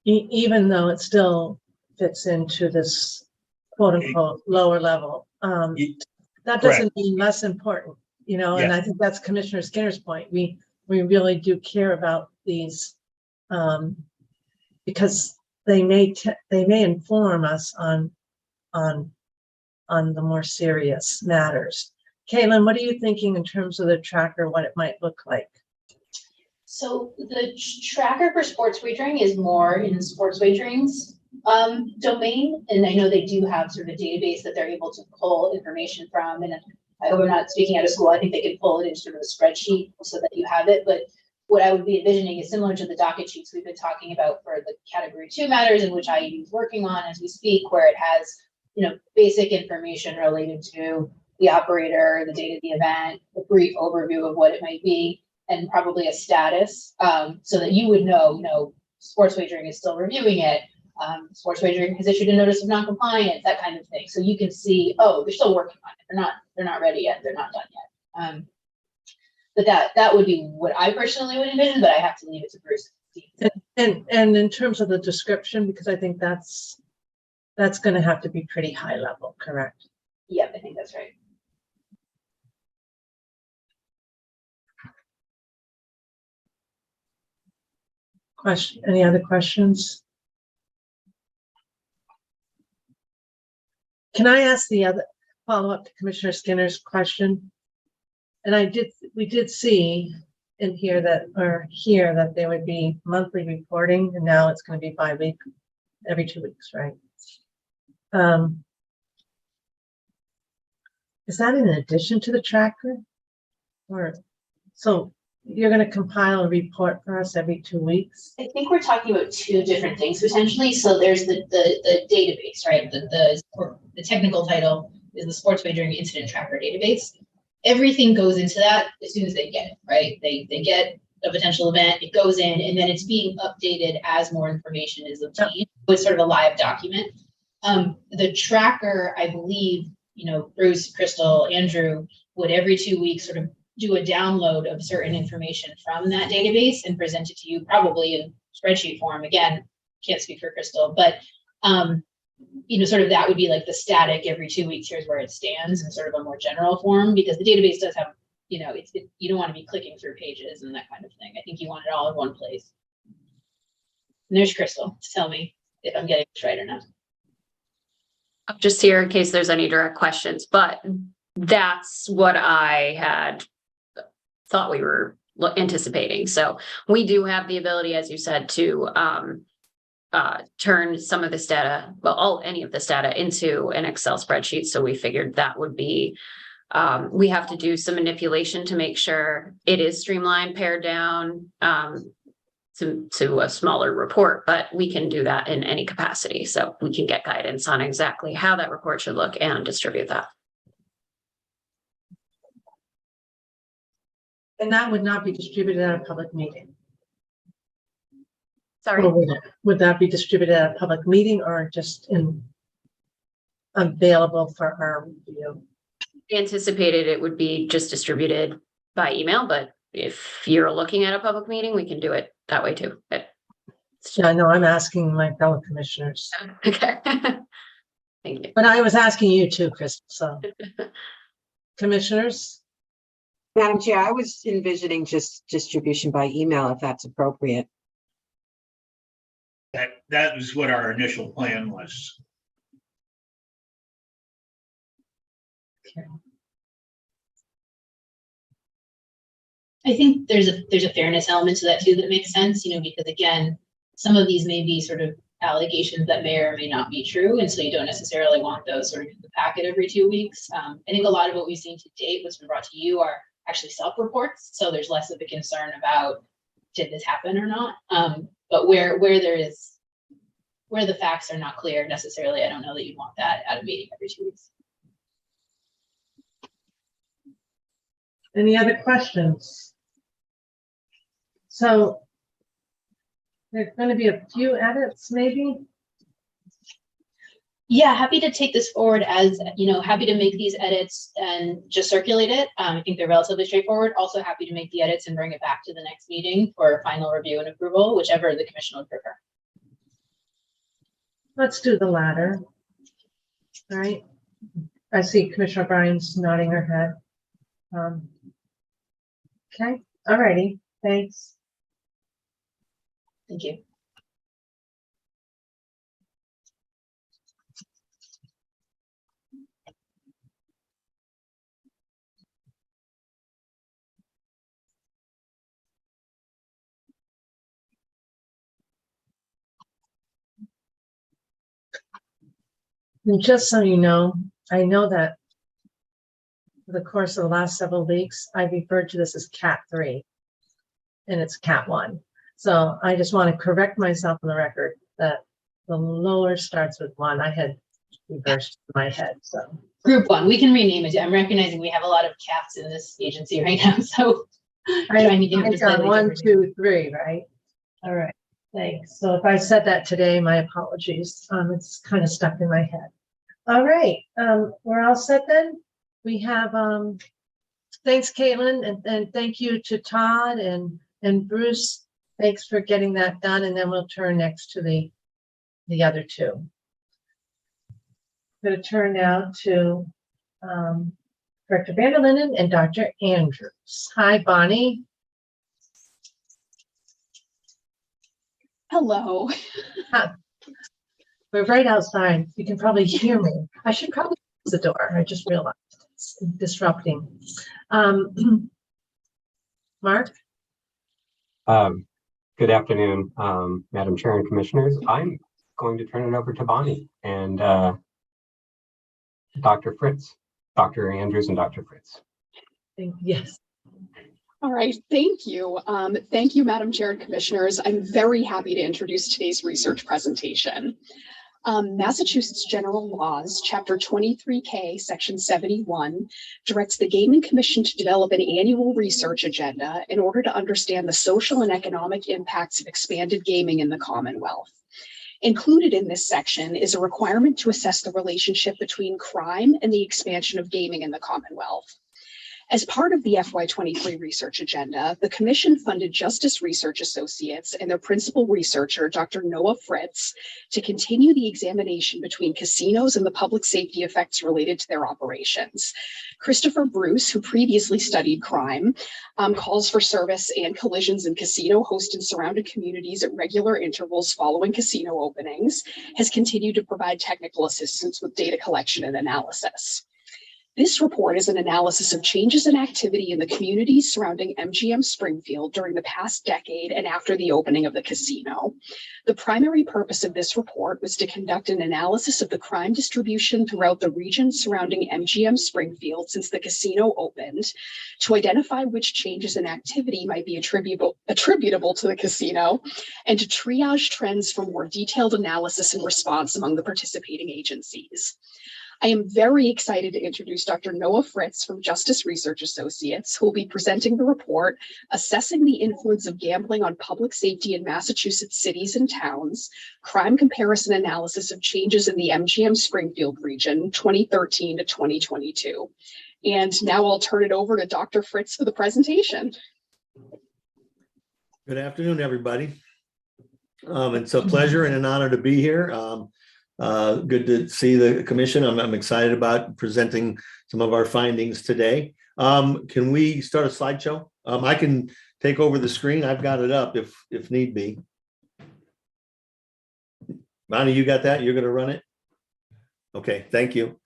Even though it still fits into this quote unquote lower level. That doesn't mean less important, and I think that's Commissioner Skinner's point. We really do care about these because they may inform us on the more serious matters. Caitlin, what are you thinking in terms of the tracker, what it might look like? So the tracker for sports wagering is more in sports wagering's domain. And I know they do have sort of a database that they're able to pull information from. And I hope I'm not speaking out of school. I think they can pull it into sort of a spreadsheet so that you have it. But what I would be envisioning is similar to the docket sheets we've been talking about for the category 2 matters, in which IED is working on as we speak, where it has, basic information related to the operator, the date of the event, a brief overview of what it might be, and probably a status, so that you would know, sports wagering is still reviewing it. Sports wagering has issued a notice of noncompliance, that kind of thing. So you can see, oh, they're still working on it. They're not ready yet. They're not done yet. But that would be what I personally would envision, but I have to leave it to Bruce. And in terms of the description, because I think that's going to have to be pretty high level, correct? Yeah, I think that's right. Any other questions? Can I ask the other follow-up to Commissioner Skinner's question? And we did see in here that there would be monthly reporting, and now it's going to be every 2 weeks, right? Is that in addition to the tracker? Or, so you're going to compile a report for us every 2 weeks? I think we're talking about two different things potentially. So there's the database, right? The technical title is the Sports Wagering Incident Tracker Database. Everything goes into that as soon as they get it, right? They get a potential event, it goes in, and then it's being updated as more information is obtained. So it's sort of a live document. The tracker, I believe, Bruce, Crystal, Andrew would every 2 weeks sort of do a download of certain information from that database and present it to you, probably in spreadsheet form. Again, can't speak for Crystal, but sort of that would be like the static every 2 weeks, here's where it stands in sort of a more general form, because the database does have, you don't want to be clicking through pages and that kind of thing. I think you want it all in one place. And there's Crystal to tell me if I'm getting this right or not. I'm just here in case there's any direct questions, but that's what I had thought we were anticipating. So we do have the ability, as you said, to turn some of this data, any of this data into an Excel spreadsheet. So we figured that would be, we have to do some manipulation to make sure it is streamlined, pared down to a smaller report, but we can do that in any capacity. So we can get guidance on exactly how that report should look and distribute that. And that would not be distributed at a public meeting. Sorry. Or would that be distributed at a public meeting or just available for our review? Anticipated it would be just distributed by email, but if you're looking at a public meeting, we can do it that way too. Yeah, I know I'm asking my fellow commissioners. Okay. Thank you. But I was asking you too, Crystal. So commissioners? Madam Chair, I was envisioning just distribution by email if that's appropriate. That was what our initial plan was. Okay. I think there's a fairness element to that too that makes sense, because again, some of these may be sort of allegations that may or may not be true, and so you don't necessarily want those sort of in the packet every 2 weeks. I think a lot of what we've seen to date, what's been brought to you, are actually self-reports, so there's less of a concern about did this happen or not. But where the facts are not clear necessarily, I don't know that you'd want that at a meeting every 2 weeks. Any other questions? So there's going to be a few edits, maybe? Yeah, happy to take this forward as, happy to make these edits and just circulate it. I think they're relatively straightforward. Also happy to make the edits and bring it back to the next meeting for final review and approval, whichever the commission would prefer. Let's do the latter. All right. I see Commissioner O'Brien's nodding her head. Okay. All righty. Thanks. Thank you. And just so you know, I know that for the course of the last several weeks, I referred to this as Cat 3, and it's Cat 1. So I just want to correct myself on the record that the lower starts with 1. I had reversed in my head. So Group 1, we can rename it. I'm recognizing we have a lot of cats in this agency right now, so I got 1, 2, 3, right? All right. Thanks. So if I said that today, my apologies. It's kind of stuck in my head. All right. We're all set then. We have, thanks, Caitlin, and thank you to Todd and Bruce. Thanks for getting that done. And then we'll turn next to the other two. I'm going to turn now to Director Vanderlinden and Dr. Andrews. Hi, Bonnie. Hello. We're right outside. You can probably hear me. I should probably close the door. I just realized it's disrupting. Mark? Good afternoon, Madam Chair and Commissioners. I'm going to turn it over to Bonnie and Dr. Fritz, Dr. Andrews and Dr. Fritz. Yes. All right, thank you. Thank you, Madam Chair and Commissioners. I'm very happy to introduce today's research presentation. Massachusetts General Laws, Chapter 23K, Section 71, directs the Gaming Commission to develop an annual research agenda in order to understand the social and economic impacts of expanded gaming in the Commonwealth. Included in this section is a requirement to assess the relationship between crime and the expansion of gaming in the Commonwealth. As part of the FY23 research agenda, the Commission funded Justice Research Associates and their principal researcher, Dr. Noah Fritz, to continue the examination between casinos and the public safety effects related to their operations. Christopher Bruce, who previously studied crime, calls for service and collisions in casino, host, and surrounding communities at regular intervals following casino openings, has continued to provide technical assistance with data collection and analysis. This report is an analysis of changes in activity in the communities surrounding MGM Springfield during the past decade and after the opening of the casino. The primary purpose of this report was to conduct an analysis of the crime distribution throughout the region surrounding MGM Springfield since the casino opened, to identify which changes in activity might be attributable to the casino, and to triage trends for more detailed analysis and response among the participating agencies. I am very excited to introduce Dr. Noah Fritz from Justice Research Associates, who will be presenting the report, Assessing the Influence of Gambling on Public Safety in Massachusetts Cities and Towns, Crime Comparison Analysis of Changes in the MGM Springfield Region, 2013 to 2022. And now I'll turn it over to Dr. Fritz for the presentation. Good afternoon, everybody. It's a pleasure and an honor to be here. Good to see the commission. I'm excited about presenting some of our findings today. Can we start a slideshow? I can take over the screen. I've got it up if need be. Bonnie, you got that? You're going to run it? Okay, thank you.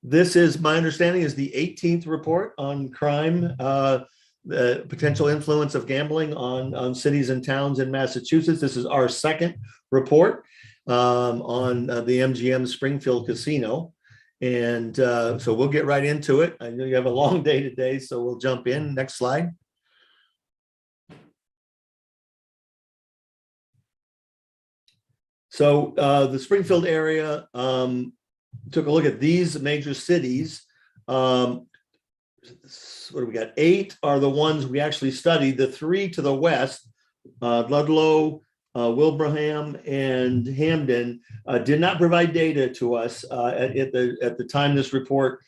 This is, my understanding, is the 18th report on crime, the potential influence of gambling on cities and towns in Massachusetts. This is our second report on the MGM Springfield Casino. And so we'll get right into it. I know you have a long day today, so we'll jump in. Next slide. So the Springfield area took a look at these major cities. What do we got? 8 are the ones we actually studied. The 3 to the west, Ludlow, Wilbraham, and Hamden, did not provide data to us at the time this report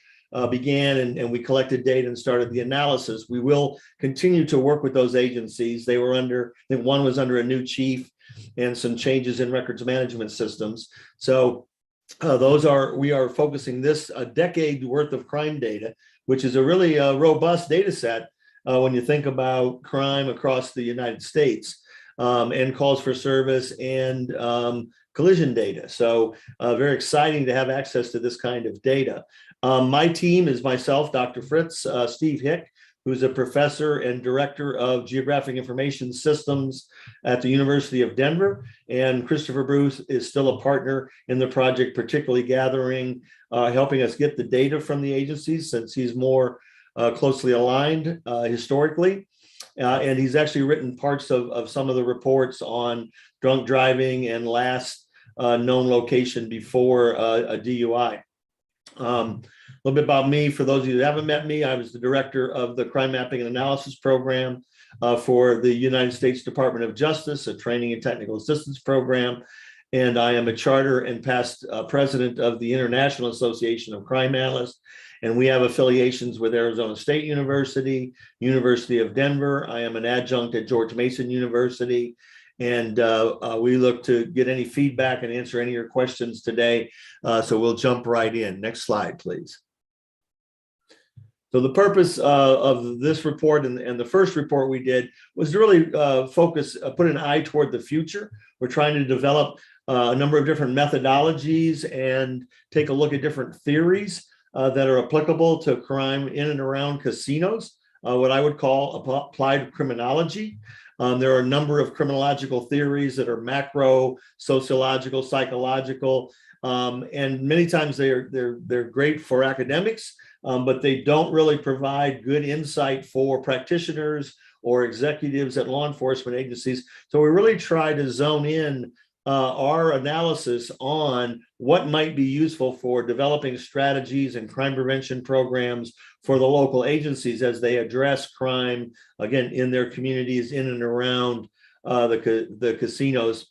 began, and we collected data and started the analysis. We will continue to work with those agencies. They were under, I think one was under a new chief and some changes in records management systems. So we are focusing this a decade worth of crime data, which is a really robust data set when you think about crime across the United States. And calls for service and collision data. So very exciting to have access to this kind of data. My team is myself, Dr. Fritz, Steve Hick, who's a professor and director of Geographic Information Systems at the University of Denver. And Christopher Bruce is still a partner in the project, particularly gathering, helping us get the data from the agencies since he's more closely aligned historically. And he's actually written parts of some of the reports on drunk driving and last known location before a DUI. A little bit about me, for those of you that haven't met me, I was the director of the Crime Mapping and Analysis Program for the United States Department of Justice, a training and technical assistance program. And I am a charter and past president of the International Association of Crime Analysts. And we have affiliations with Arizona State University, University of Denver. I am an adjunct at George Mason University. And we look to get any feedback and answer any of your questions today. So we'll jump right in. Next slide, please. So the purpose of this report and the first report we did was to really put an eye toward the future. We're trying to develop a number of different methodologies and take a look at different theories that are applicable to crime in and around casinos. what I would call applied criminology. There are a number of criminological theories that are macro, sociological, psychological, and many times they're great for academics, but they don't really provide good insight for practitioners or executives at law enforcement agencies. So we really try to zone in our analysis on what might be useful for developing strategies and crime prevention programs for the local agencies as they address crime, again, in their communities, in and around the casinos.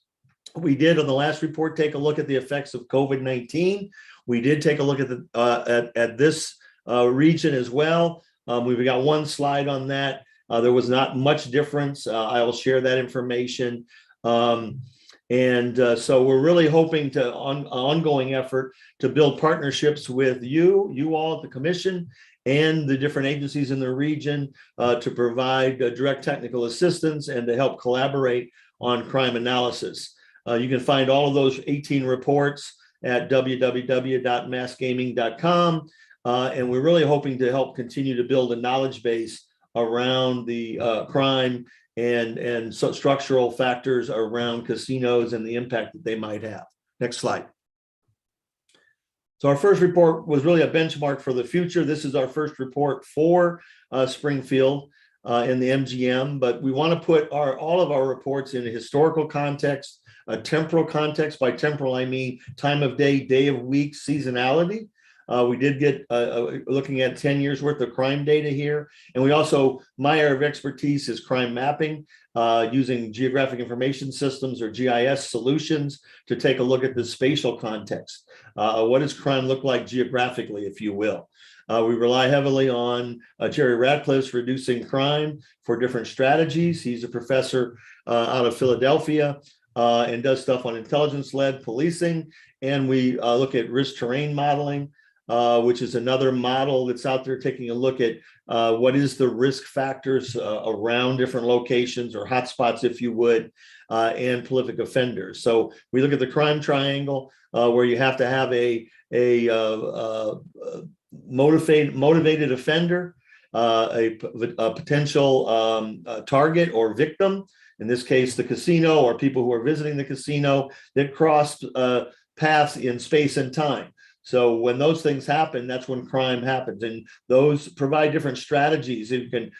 We did on the last report take a look at the effects of COVID-19. We did take a look at this region as well. We've got one slide on that. There was not much difference. I will share that information. So we're really hoping to ongoing effort to build partnerships with you all at the commission and the different agencies in the region to provide direct technical assistance and to help collaborate on crime analysis. You can find all of those 18 reports at www.massgaming.com. And we're really hoping to help continue to build a knowledge base around the crime and so structural factors around casinos and the impact that they might have. Next slide. So our first report was really a benchmark for the future. This is our first report for Springfield in the MGM, but we want to put all of our reports in a historical context, a temporal context. By temporal, I mean time of day, day of week, seasonality. We did get looking at 10 years worth of crime data here. And we also, my area of expertise is crime mapping using geographic information systems or GIS solutions to take a look at the spatial context. What does crime look like geographically, if you will? We rely heavily on Jerry Radcliffe's Reducing Crime for different strategies. He's a professor out of Philadelphia and does stuff on intelligence-led policing. And we look at risk terrain modeling, which is another model that's out there taking a look at what is the risk factors around different locations or hotspots, if you would, and prolific offenders. So we look at the crime triangle where you have to have a motivated offender, a potential target or victim, in this case, the casino or people who are visiting the casino that cross paths in space and time. So when those things happen, that's when crime happens. And those provide different strategies. You can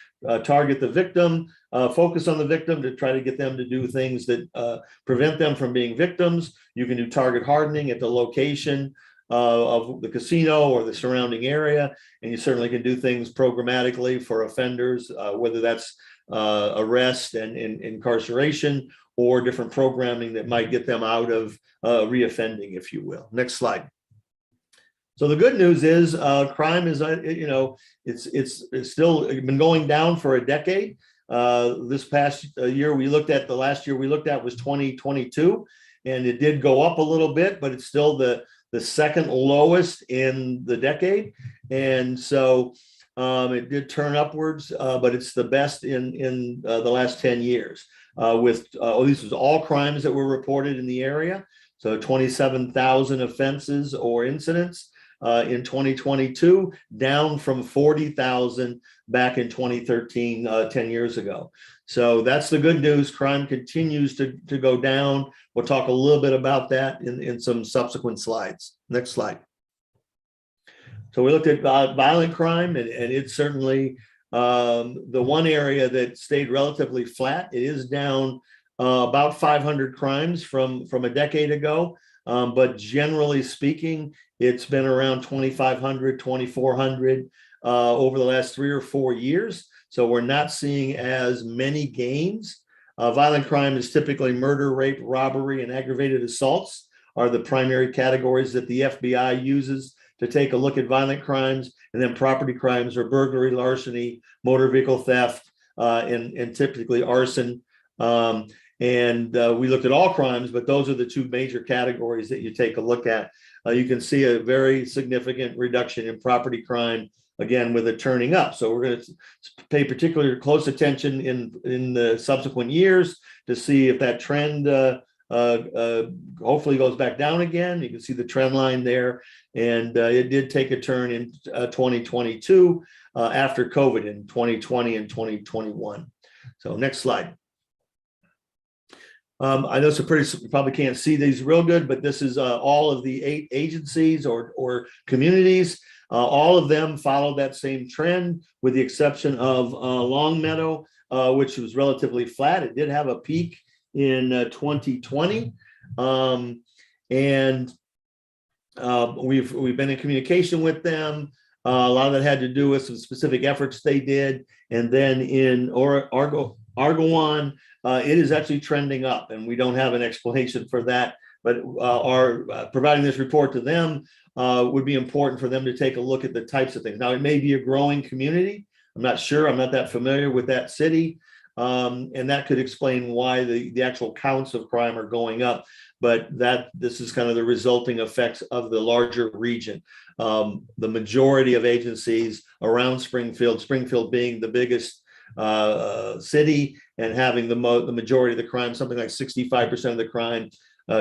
target the victim, focus on the victim to try to get them to do things that prevent them from being victims. You can do target hardening at the location of the casino or the surrounding area. And you certainly can do things programmatically for offenders, whether that's arrest and incarceration or different programming that might get them out of reoffending, if you will. Next slide. So the good news is crime is, it's still been going down for a decade. This past year we looked at, the last year we looked at was 2022, and it did go up a little bit, but it's still the second lowest in the decade. And so it did turn upwards, but it's the best in the last 10 years. This was all crimes that were reported in the area. So 27,000 offenses or incidents in 2022, down from 40,000 back in 2013, 10 years ago. So that's the good news. Crime continues to go down. We'll talk a little bit about that in some subsequent slides. Next slide. So we looked at violent crime, and it's certainly the one area that stayed relatively flat. It is down about 500 crimes from a decade ago. But generally speaking, it's been around 2,500, 2,400 over the last 3 or 4 years. So we're not seeing as many gains. Violent crime is typically murder, rape, robbery, and aggravated assaults are the primary categories that the FBI uses to take a look at violent crimes. And then property crimes are burglary, larceny, motor vehicle theft, and typically arson. We looked at all crimes, but those are the two major categories that you take a look at. You can see a very significant reduction in property crime, again, with it turning up. So we're going to pay particularly close attention in the subsequent years to see if that trend hopefully goes back down again. You can see the trend line there. And it did take a turn in 2022. after COVID in 2020 and 2021. So next slide. I know it's you probably can't see these real good, but this is all of the 8 agencies or communities. All of them followed that same trend, with the exception of Longmeadow, which was relatively flat. It did have a peak in 2020, and we've been in communication with them. A lot of that had to do with some specific efforts they did, and then in Argonne, it is actually trending up, and we don't have an explanation for that. But providing this report to them would be important for them to take a look at the types of things. Now, it may be a growing community. I'm not sure. I'm not that familiar with that city. And that could explain why the actual counts of crime are going up. But this is kind of the resulting effects of the larger region. The majority of agencies around Springfield being the biggest city and having the majority of the crime, something like 65% of the crime,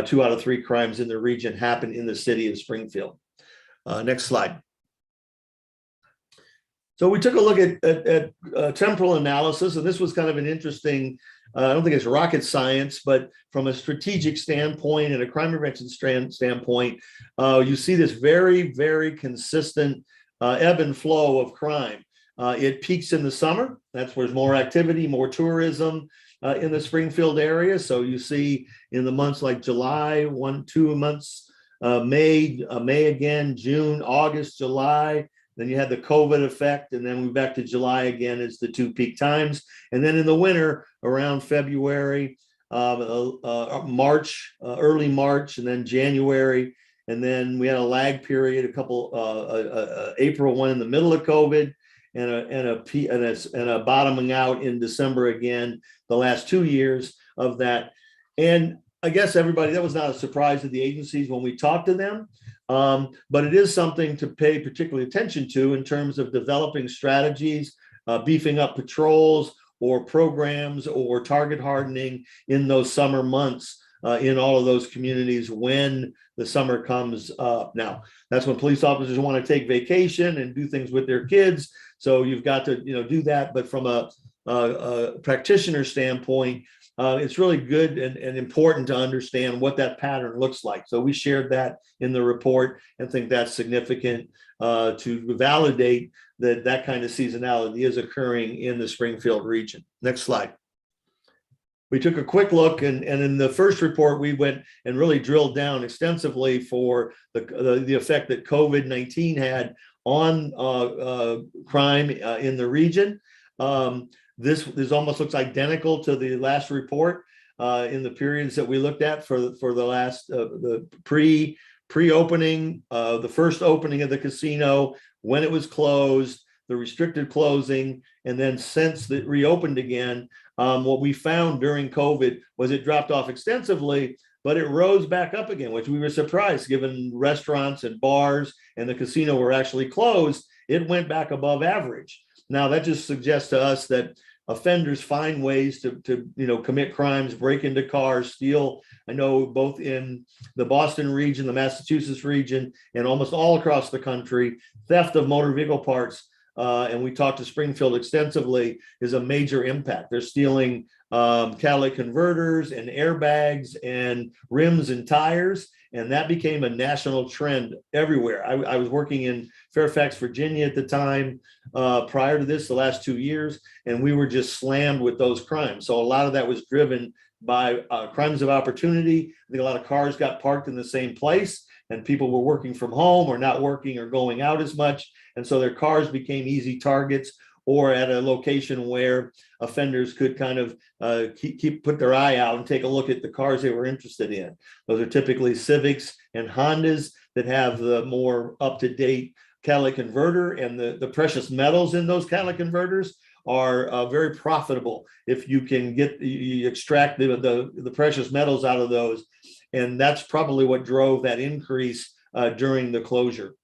2 out of 3 crimes in the region happen in the city of Springfield. Next slide. So we took a look at temporal analysis, and this was kind of an interesting, I don't think it's rocket science, but from a strategic standpoint and a crime prevention standpoint, you see this very, very consistent ebb and flow of crime. It peaks in the summer. That's where there's more activity, more tourism in the Springfield area. So you see in the months like July, 2 months, May again, June, August, July. Then you had the COVID effect, and then we're back to July again as the 2 peak times. And then in the winter, around February, March, early March, and then January. And then we had a lag period, April 1 in the middle of COVID, and a bottoming out in December again, the last 2 years of that. And I guess everybody, that was not a surprise to the agencies when we talked to them. But it is something to pay particular attention to in terms of developing strategies, beefing up patrols or programs or target hardening in those summer months in all of those communities when the summer comes up. Now, that's when police officers want to take vacation and do things with their kids. So you've got to do that. But from a practitioner standpoint, it's really good and important to understand what that pattern looks like. So we shared that in the report and think that's significant to validate that kind of seasonality is occurring in the Springfield region. Next slide. We took a quick look, and in the first report, we went and really drilled down extensively for the effect that COVID-19 had on crime in the region. This almost looks identical to the last report in the periods that we looked at for the last the pre-opening, the first opening of the casino, when it was closed, the restricted closing, and then since it reopened again. What we found during COVID was it dropped off extensively, but it rose back up again, which we were surprised given restaurants and bars and the casino were actually closed. It went back above average. Now that just suggests to us that offenders find ways to commit crimes, break into cars, steal. I know both in the Boston region, the Massachusetts region, and almost all across the country, theft of motor vehicle parts, and we talked to Springfield extensively, is a major impact. They're stealing catalytic converters and airbags and rims and tires, and that became a national trend everywhere. I was working in Fairfax, Virginia at the time, prior to this, the last 2 years, and we were just slammed with those crimes. So a lot of that was driven by crimes of opportunity. I think a lot of cars got parked in the same place, and people were working from home or not working or going out as much. And so their cars became easy targets, or at a location where offenders could kind of put their eye out and take a look at the cars they were interested in. Those are typically Civics and Hondas that have the more up-to-date catalytic converter, and the precious metals in those catalytic converters are very profitable if you can extract the precious metals out of those. And that's probably what drove that increase during the closure.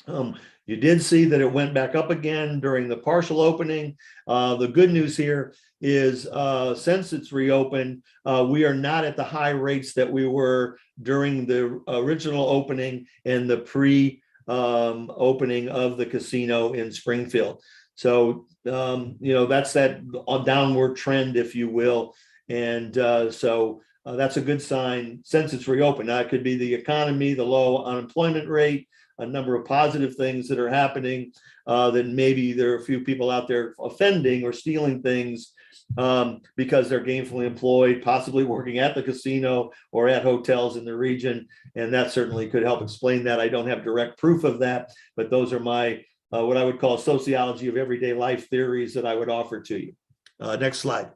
You did see that it went back up again during the partial opening. The good news here is since it's reopened, we are not at the high rates that we were during the original opening and the pre-opening of the casino in Springfield. So, that's that downward trend, if you will. And so that's a good sign since it's reopened. Now, it could be the economy, the low unemployment rate, a number of positive things that are happening. That maybe there are a few people out there offending or stealing things because they're gainfully employed, possibly working at the casino or at hotels in the region. And that certainly could help explain that. I don't have direct proof of that, but those are my what I would call sociology of everyday life theories that I would offer to you. Next slide.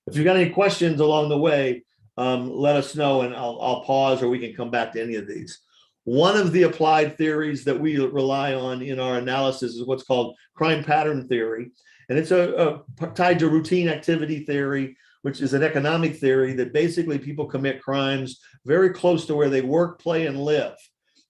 If you've got any questions along the way, let us know and I'll pause, or we can come back to any of these. One of the applied theories that we rely on in our analysis is what's called crime pattern theory. And it's tied to routine activity theory, which is an economic theory that basically people commit crimes very close to where they work, play, and live.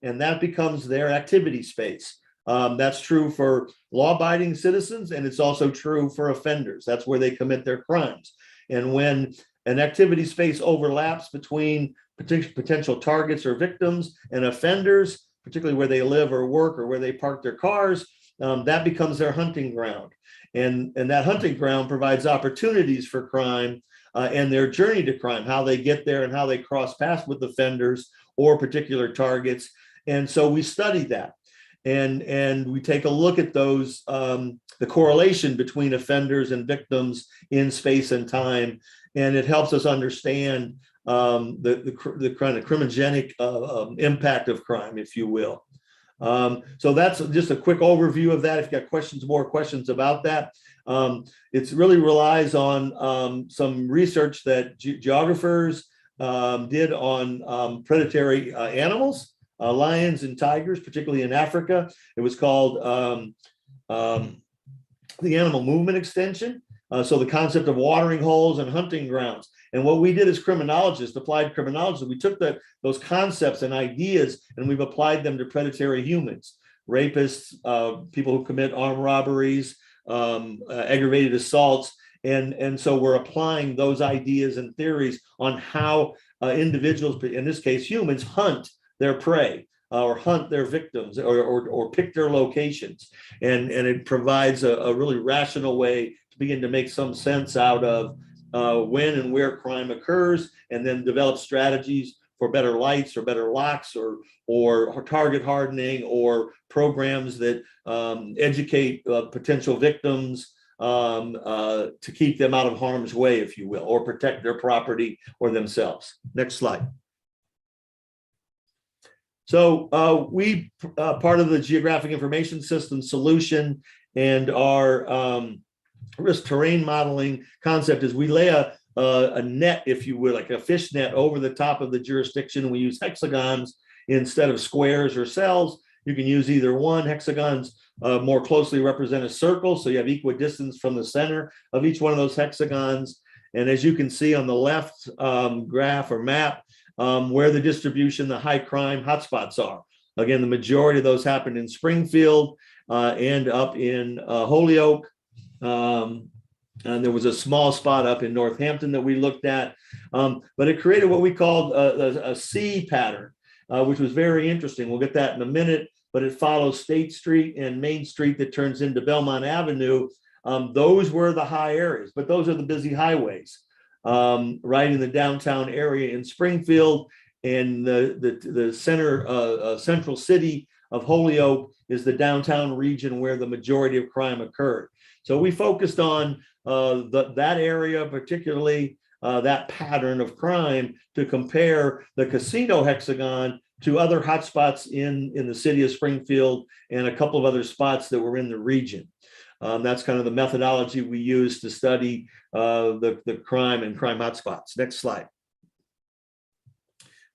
And that becomes their activity space. That's true for law-abiding citizens, and it's also true for offenders. That's where they commit their crimes. And when an activity space overlaps between potential targets or victims and offenders, particularly where they live or work or where they park their cars, that becomes their hunting ground. And that hunting ground provides opportunities for crime and their journey to crime, how they get there and how they cross paths with offenders or particular targets. And so we study that. And we take a look at those, the correlation between offenders and victims in space and time. And it helps us understand the kind of criminogenic impact of crime, if you will. So that's just a quick overview of that. If you've got more questions about that, it really relies on some research that geographers did on predatory animals, lions and tigers, particularly in Africa. It was called the animal movement extension. So the concept of watering holes and hunting grounds. And what we did as criminologists, applied criminologists, we took those concepts and ideas and we've applied them to predatory humans, rapists, people who commit armed robberies, aggravated assaults. And so we're applying those ideas and theories on how individuals, in this case humans, hunt their prey or hunt their victims or pick their locations. And it provides a really rational way to begin to make some sense out of when and where crime occurs, and then develop strategies for better lights or better locks or target hardening or programs that educate potential victims to keep them out of harm's way, if you will, or protect their property or themselves. Next slide. So we, part of the Geographic Information System solution and our risk terrain modeling concept is we lay a net, if you will, like a fish net over the top of the jurisdiction. We use hexagons instead of squares or cells. You can use either one. Hexagons more closely represent a circle, so you have equidistance from the center of each one of those hexagons. And as you can see on the left graph or map, where the distribution, the high crime hotspots are. Again, the majority of those happen in Springfield and up in Holyoke. And there was a small spot up in Northampton that we looked at, but it created what we called a C pattern, which was very interesting. We'll get that in a minute, but it follows State Street and Main Street that turns into Belmont Avenue. Those were the high areas, but those are the busy highways right in the downtown area in Springfield, and the central city of Holyoke is the downtown region where the majority of crime occurred. So we focused on that area, particularly that pattern of crime, to compare the casino hexagon to other hotspots in the city of Springfield and a couple of other spots that were in the region. That's kind of the methodology we use to study the crime and crime hotspots. Next slide.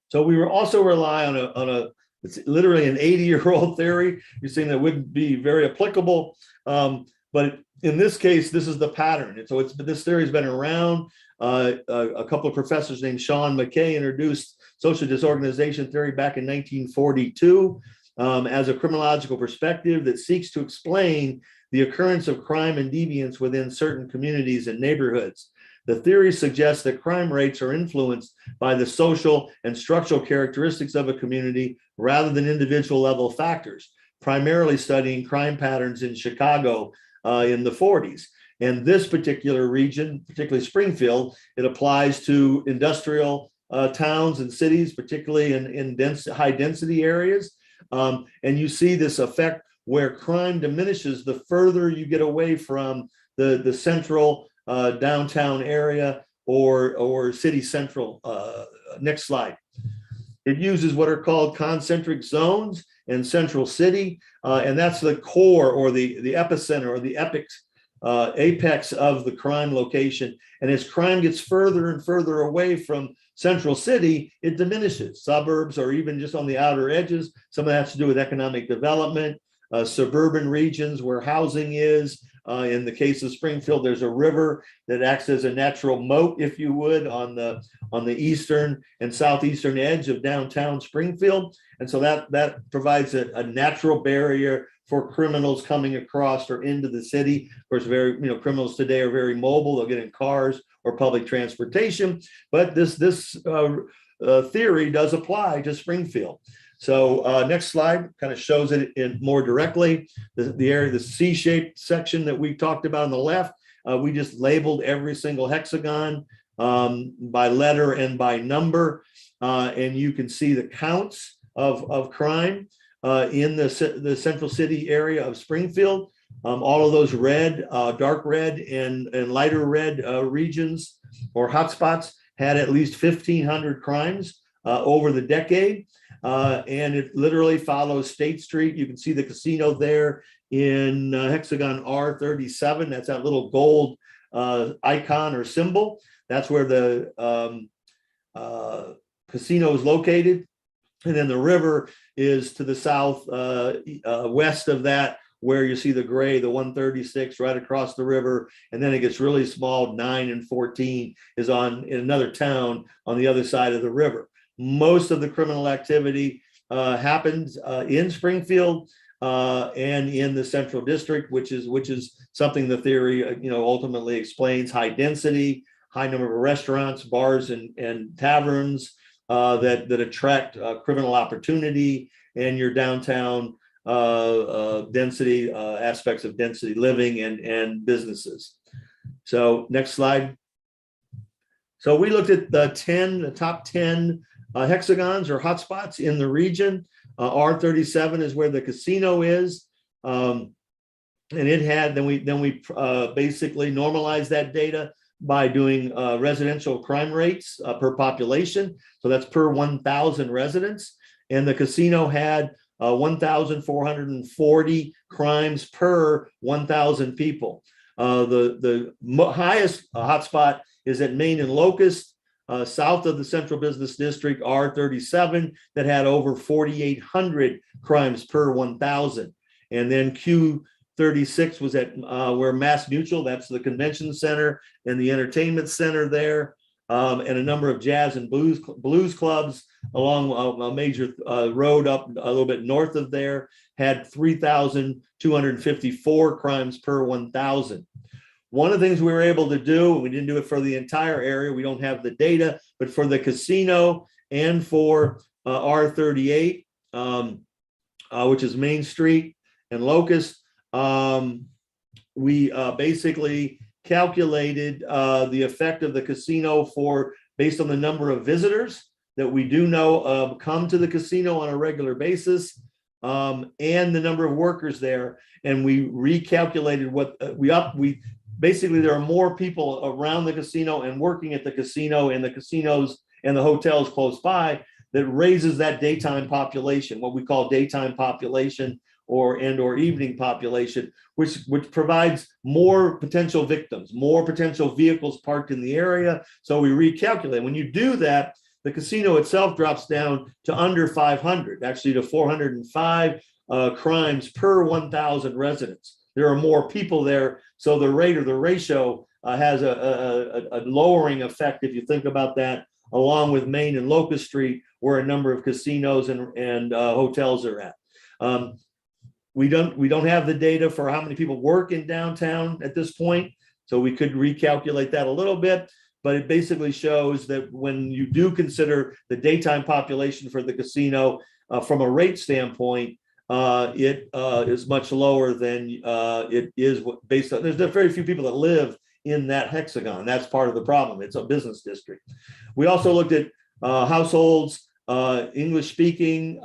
So we also rely on it's literally an 80-year-old theory. You're saying that wouldn't be very applicable, but in this case, this is the pattern. And so this theory has been around. A couple of professors named Sean McKay introduced social disorganization theory back in 1942 as a criminological perspective that seeks to explain the occurrence of crime and deviance within certain communities and neighborhoods. The theory suggests that crime rates are influenced by the social and structural characteristics of a community rather than individual level factors. primarily studying crime patterns in Chicago in the 40s. And this particular region, particularly Springfield, it applies to industrial towns and cities, particularly in high density areas. And you see this effect where crime diminishes the further you get away from the central downtown area or city central. Next slide. It uses what are called concentric zones and central city, and that's the core or the epicenter or the apex of the crime location. And as crime gets further and further away from central city, it diminishes. Suburbs or even just on the outer edges. Some of that has to do with economic development, suburban regions where housing is. In the case of Springfield, there's a river that acts as a natural moat, if you would, on the eastern and southeastern edge of downtown Springfield. And so that provides a natural barrier for criminals coming across or into the city. Of course, criminals today are very mobile. They'll get in cars or public transportation. But this theory does apply to Springfield. So next slide kind of shows it in more directly. The area, the C-shaped section that we talked about on the left, we just labeled every single hexagon by letter and by number. And you can see the counts of crime in the central city area of Springfield. All of those red, dark red and lighter red regions or hotspots had at least 1,500 crimes over the decade. And it literally follows State Street. You can see the casino there in hexagon R37. That's that little gold icon or symbol. That's where the casino is located. And then the river is to the south west of that, where you see the gray, the 136 right across the river. And then it gets really small. 9 and 14 is in another town on the other side of the river. Most of the criminal activity happens in Springfield and in the Central District, which is something the theory ultimately explains. High density, high number of restaurants, bars, and taverns that attract criminal opportunity, and your downtown density aspects of density living and businesses. So next slide. So we looked at the top 10 hexagons or hotspots in the region. R37 is where the casino is, and it had. Then we basically normalized that data by doing residential crime rates per population. So that's per 1,000 residents, and the casino had 1,440 crimes per 1,000 people. The highest hotspot is at Main and Locust. South of the Central Business District, R37, that had over 4,800 crimes per 1,000. And then Q36 was at where Mass Mutual, that's the convention center and the entertainment center there, and a number of jazz and blues clubs along a major road up a little bit north of there, had 3,254 crimes per 1,000. One of the things we were able to do, and we didn't do it for the entire area, we don't have the data, but for the casino and for R38, which is Main Street and Locust, we basically calculated the effect of the casino based on the number of visitors that we do know come to the casino on a regular basis, and the number of workers there. And we recalculated what basically, there are more people around the casino and working at the casino and the casinos and the hotels close by that raises that daytime population, what we call daytime population or evening population, which provides more potential victims, more potential vehicles parked in the area. So we recalculate. When you do that, the casino itself drops down to under 500, actually to 405 crimes per 1,000 residents. There are more people there, so the rate or the ratio has a lowering effect if you think about that, along with Main and Locust Street, where a number of casinos and hotels are at. We don't have the data for how many people work in downtown at this point, so we could recalculate that a little bit. But it basically shows that when you do consider the daytime population for the casino from a rate standpoint, it is much lower than it is based on, there's very few people that live in that hexagon. That's part of the problem. It's a business district. We also looked at households, English speaking,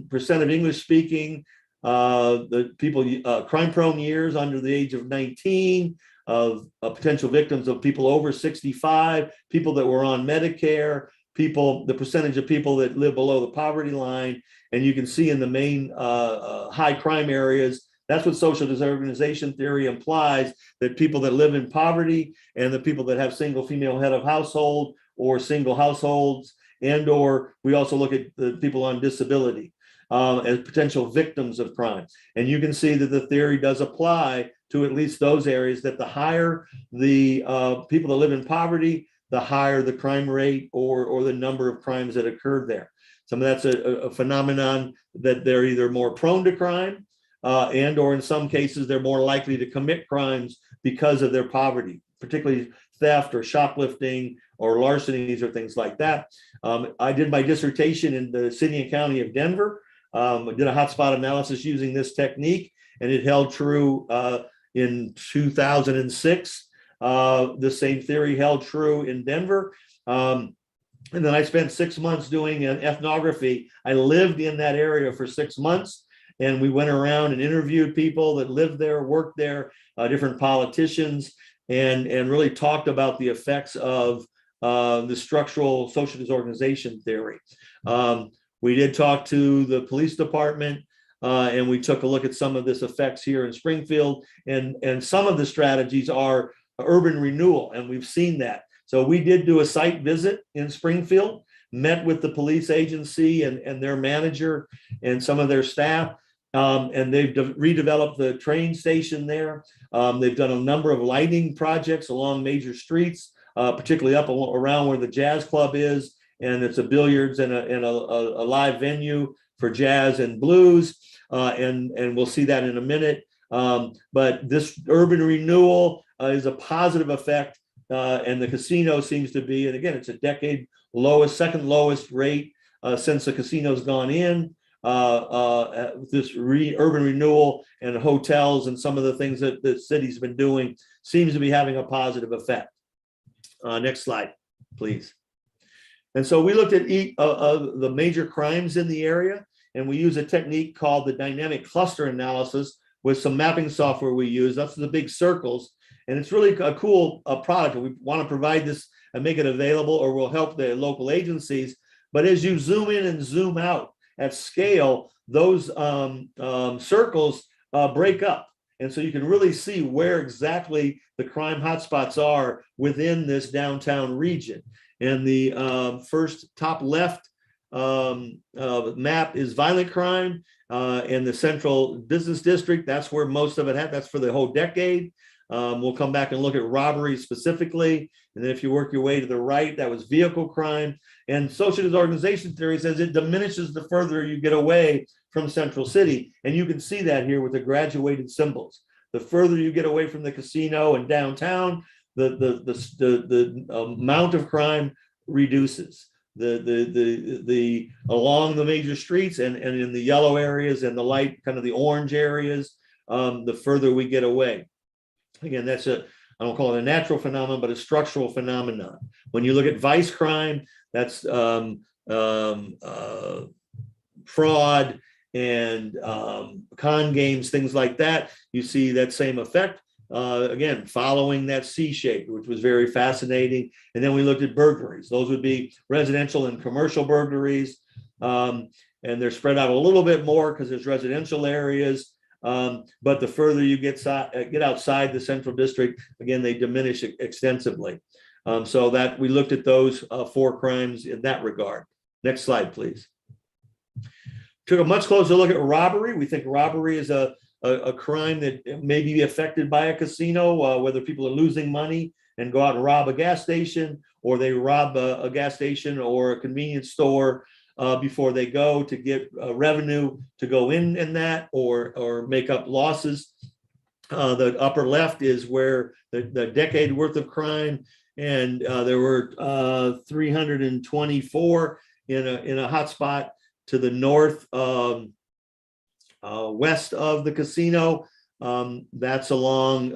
percent of English speaking, the people, crime prone years under the age of 19, of potential victims of people over 65, people that were on Medicare, people, the percentage of people that live below the poverty line. And you can see in the main high crime areas, that's what social disorganization theory implies, that people that live in poverty and the people that have single female head of household or single households, and or we also look at the people on disability as potential victims of crime. And you can see that the theory does apply to at least those areas, that the higher the people that live in poverty, the higher the crime rate or the number of crimes that occurred there. Some of that's a phenomenon that they're either more prone to crime and or in some cases, they're more likely to commit crimes because of their poverty, particularly theft or shoplifting or larcenies or things like that. I did my dissertation in the city and county of Denver. I did a hotspot analysis using this technique, and it held true in 2006. The same theory held true in Denver. And then I spent 6 months doing an ethnography. I lived in that area for 6 months, and we went around and interviewed people that lived there, worked there, different politicians, and really talked about the effects of the structural social disorganization theory. We did talk to the police department, and we took a look at some of this effects here in Springfield, and some of the strategies are urban renewal, and we've seen that. So we did do a site visit in Springfield, met with the police agency and their manager and some of their staff, and they've redeveloped the train station there. They've done a number of lighting projects along major streets, particularly up around where the jazz club is, and it's a billiards and a live venue for jazz and blues, and we'll see that in a minute. But this urban renewal is a positive effect, and the casino seems to be, and again, it's a decade lowest, second lowest rate since the casino's gone in. This urban renewal and hotels and some of the things that the city's been doing seems to be having a positive effect. Next slide, please. And so we looked at each of the major crimes in the area, and we use a technique called the dynamic cluster analysis with some mapping software we use. That's the big circles. And it's really a cool product. We want to provide this and make it available, or we'll help the local agencies. But as you zoom in and zoom out at scale, those circles break up. And so you can really see where exactly the crime hotspots are within this downtown region. And the first top left map is violent crime in the central business district. That's where most of it had. That's for the whole decade. We'll come back and look at robbery specifically. And then if you work your way to the right, that was vehicle crime. And social disorganization theory says it diminishes the further you get away from Central City. And you can see that here with the graduated symbols. The further you get away from the casino and downtown, the amount of crime reduces. The along the major streets and in the yellow areas and the light, kind of the orange areas, the further we get away. Again, that's I don't call it a natural phenomenon, but a structural phenomenon. When you look at vice crime, that's fraud and con games, things like that. You see that same effect. Again, following that C shape, which was very fascinating. And then we looked at burglaries. Those would be residential and commercial burglaries. And they're spread out a little bit more because there's residential areas. But the further you get outside the central district, again, they diminish extensively. So that we looked at those 4 crimes in that regard. Next slide, please. Took a much closer look at robbery. We think robbery is a crime that may be affected by a casino, whether people are losing money and go out and rob a gas station, or they rob a gas station or a convenience store before they go to get revenue to go in that or make up losses. The upper left is where the decade worth of crime, and there were 324 in a hotspot to the north west of the casino. That's along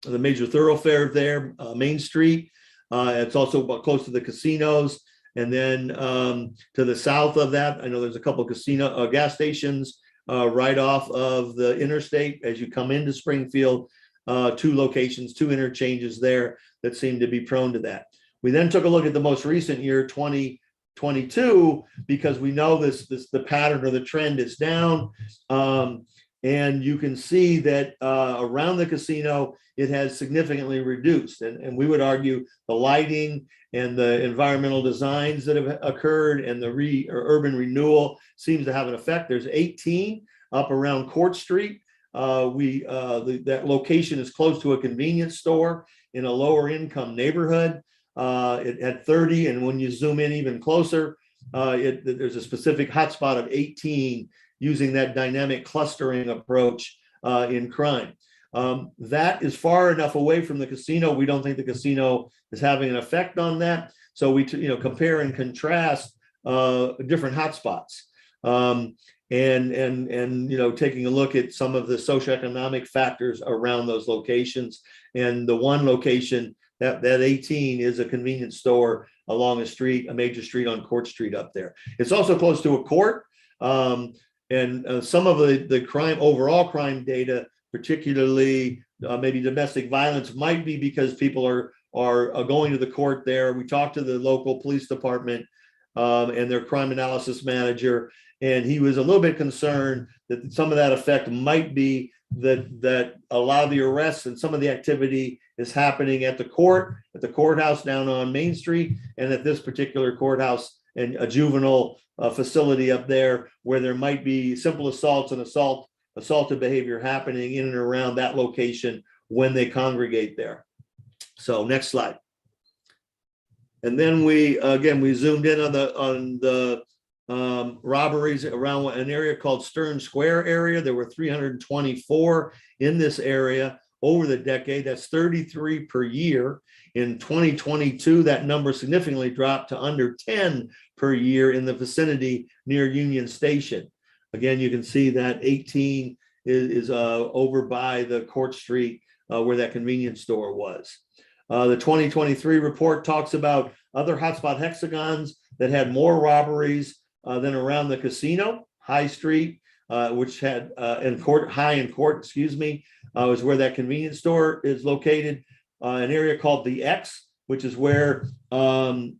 the major thoroughfare there, Main Street. It's also close to the casinos. And then to the south of that, I know there's a couple of gas stations right off of the interstate as you come into Springfield. 2 locations, 2 interchanges there that seem to be prone to that. We then took a look at the most recent year, 2022, because we know the pattern or the trend is down. And you can see that around the casino, it has significantly reduced. And we would argue the lighting and the environmental designs that have occurred and the urban renewal seems to have an effect. There's 18 up around Court Street. That location is close to a convenience store in a lower income neighborhood. It had 30, and when you zoom in even closer, there's a specific hotspot of 18 using that dynamic clustering approach in crime. That is far enough away from the casino. We don't think the casino is having an effect on that. So we compare and contrast different hotspots. And taking a look at some of the socioeconomic factors around those locations. And the one location that 18 is a convenience store along a major street on Court Street up there. It's also close to a court. And some of the overall crime data, particularly maybe domestic violence, might be because people are going to the court there. We talked to the local police department and their crime analysis manager, and he was a little bit concerned that some of that effect might be that a lot of the arrests and some of the activity is happening at the courthouse down on Main Street, and at this particular courthouse and a juvenile facility up there, where there might be simple assaults and assaultive behavior happening in and around that location when they congregate there. So next slide. And then we zoomed in on the robberies around an area called Stern Square area. There were 324 in this area over the decade. That's 33 per year. In 2022, that number significantly dropped to under 10 per year in the vicinity near Union Station. Again, you can see that 18 is over by the Court Street where that convenience store was. The 2023 report talks about other hotspot hexagons that had more robberies than around the casino. High Street, which had High and Court, is where that convenience store is located. An area called the X, which is where Belmont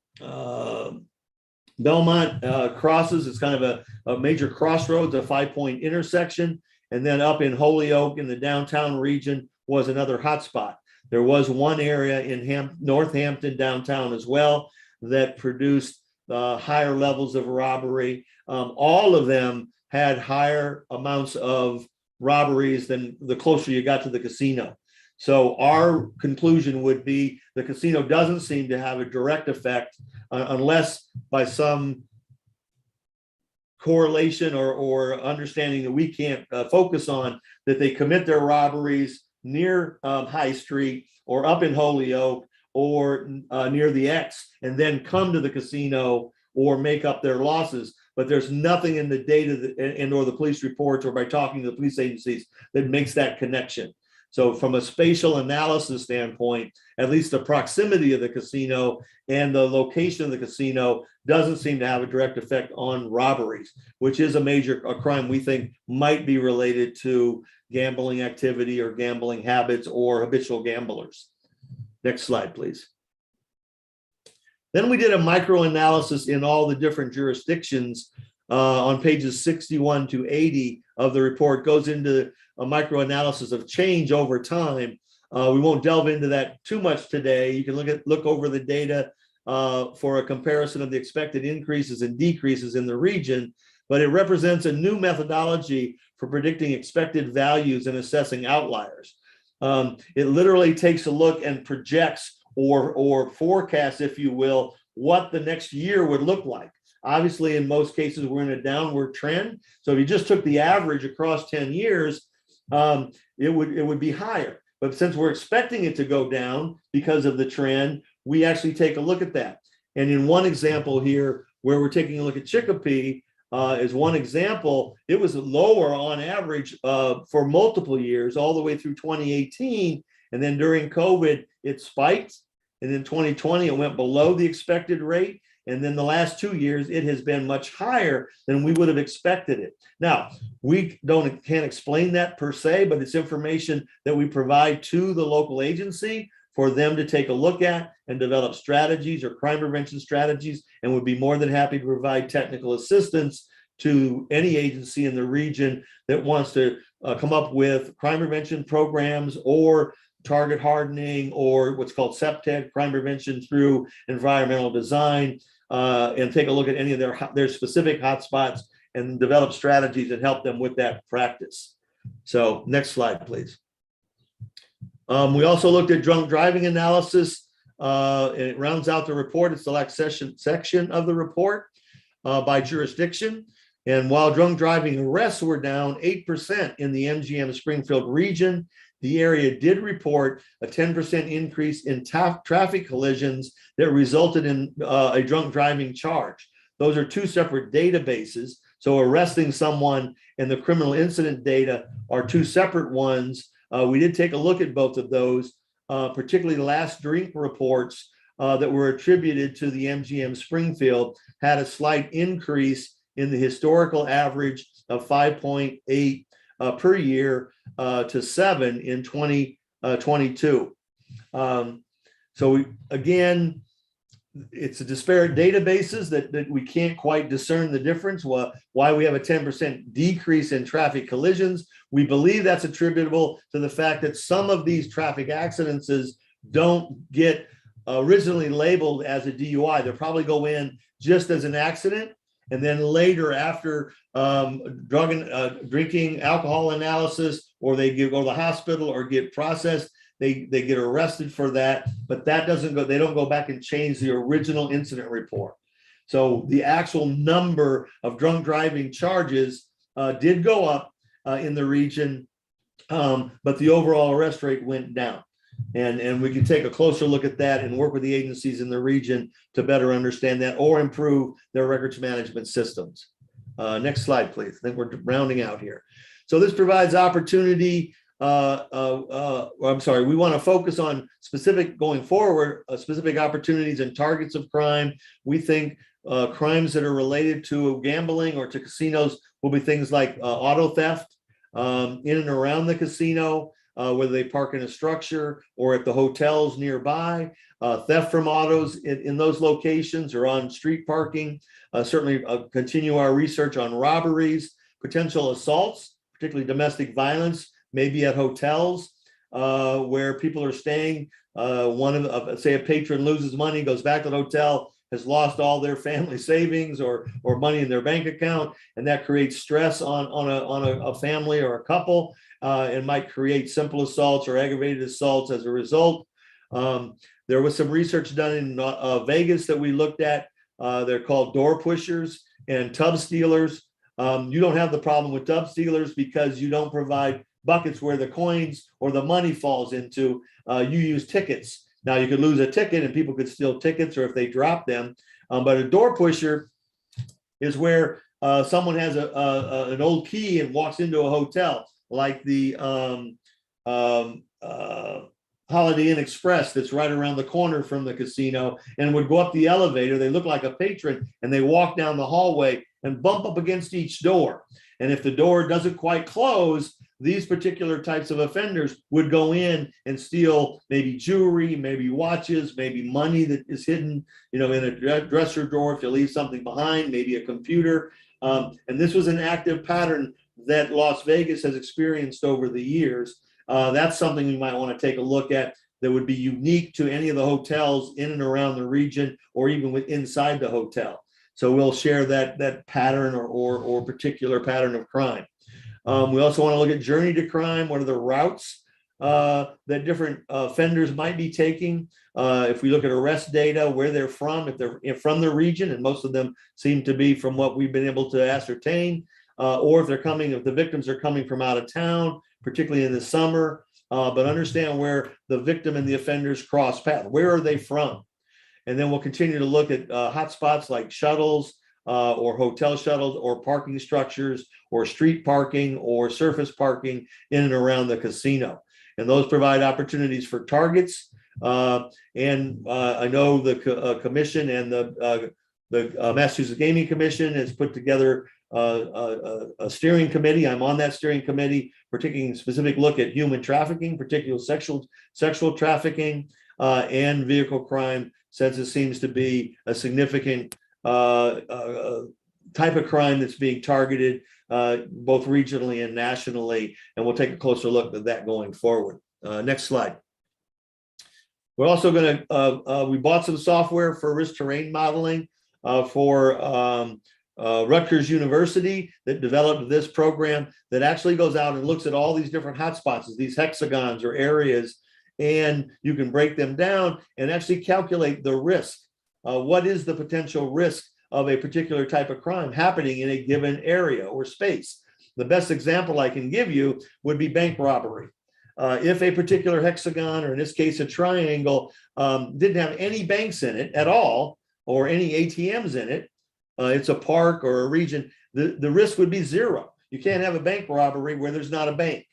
crosses. It's kind of a major crossroads, a 5-point intersection. And then up in Holyoke in the downtown region was another hotspot. There was one area in Northampton downtown as well that produced higher levels of robbery. All of them had higher amounts of robberies than the closer you got to the casino. So our conclusion would be the casino doesn't seem to have a direct effect unless by some correlation or understanding that we can't focus on, that they commit their robberies near High Street or up in Holyoke or near the X and then come to the casino or make up their losses. But there's nothing in the data and or the police reports or by talking to the police agencies that makes that connection. So from a spatial analysis standpoint, at least the proximity of the casino and the location of the casino doesn't seem to have a direct effect on robberies, which is a crime we think might be related to gambling activity or gambling habits or habitual gamblers. Next slide, please. Then we did a micro-analysis in all the different jurisdictions on pages 61 to 80 of the report. Goes into a micro-analysis of change over time. We won't delve into that too much today. You can look over the data for a comparison of the expected increases and decreases in the region, but it represents a new methodology for predicting expected values and assessing outliers. It literally takes a look and projects or forecasts, if you will, what the next year would look like. Obviously, in most cases, we're in a downward trend. So if you just took the average across 10 years, it would be higher. But since we're expecting it to go down because of the trend, we actually take a look at that. And in one example here, where we're taking a look at Chicopee, is one example. It was lower on average for multiple years, all the way through 2018. And then during COVID, it spiked. And in 2020, it went below the expected rate. And then the last 2 years, it has been much higher than we would have expected it. Now, we can't explain that per se, but it's information that we provide to the local agency for them to take a look at and develop strategies or crime prevention strategies, and would be more than happy to provide technical assistance to any agency in the region that wants to come up with crime prevention programs or target hardening, or what's called CPTED, crime prevention through environmental design, and take a look at any of their specific hotspots and develop strategies that help them with that practice. So next slide, please. We also looked at drunk driving analysis, and it rounds out the report. It's the last section of the report by jurisdiction. And while drunk driving arrests were down 8% in the MGM Springfield region, the area did report a 10% increase in traffic collisions that resulted in a drunk driving charge. Those are two separate databases. So arresting someone and the criminal incident data are two separate ones. We did take a look at both of those, particularly the last drink reports that were attributed to the MGM Springfield had a slight increase in the historical average of 5.8 per year to 7 in 2022. So again, it's a disparate databases that we can't quite discern the difference. Why we have a 10% decrease in traffic collisions. We believe that's attributable to the fact that some of these traffic accidents don't get originally labeled as a DUI. They'll probably go in just as an accident. And then later, after drinking alcohol analysis, or they go to the hospital or get processed, they get arrested for that. But that doesn't go, they don't go back and change the original incident report. So the actual number of drunk driving charges did go up in the region, but the overall arrest rate went down. And we can take a closer look at that and work with the agencies in the region to better understand that or improve their records management systems. Next slide, please. I think we're rounding out here. So this provides opportunity. I'm sorry, we want to focus on specific going forward, specific opportunities and targets of crime. We think crimes that are related to gambling or to casinos will be things like auto theft in and around the casino, whether they park in a structure or at the hotels nearby, theft from autos in those locations or on street parking. Certainly continue our research on robberies, potential assaults, particularly domestic violence, maybe at hotels where people are staying. Say a patron loses money, goes back to the hotel, has lost all their family savings or money in their bank account, and that creates stress on a family or a couple. And might create simple assaults or aggravated assaults as a result. There was some research done in Vegas that we looked at. They're called door pushers and tub stealers. You don't have the problem with tub stealers because you don't provide buckets where the coins or the money falls into. You use tickets. Now you could lose a ticket and people could steal tickets or if they drop them. But a door pusher is where someone has an old key and walks into a hotel, like the Holiday Inn Express that's right around the corner from the casino, and would go up the elevator. They look like a patron and they walk down the hallway and bump up against each door. And if the door doesn't quite close, these particular types of offenders would go in and steal maybe jewelry, maybe watches, maybe money that is hidden, in a dresser drawer if you leave something behind, maybe a computer. And this was an active pattern that Las Vegas has experienced over the years. That's something we might want to take a look at that would be unique to any of the hotels in and around the region or even inside the hotel. So we'll share that pattern or particular pattern of crime. We also want to look at journey to crime. What are the routes that different offenders might be taking? If we look at arrest data, where they're from, if they're from the region, and most of them seem to be from what we've been able to ascertain, or if the victims are coming from out of town, particularly in the summer, but understand where the victim and the offenders cross paths. Where are they from? And then we'll continue to look at hotspots like shuttles, or hotel shuttles or parking structures or street parking or surface parking in and around the casino. And those provide opportunities for targets. I know the commission and the Massachusetts Gaming Commission has put together a steering committee. I'm on that steering committee, for taking a specific look at human trafficking, particularly sexual trafficking, and vehicle crime, since it seems to be a significant type of crime that's being targeted both regionally and nationally. And we'll take a closer look at that going forward. Next slide. We're also going to, we bought some software for risk terrain modeling for Rutgers University that developed this program that actually goes out and looks at all these different hotspots, these hexagons or areas, and you can break them down and actually calculate the risk. What is the potential risk of a particular type of crime happening in a given area or space? The best example I can give you would be bank robbery. If a particular hexagon, or in this case, a triangle, didn't have any banks in it at all, or any ATMs in it, it's a park or a region, the risk would be zero. You can't have a bank robbery where there's not a bank.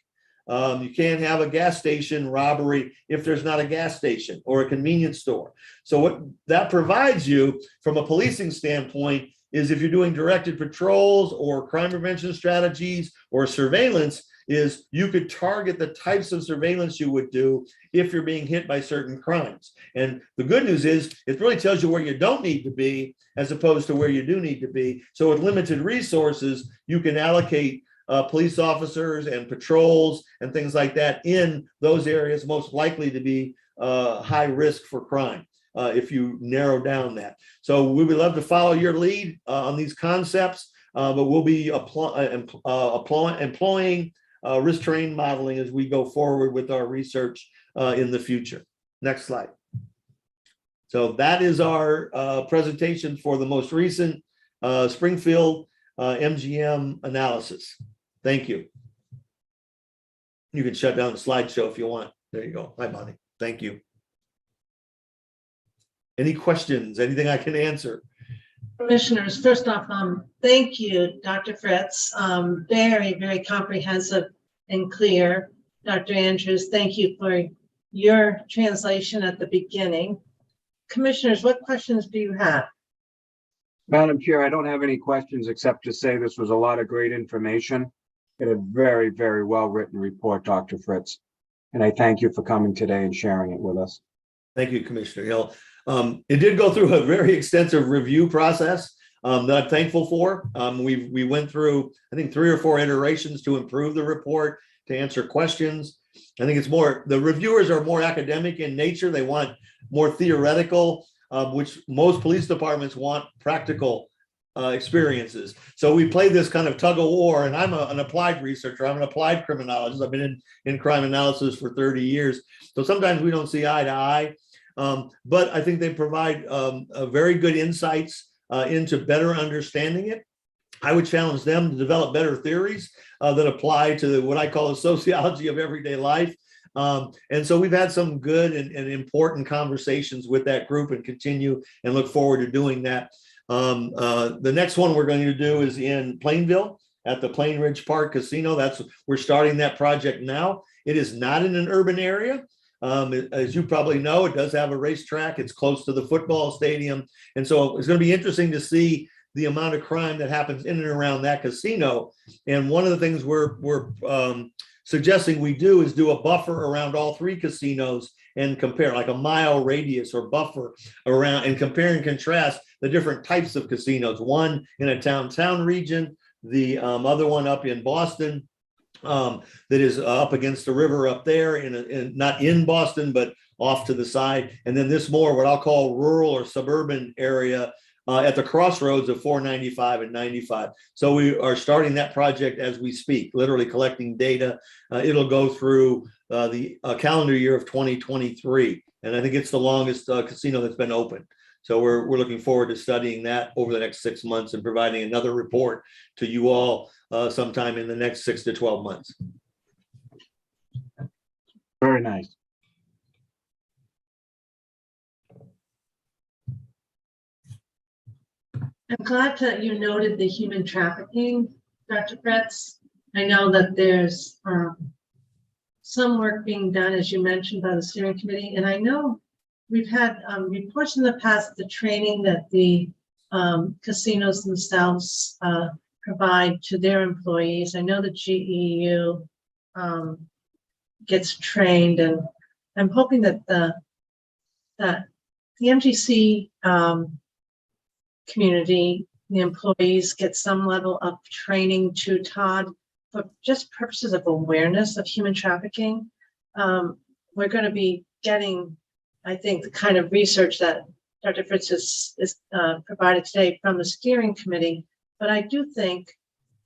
You can't have a gas station robbery if there's not a gas station or a convenience store. So what that provides you from a policing standpoint is, if you're doing directed patrols or crime prevention strategies or surveillance, is you could target the types of surveillance you would do if you're being hit by certain crimes. And the good news is it really tells you where you don't need to be as opposed to where you do need to be. So with limited resources, you can allocate police officers and patrols and things like that in those areas most likely to be high risk for crime, if you narrow down that. So we would love to follow your lead on these concepts, but we'll be employing risk terrain modeling as we go forward with our research in the future. Next slide. So that is our presentation for the most recent Springfield MGM analysis. Thank you. You can shut down the slideshow if you want. There you go. Hi, Bonnie. Thank you. Any questions? Anything I can answer? Commissioners, first off, thank you, Dr. Fritz. Very, very comprehensive and clear. Dr. Andrews, thank you for your translation at the beginning. Commissioners, what questions do you have? Madam Chair, I don't have any questions except to say this was a lot of great information and a very, very well-written report, Dr. Fritz. And I thank you for coming today and sharing it with us. Thank you, Commissioner Hill. It did go through a very extensive review process that I'm thankful for. We went through, I think, 3 or 4 iterations to improve the report, to answer questions. I think it's more, the reviewers are more academic in nature. They want more theoretical, which most police departments want practical experiences. So we play this kind of tug of war, and I'm an applied researcher. I'm an applied criminologist. I've been in crime analysis for 30 years. So sometimes we don't see eye to eye, but I think they provide a very good insights into better understanding it. I would challenge them to develop better theories that apply to what I call the sociology of everyday life. And so we've had some good and important conversations with that group, and continue and look forward to doing that. The next one we're going to do is in Plainville at the Plain Ridge Park Casino. We're starting that project now. It is not in an urban area. As you probably know, it does have a racetrack. It's close to the football stadium. And so it's going to be interesting to see the amount of crime that happens in and around that casino. And one of the things we're suggesting we do is do a buffer around all 3 casinos and compare, like a mile radius or buffer around, and compare and contrast the different types of casinos. One in a downtown region, the other one up in Boston, that is up against the river up there, not in Boston, but off to the side. And then this more what I'll call rural or suburban area at the crossroads of 495 and 95. So we are starting that project as we speak, literally collecting data. It'll go through the calendar year of 2023. And I think it's the longest casino that's been open. So we're looking forward to studying that over the next 6 months and providing another report to you all sometime in the next 6 to 12 months. Very nice. I'm glad that you noted the human trafficking, Dr. Fritz. I know that there's some work being done, as you mentioned, by the steering committee. And I know we've had reports in the past, the training that the casinos themselves provide to their employees. I know the GEU gets trained, and I'm hoping that the MGC community, the employees get some level of training to Todd for just purposes of awareness of human trafficking. We're going to be getting, I think, the kind of research that Dr. Fritz is provided today from the steering committee, but I do think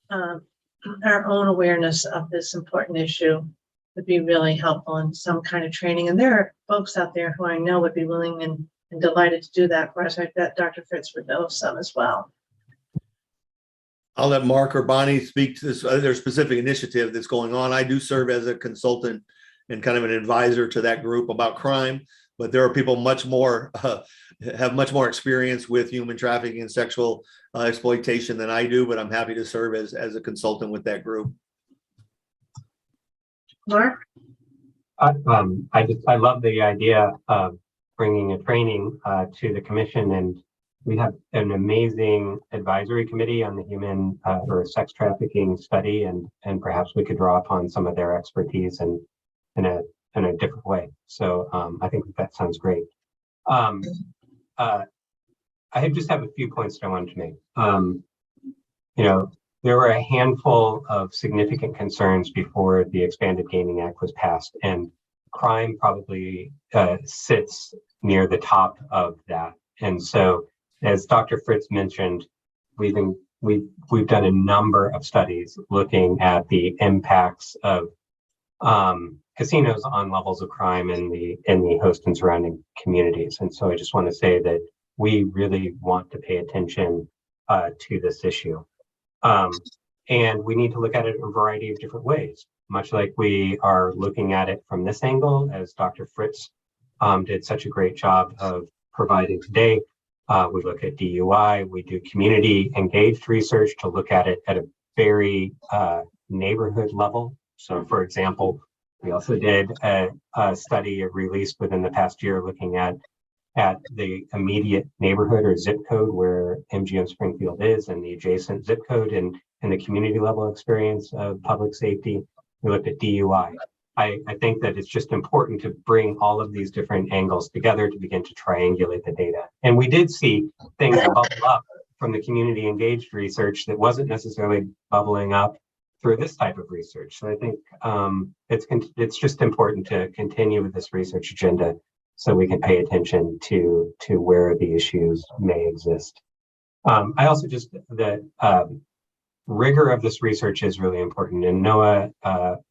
our own awareness of this important issue would be really helpful in some kind of training. And there are folks out there who I know would be willing and delighted to do that for us. I bet Dr. Fritz would know some as well. I'll let Mark or Bonnie speak to this other specific initiative that's going on. I do serve as a consultant and kind of an advisor to that group about crime, but there are people much more, have much more experience with human trafficking and sexual exploitation than I do, but I'm happy to serve as a consultant with that group. Mark? I love the idea of bringing a training to the commission, and we have an amazing advisory committee on the human or sex trafficking study, and perhaps we could draw upon some of their expertise in a different way. So I think that sounds great. I just have a few points that I wanted to make. You know, there were a handful of significant concerns before the Expanded Gaming Act was passed, and crime probably sits near the top of that. And so, as Dr. Fritz mentioned, we've done a number of studies looking at the impacts of casinos on levels of crime in the host and surrounding communities. And so I just want to say that we really want to pay attention to this issue. And we need to look at it in a variety of different ways, much like we are looking at it from this angle, as Dr. Fritz did such a great job of providing today. We look at DUI, we do community engaged research to look at it at a very neighborhood level. So for example, we also did a study released within the past year looking at the immediate neighborhood or zip code where MGM Springfield is and the adjacent zip code and the community level experience of public safety. We looked at DUI. I think that it's just important to bring all of these different angles together to begin to triangulate the data. And we did see things bubble up from the community engaged research that wasn't necessarily bubbling up through this type of research. So I think it's just important to continue with this research agenda so we can pay attention to where the issues may exist. I also just, the rigor of this research is really important. And Noah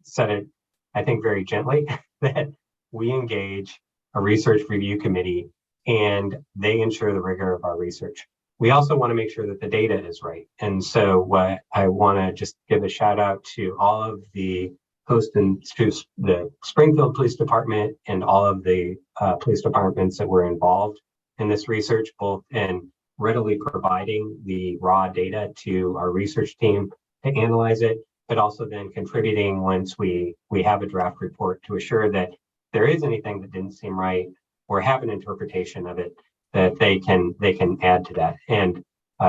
said it, I think, very gently, that we engage a research review committee and they ensure the rigor of our research. We also want to make sure that the data is right. And so what I want to just give a shout out to all of the host and to the Springfield Police Department and all of the police departments that were involved in this research, both in readily providing the raw data to our research team to analyze it, but also then contributing once we have a draft report to assure that there is anything that didn't seem right or have an interpretation of it, that they can add to that. And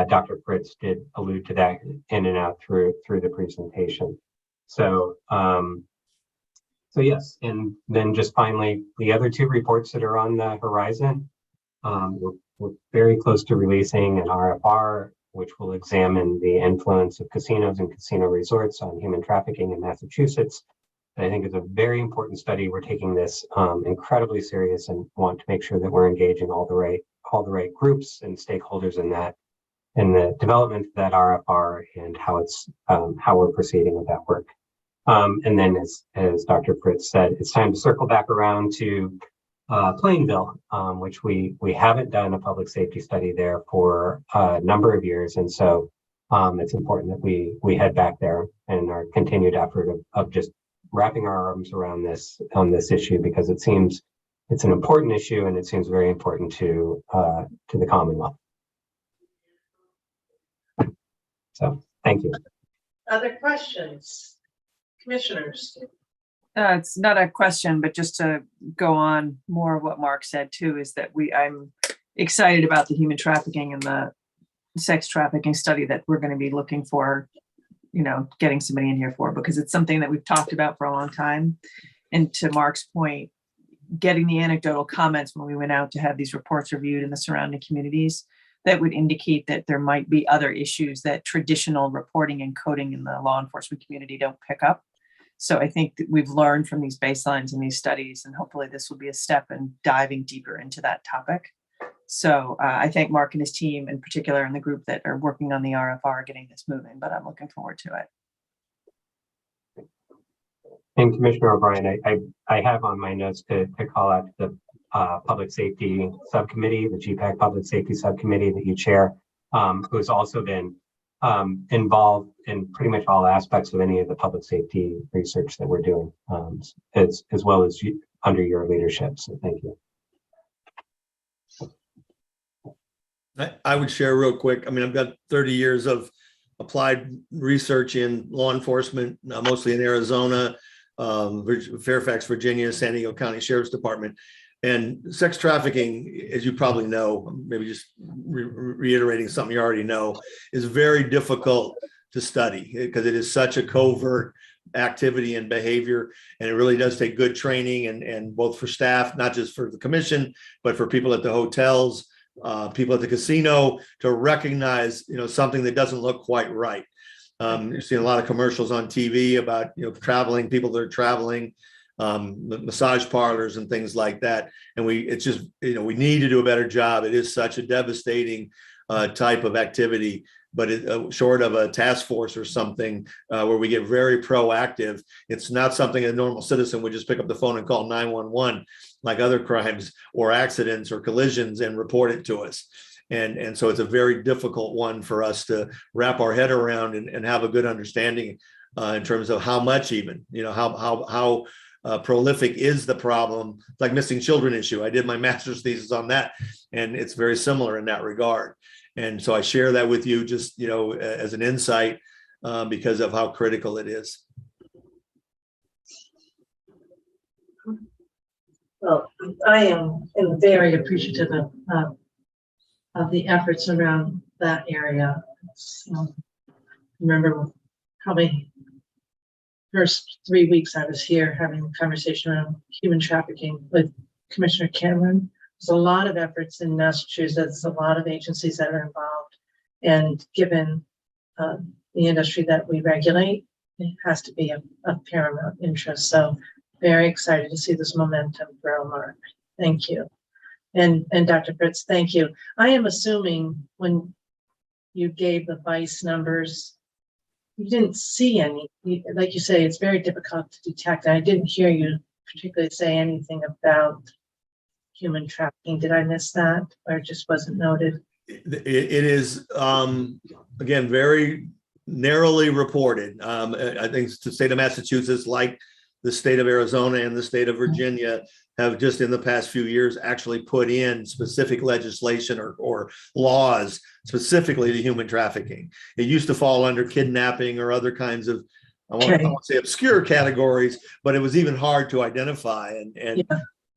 Dr. Fritz did allude to that in and out through the presentation. So yes, and then just finally, the other two reports that are on the horizon, we're very close to releasing an RFR, which will examine the influence of casinos and casino resorts on human trafficking in Massachusetts. And I think it's a very important study. We're taking this incredibly serious and want to make sure that we're engaging all the right groups and stakeholders in the development of that RFR and how we're proceeding with that work. And then as Dr. Fritz said, it's time to circle back around to Plainville, which we haven't done a public safety study there for a number of years. And so it's important that we head back there and our continued effort of just wrapping our arms around this issue, because it's an important issue and it seems very important to the Commonwealth. So thank you. Other questions? Commissioners? It's not a question, but just to go on more of what Mark said too, is that I'm excited about the human trafficking and the sex trafficking study that we're going to be looking for, getting somebody in here for, because it's something that we've talked about for a long time. And to Mark's point, getting the anecdotal comments when we went out to have these reports reviewed in the surrounding communities, that would indicate that there might be other issues that traditional reporting and coding in the law enforcement community don't pick up. So I think that we've learned from these baselines and these studies, and hopefully this will be a step in diving deeper into that topic. So I thank Mark and his team in particular, and the group that are working on the RFR getting this moving, but I'm looking forward to it. And Commissioner O'Brien, I have on my notes to call out the Public Safety Subcommittee, the GPAC Public Safety Subcommittee that you chair, who's also been involved in pretty much all aspects of any of the public safety research that we're doing, as well as under your leadership. So thank you. I would share real quick. I mean, I've got 30 years of applied research in law enforcement, mostly in Arizona, Fairfax, Virginia, San Diego County Sheriff's Department. And sex trafficking, as you probably know, maybe just reiterating something you already know, is very difficult to study because it is such a covert activity and behavior. And it really does take good training and both for staff, not just for the commission, but for people at the hotels, people at the casino, to recognize, something that doesn't look quite right. You're seeing a lot of commercials on TV about, traveling, people that are traveling, massage parlors and things like that. And we need to do a better job. It is such a devastating type of activity, but short of a task force or something where we get very proactive, it's not something a normal citizen would just pick up the phone and call 911 like other crimes or accidents or collisions and report it to us. And so it's a very difficult one for us to wrap our head around and have a good understanding in terms of how much even, how prolific is the problem, like missing children issue. I did my master's thesis on that, and it's very similar in that regard. And so I share that with you just, as an insight because of how critical it is. Well, I am very appreciative of the efforts around that area. Remember probably first 3 weeks I was here having a conversation around human trafficking with Commissioner Cameron. There's a lot of efforts in Massachusetts, a lot of agencies that are involved, and given the industry that we regulate, it has to be of paramount interest. So very excited to see this momentum grow, Mark. Thank you. And Dr. Fritz, thank you. I am assuming when you gave the vice numbers, you didn't see any, like you say, it's very difficult to detect. I didn't hear you particularly say anything about human trafficking. Did I miss that, or it just wasn't noted? It is, again, very narrowly reported. I think the state of Massachusetts, like the state of Arizona and the state of Virginia, have just in the past few years actually put in specific legislation or laws specifically to human trafficking. It used to fall under kidnapping or other kinds of, I won't say obscure categories, but it was even hard to identify. And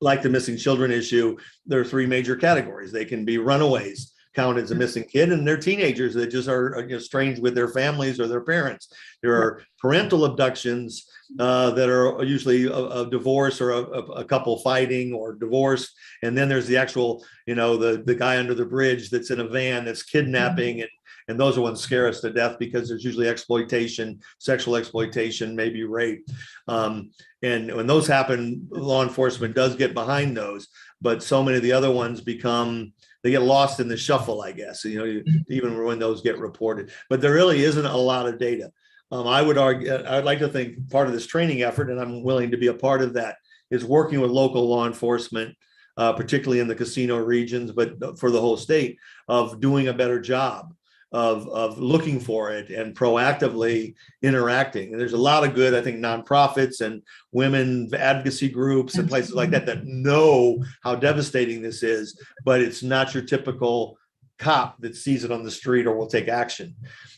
like the missing children issue, there are three major categories. They can be runaways, counted as a missing kid, and they're teenagers that just are estranged with their families or their parents. There are parental abductions that are usually a divorce or a couple fighting or divorce. And then there's the actual, the guy under the bridge that's in a van that's kidnapping. And those are ones scare us to death because there's usually exploitation, sexual exploitation, maybe rape. And when those happen, law enforcement does get behind those. But so many of the other ones they get lost in the shuffle, I guess, even when those get reported. But there really isn't a lot of data. I would argue, I'd like to think part of this training effort, and I'm willing to be a part of that, is working with local law enforcement, particularly in the casino regions, but for the whole state, of doing a better job of looking for it and proactively interacting. And there's a lot of good, I think, nonprofits and women advocacy groups and places like that know how devastating this is, but it's not your typical cop that sees it on the street or will take action.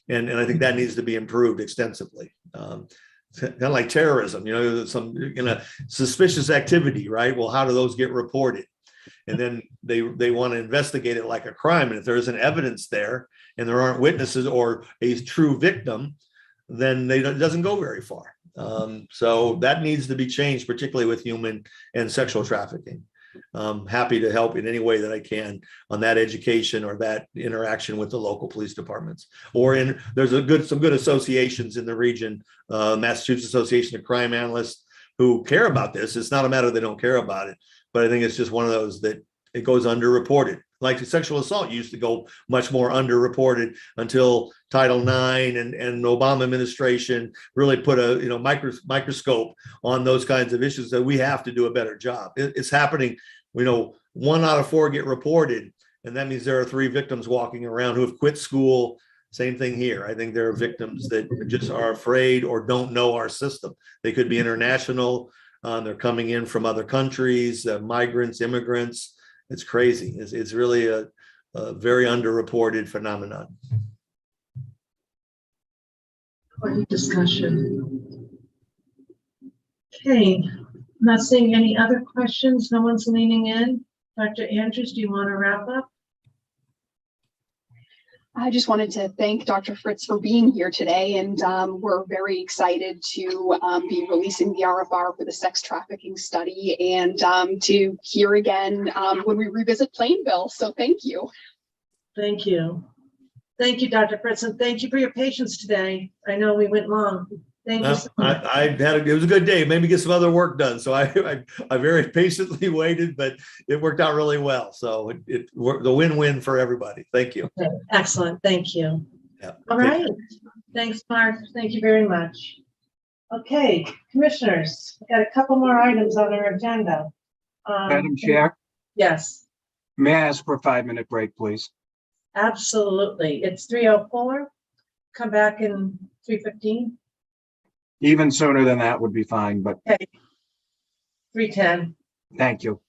And I think that needs to be improved extensively. Kind of like terrorism, some suspicious activity, right? Well, how do those get reported? And then they want to investigate it like a crime. And if there isn't evidence there and there aren't witnesses or a true victim, then it doesn't go very far. So that needs to be changed, particularly with human and sexual trafficking. I'm happy to help in any way that I can on that education or that interaction with the local police departments. There's some good associations in the region, Massachusetts Association of Crime Analysts, who care about this. It's not a matter they don't care about it, but I think it's just one of those that it goes underreported. Like sexual assault used to go much more underreported until Title IX and the Obama administration really put a microscope on those kinds of issues that we have to do a better job. It's happening. 1 out of 4 get reported, and that means there are 3 victims walking around who have quit school. Same thing here. I think there are victims that just are afraid or don't know our system. They could be international. They're coming in from other countries, migrants, immigrants. It's crazy. It's really a very underreported phenomenon. Important discussion. Okay, not seeing any other questions. No one's leaning in. Dr. Andrews, do you want to wrap up? I just wanted to thank Dr. Fritz for being here today, and we're very excited to be releasing the RFR for the sex trafficking study and to hear again when we revisit Plainville. So thank you. Thank you. Thank you, Dr. Fritz, and thank you for your patience today. I know we went long. Thank you so much. It was a good day. Maybe get some other work done. So I very patiently waited, but it worked out really well. So the win-win for everybody. Thank you. Okay, excellent. Thank you. Yeah. All right. Thanks, Mark. Thank you very much. Okay, commissioners, we've got a couple more items on our agenda. Madam Chair, Yes, may I ask for a 5-minute break, please? absolutely. It's 3:04. Come back in 3:15. Even sooner than that would be fine, but Okay. 3:10. thank you.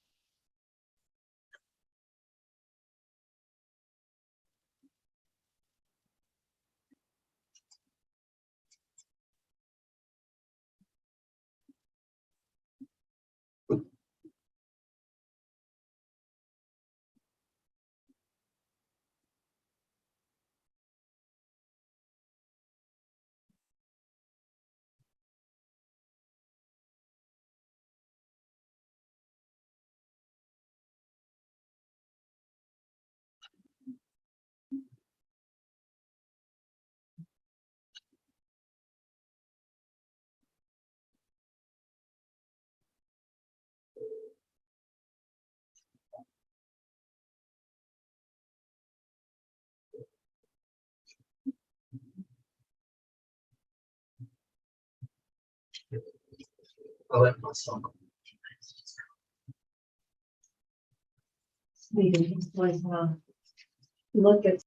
Look at.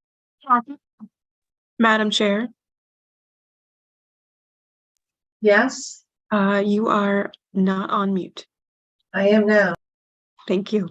Madam Chair, Yes, you are not on mute. I am now. Thank you.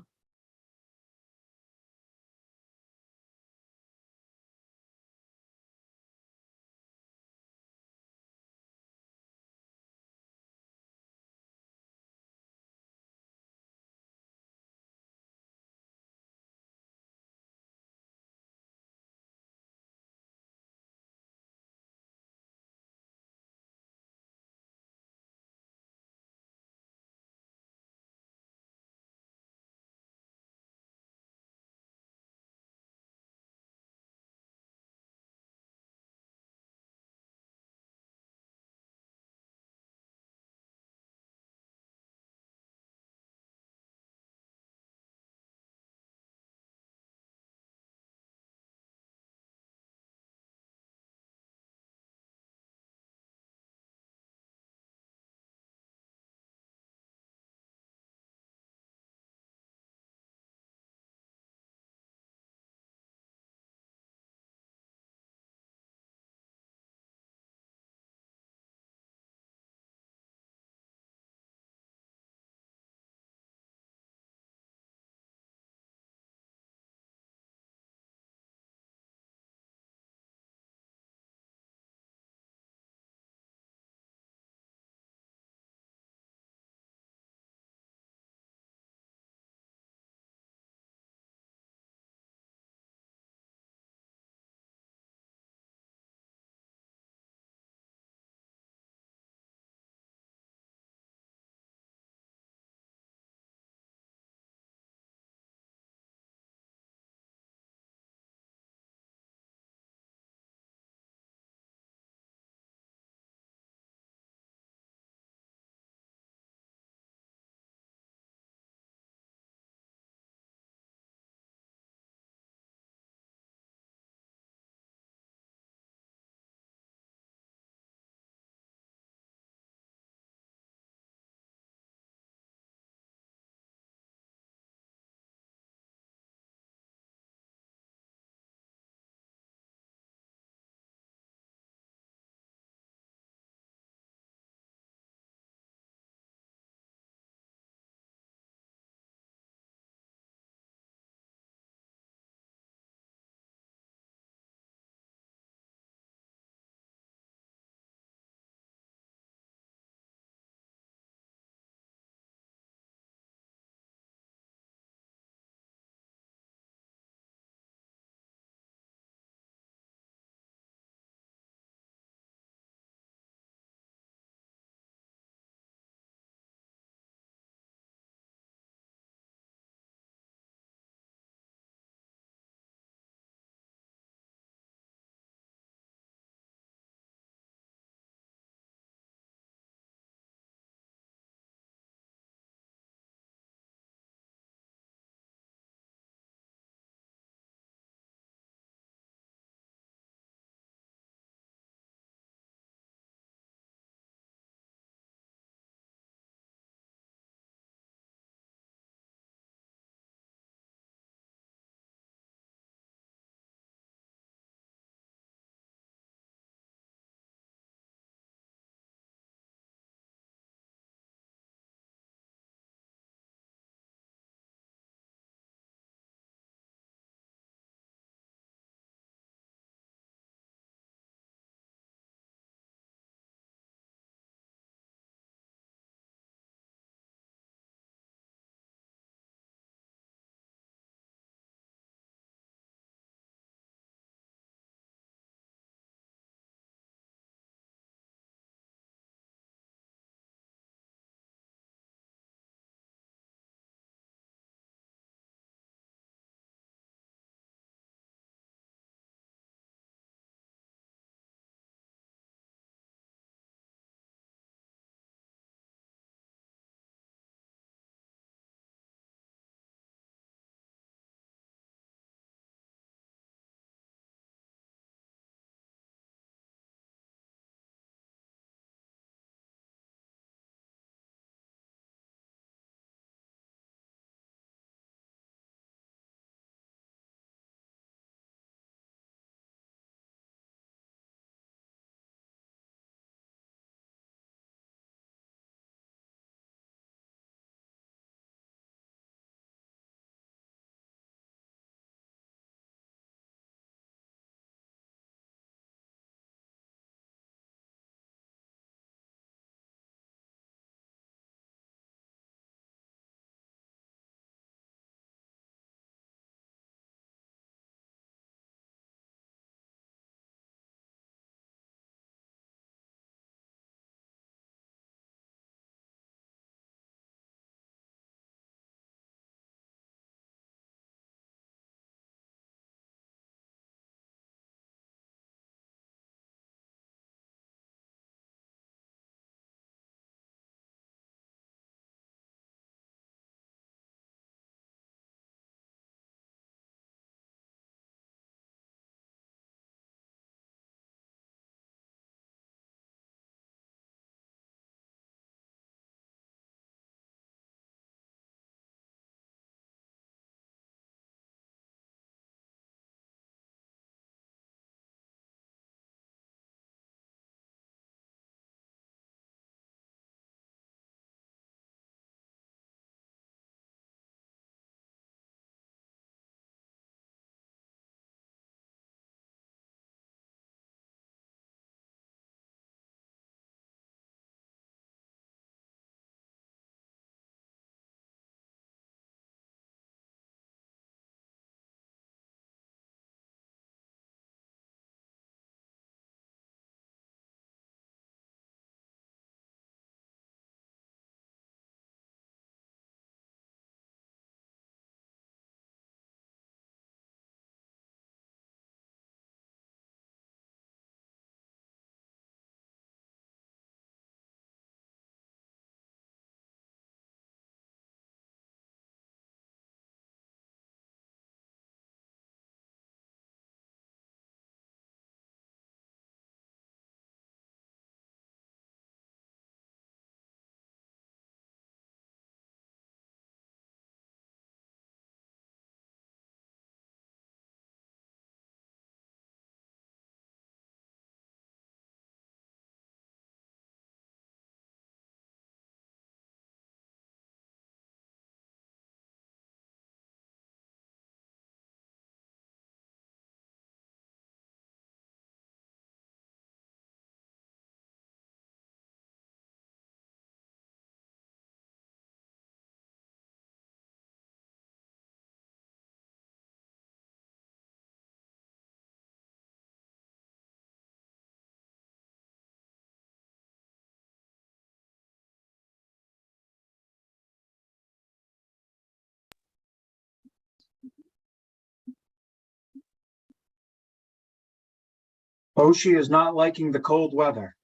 Oshie is not liking the cold weather.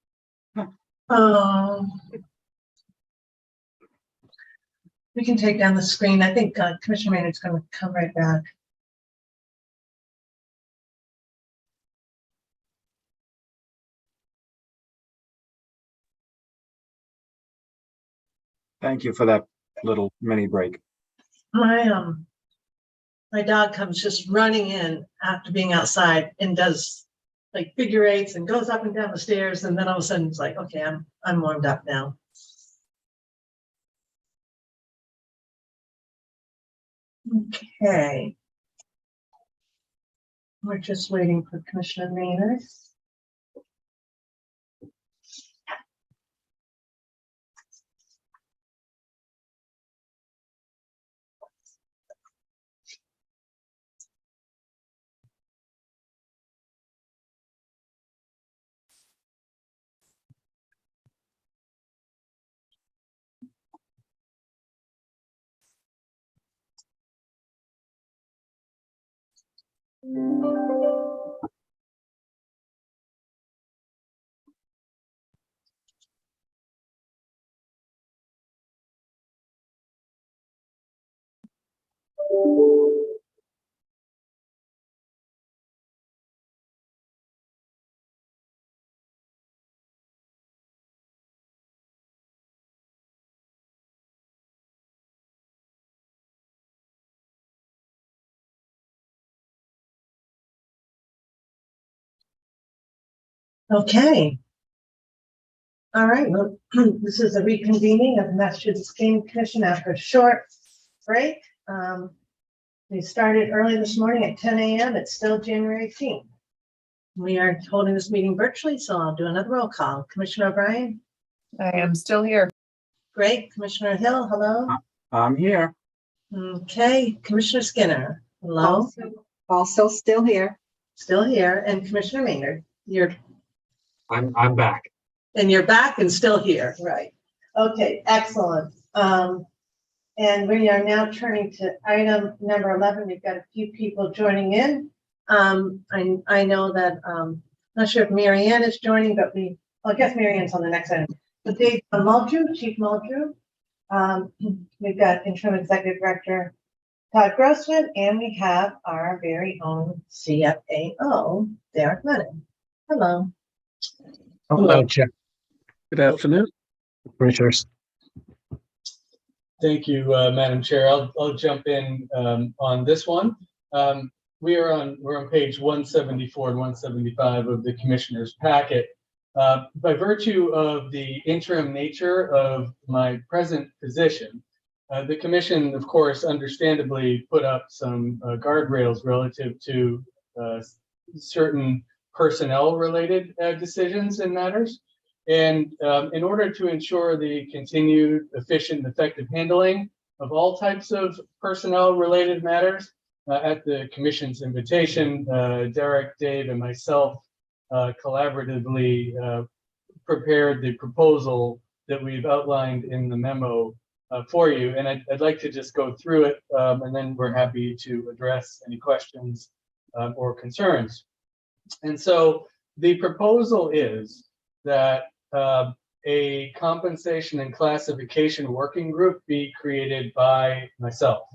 We can take down the screen. I think Commissioner Maynard's going to come right back. Thank you for that little mini break. My dog comes just running in after being outside and does like figure eights and goes up and down the stairs, and then all of a sudden it's like, okay, I'm warmed up now. Okay. We're just waiting for Commissioner Maynard. Okay. All right, well, this is a reconvening of the Massachusetts Gaming Commission after a short break. We started early this morning at 10 a.m. It's still January 18th. We are holding this meeting virtually, so I'll do another roll call. Commissioner O'Brien? I am still here. Great. Commissioner Hill, hello. I'm here. Okay. Commissioner Skinner, hello. Also still here. Still here. And Commissioner Maynard, I'm back. and you're back and still here, right? Okay, excellent. And we are now turning to item number 11. We've got a few people joining in. I know that, not sure if Mary Ann is joining, but I guess Mary Ann's on the next item. But Dave Muldrew, Chief Muldrew. We've got Interim Executive Director Todd Grossman, and we have our very own CFAO, Derek Lennon. Hello. Hello, Chair. Good afternoon. Commissioners. Thank you, Madam Chair. I'll jump in on this one. We're on page 174 and 175 of the Commissioner's packet. By virtue of the interim nature of my present position, the Commission, of course, understandably put up some guardrails relative to certain personnel-related decisions and matters. And in order to ensure the continued efficient and effective handling of all types of personnel-related matters, at the Commission's invitation, Derek, Dave, and myself collaboratively prepared the proposal that we've outlined in the memo for you. And I'd like to just go through it, and then we're happy to address any questions or concerns. And so the proposal is that a compensation and classification working group be created by myself.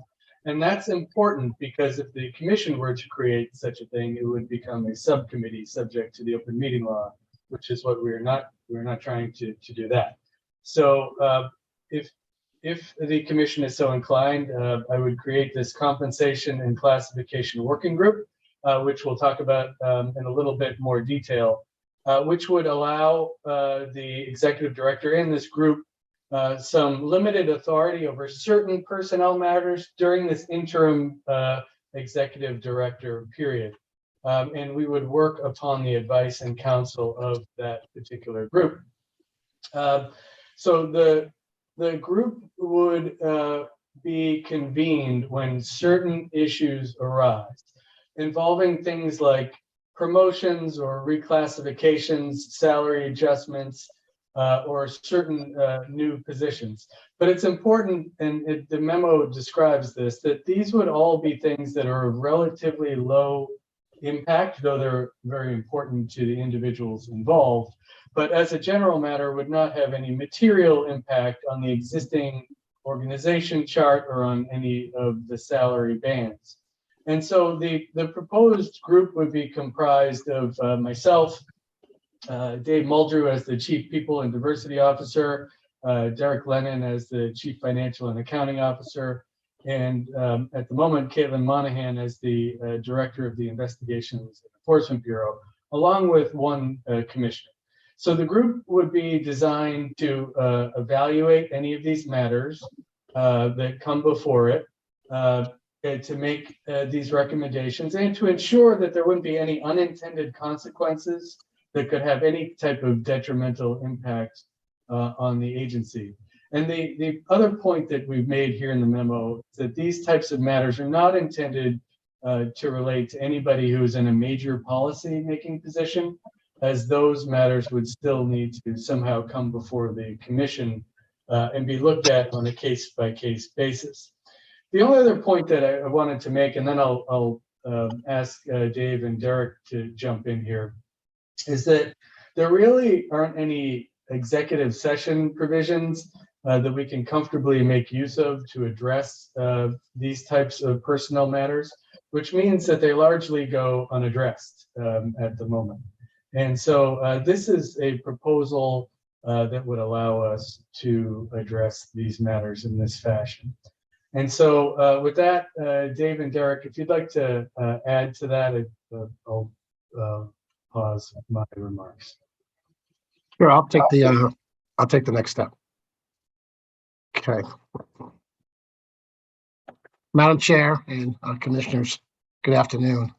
And that's important because if the Commission were to create such a thing, it would become a subcommittee subject to the open meeting law, which is what we're not trying to do that. So if the Commission is so inclined, I would create this compensation and classification working group, which we'll talk about in a little bit more detail, which would allow the executive director in this group some limited authority over certain personnel matters during this interim executive director period. And we would work upon the advice and counsel of that particular group. So the group would be convened when certain issues arise, involving things like promotions or reclassifications, salary adjustments, or certain new positions. But it's important, and the memo describes this, that these would all be things that are of relatively low impact, though they're very important to the individuals involved, but as a general matter would not have any material impact on the existing organization chart or on any of the salary bands. And so the proposed group would be comprised of myself, Dave Muldrew as the Chief People and Diversity Officer, Derek Lennon as the Chief Financial and Accounting Officer, and at the moment, Caitlin Monahan as the Director of the Investigations and Enforcement Bureau, along with one commissioner. So the group would be designed to evaluate any of these matters that come before it, to make these recommendations and to ensure that there wouldn't be any unintended consequences that could have any type of detrimental impact on the agency. And the other point that we've made here in the memo is that these types of matters are not intended to relate to anybody who is in a major policy making position, as those matters would still need to somehow come before the commission and be looked at on a case-by-case basis. The only other point that I wanted to make, and then I'll ask Dave and Derek to jump in here, is that there really aren't any executive session provisions that we can comfortably make use of to address these types of personnel matters, which means that they largely go unaddressed at the moment. And so this is a proposal that would allow us to address these matters in this fashion. And so with that, Dave and Derek, if you'd like to add to that, I'll pause my remarks. Sure, I'll take the next step. Okay. Madam Chair and Commissioners, good afternoon.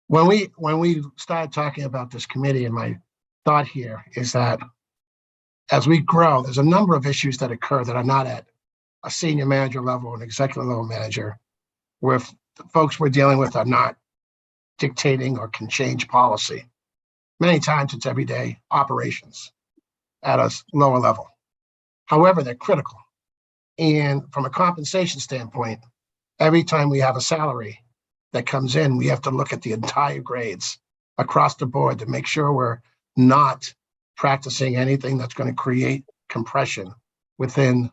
When we started talking about this committee, and my thought here is that as we grow, there's a number of issues that occur that are not at a senior manager level or an executive level manager, where the folks we're dealing with are not dictating or can change policy. Many times it's everyday operations at a lower level. However, they're critical. And from a compensation standpoint, every time we have a salary that comes in, we have to look at the entire grades across the board to make sure we're not practicing anything that's going to create compression within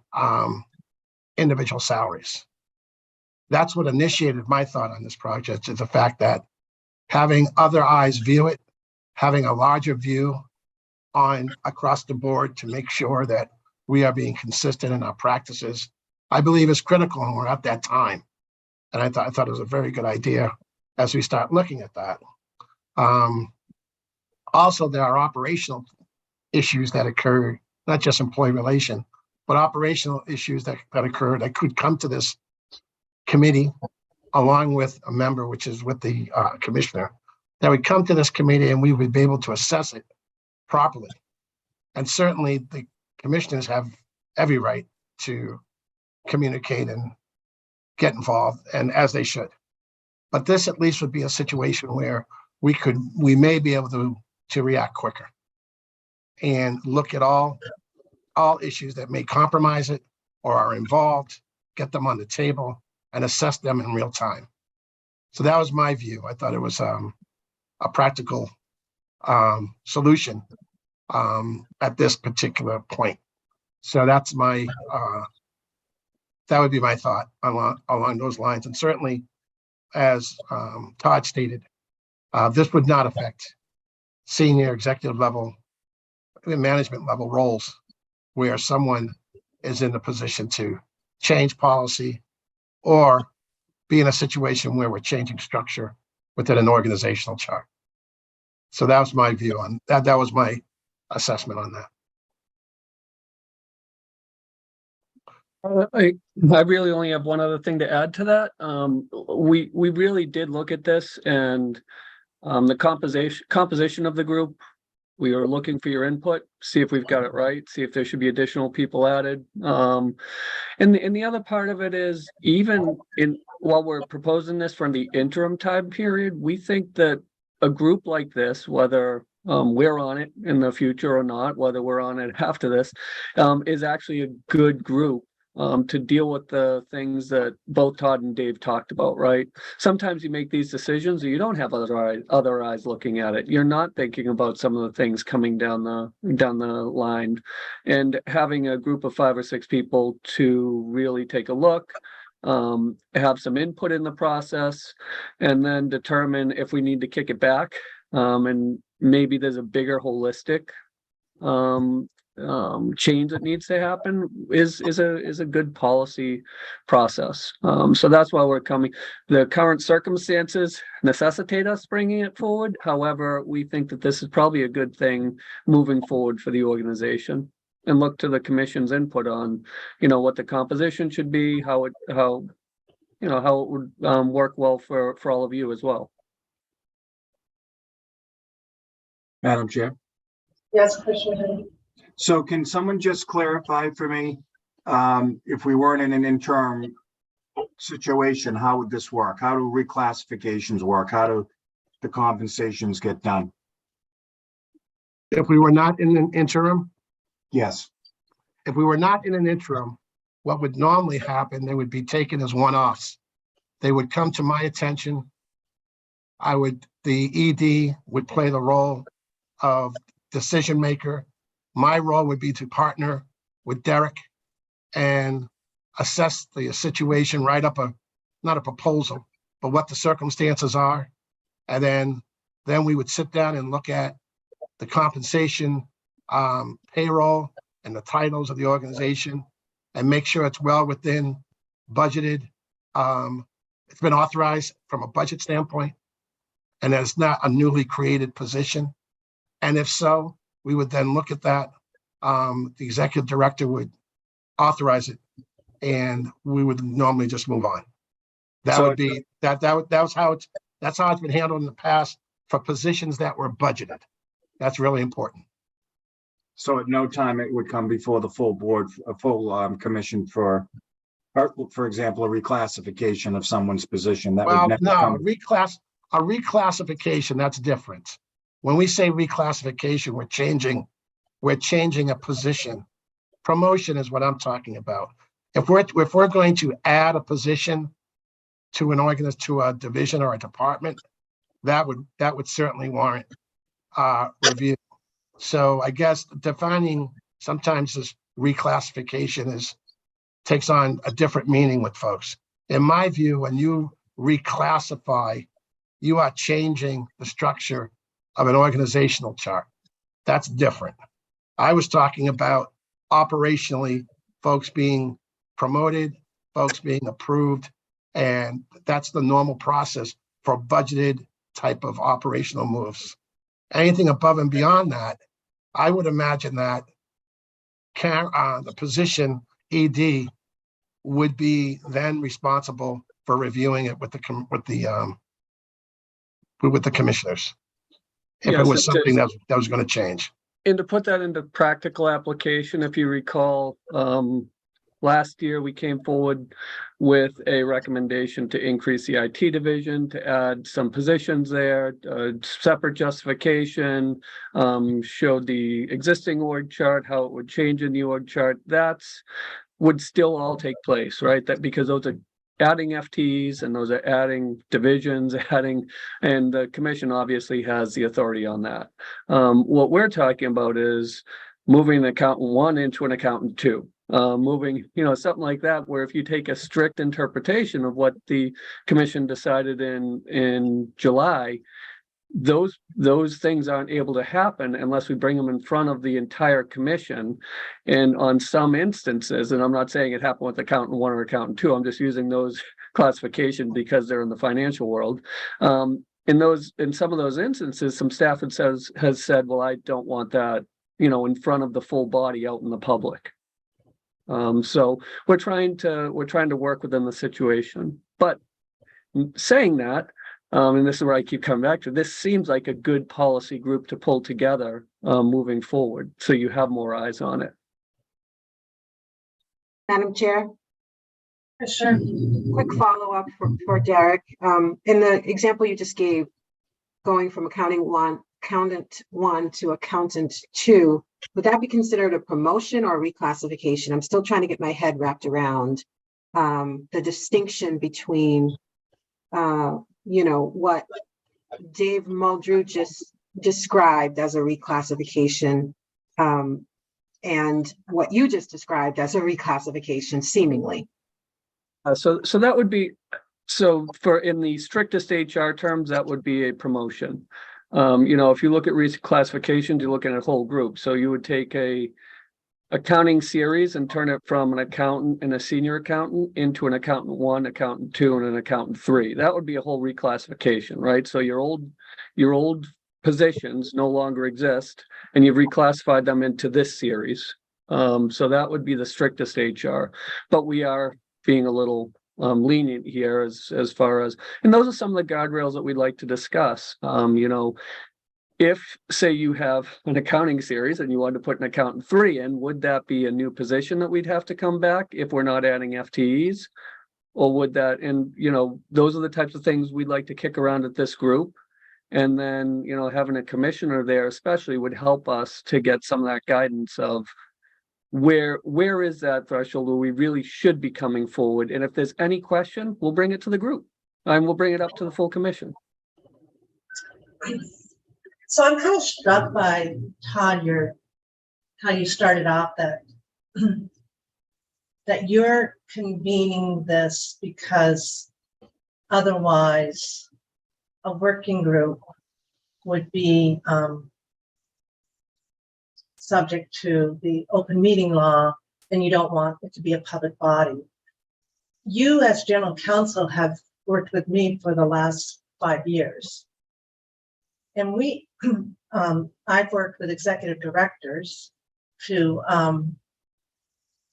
individual salaries. That's what initiated my thought on this project, is the fact that having other eyes view it, having a larger view on across the board to make sure that we are being consistent in our practices, I believe is critical, and we're at that time. And I thought it was a very good idea as we start looking at that. Also, there are operational issues that occur, not just employee relation, but operational issues that occur that could come to this committee along with a member, which is with the commissioner, that would come to this committee and we would be able to assess it properly. And certainly the commissioners have every right to communicate and get involved, and as they should. But this at least would be a situation where we may be able to react quicker and look at all issues that may compromise it or are involved, get them on the table and assess them in real time. So that was my view. I thought it was a practical solution at this particular point. So that's my that would be my thought along those lines. And certainly, as Todd stated, this would not affect senior executive level, management level roles where someone is in the position to change policy or be in a situation where we're changing structure within an organizational chart. So that was my view on that. That was my assessment on that. I really only have one other thing to add to that. We really did look at this, and the composition of the group. We are looking for your input, see if we've got it right, see if there should be additional people added. And the other part of it is, even while we're proposing this from the interim time period, we think that a group like this, whether we're on it in the future or not, whether we're on it after this, is actually a good group to deal with the things that both Todd and Dave talked about, right? Sometimes you make these decisions and you don't have other eyes looking at it. You're not thinking about some of the things coming down the line, and having a group of 5 or 6 people to really take a look, have some input in the process, and then determine if we need to kick it back. And maybe there's a bigger holistic change that needs to happen is a good policy process. So that's why we're coming. The current circumstances necessitate us bringing it forward. However, we think that this is probably a good thing moving forward for the organization, and look to the commission's input on, what the composition should be, how it would work well for all of you as well. Madam Chair. Yes, Commissioner. So can someone just clarify for me, if we weren't in an interim situation, how would this work? How do reclassifications work? How do the compensations get done? If we were not in an interim, Yes. if we were not in an interim, what would normally happen, they would be taken as one-offs. They would come to my attention. The ED would play the role of decision maker. My role would be to partner with Derek and assess the situation, write up not a proposal, but what the circumstances are. And then we would sit down and look at the compensation, payroll, and the titles of the organization, and make sure it's well within budgeted. It's been authorized from a budget standpoint, and that it's not a newly created position. And if so, we would then look at that. The executive director would authorize it, and we would normally just move on. That's how it's been handled in the past for positions that were budgeted. That's really important. So at no time it would come before the full board, a full commission for example, a reclassification of someone's position that Well, would never no, come. a reclassification, that's different. When we say reclassification, we're changing a position. Promotion is what I'm talking about. If we're going to add a position to to a division or a department, that would certainly warrant review. So I guess defining sometimes this reclassification takes on a different meaning with folks. In my view, when you reclassify, you are changing the structure of an organizational chart. That's different. I was talking about operationally, folks being promoted, folks being approved, and that's the normal process for budgeted type of operational moves. Anything above and beyond that, I would imagine that the position ED would be then responsible for reviewing it with the commissioners. If it was something that was going to change. And to put that into practical application, if you recall, last year we came forward with a recommendation to increase the IT division, to add some positions there, separate justification, showed the existing org chart, how it would change in the org chart. That's would still all take place, right? That because those are adding FTEs and those are adding divisions, and the commission obviously has the authority on that. What we're talking about is moving the accountant 1 into an accountant 2. Moving, something like that, where if you take a strict interpretation of what the commission decided in July, those things aren't able to happen unless we bring them in front of the entire commission. And on some instances, and I'm not saying it happened with accountant 1 or accountant 2, I'm just using those classifications because they're in the financial world. In some of those instances, some staff has said, well, I don't want that, in front of the full body out in the public. So we're trying to work within the situation. But saying that, and this is where I keep coming back to, this seems like a good policy group to pull together moving forward, so you have more eyes on it. Madam Chair? Sure. Quick follow-up for Derek. In the example you just gave, going from accounting 1 accountant 1 to accountant 2, would that be considered a promotion or a reclassification? I'm still trying to get my head wrapped around the distinction between, what Dave Muldrew just described as a reclassification and what you just described as a reclassification, seemingly. So that would be, so for in the strictest HR terms, that would be a promotion. If you look at reclassifications, you're looking at a whole group. So you would take a accounting series and turn it from an accountant and a senior accountant into an accountant 1, accountant 2, and an accountant 3. That would be a whole reclassification, right? So your old positions no longer exist, and you've reclassified them into this series. So that would be the strictest HR, but we are being a little lenient here as far as, and those are some of the guardrails that we'd like to discuss. If, say, you have an accounting series and you wanted to put an accountant 3 in, would that be a new position that we'd have to come back if we're not adding FTEs? Or would that, and those are the types of things we'd like to kick around at this group. And then, having a commissioner there especially would help us to get some of that guidance of where is that threshold where we really should be coming forward. And if there's any question, we'll bring it to the group and we'll bring it up to the full commission. So I'm kind of struck by, Todd, how you started off that that you're convening this because otherwise a working group would be subject to the open meeting law, and you don't want it to be a public body. You as general counsel have worked with me for the last 5 years. And I've worked with executive directors to,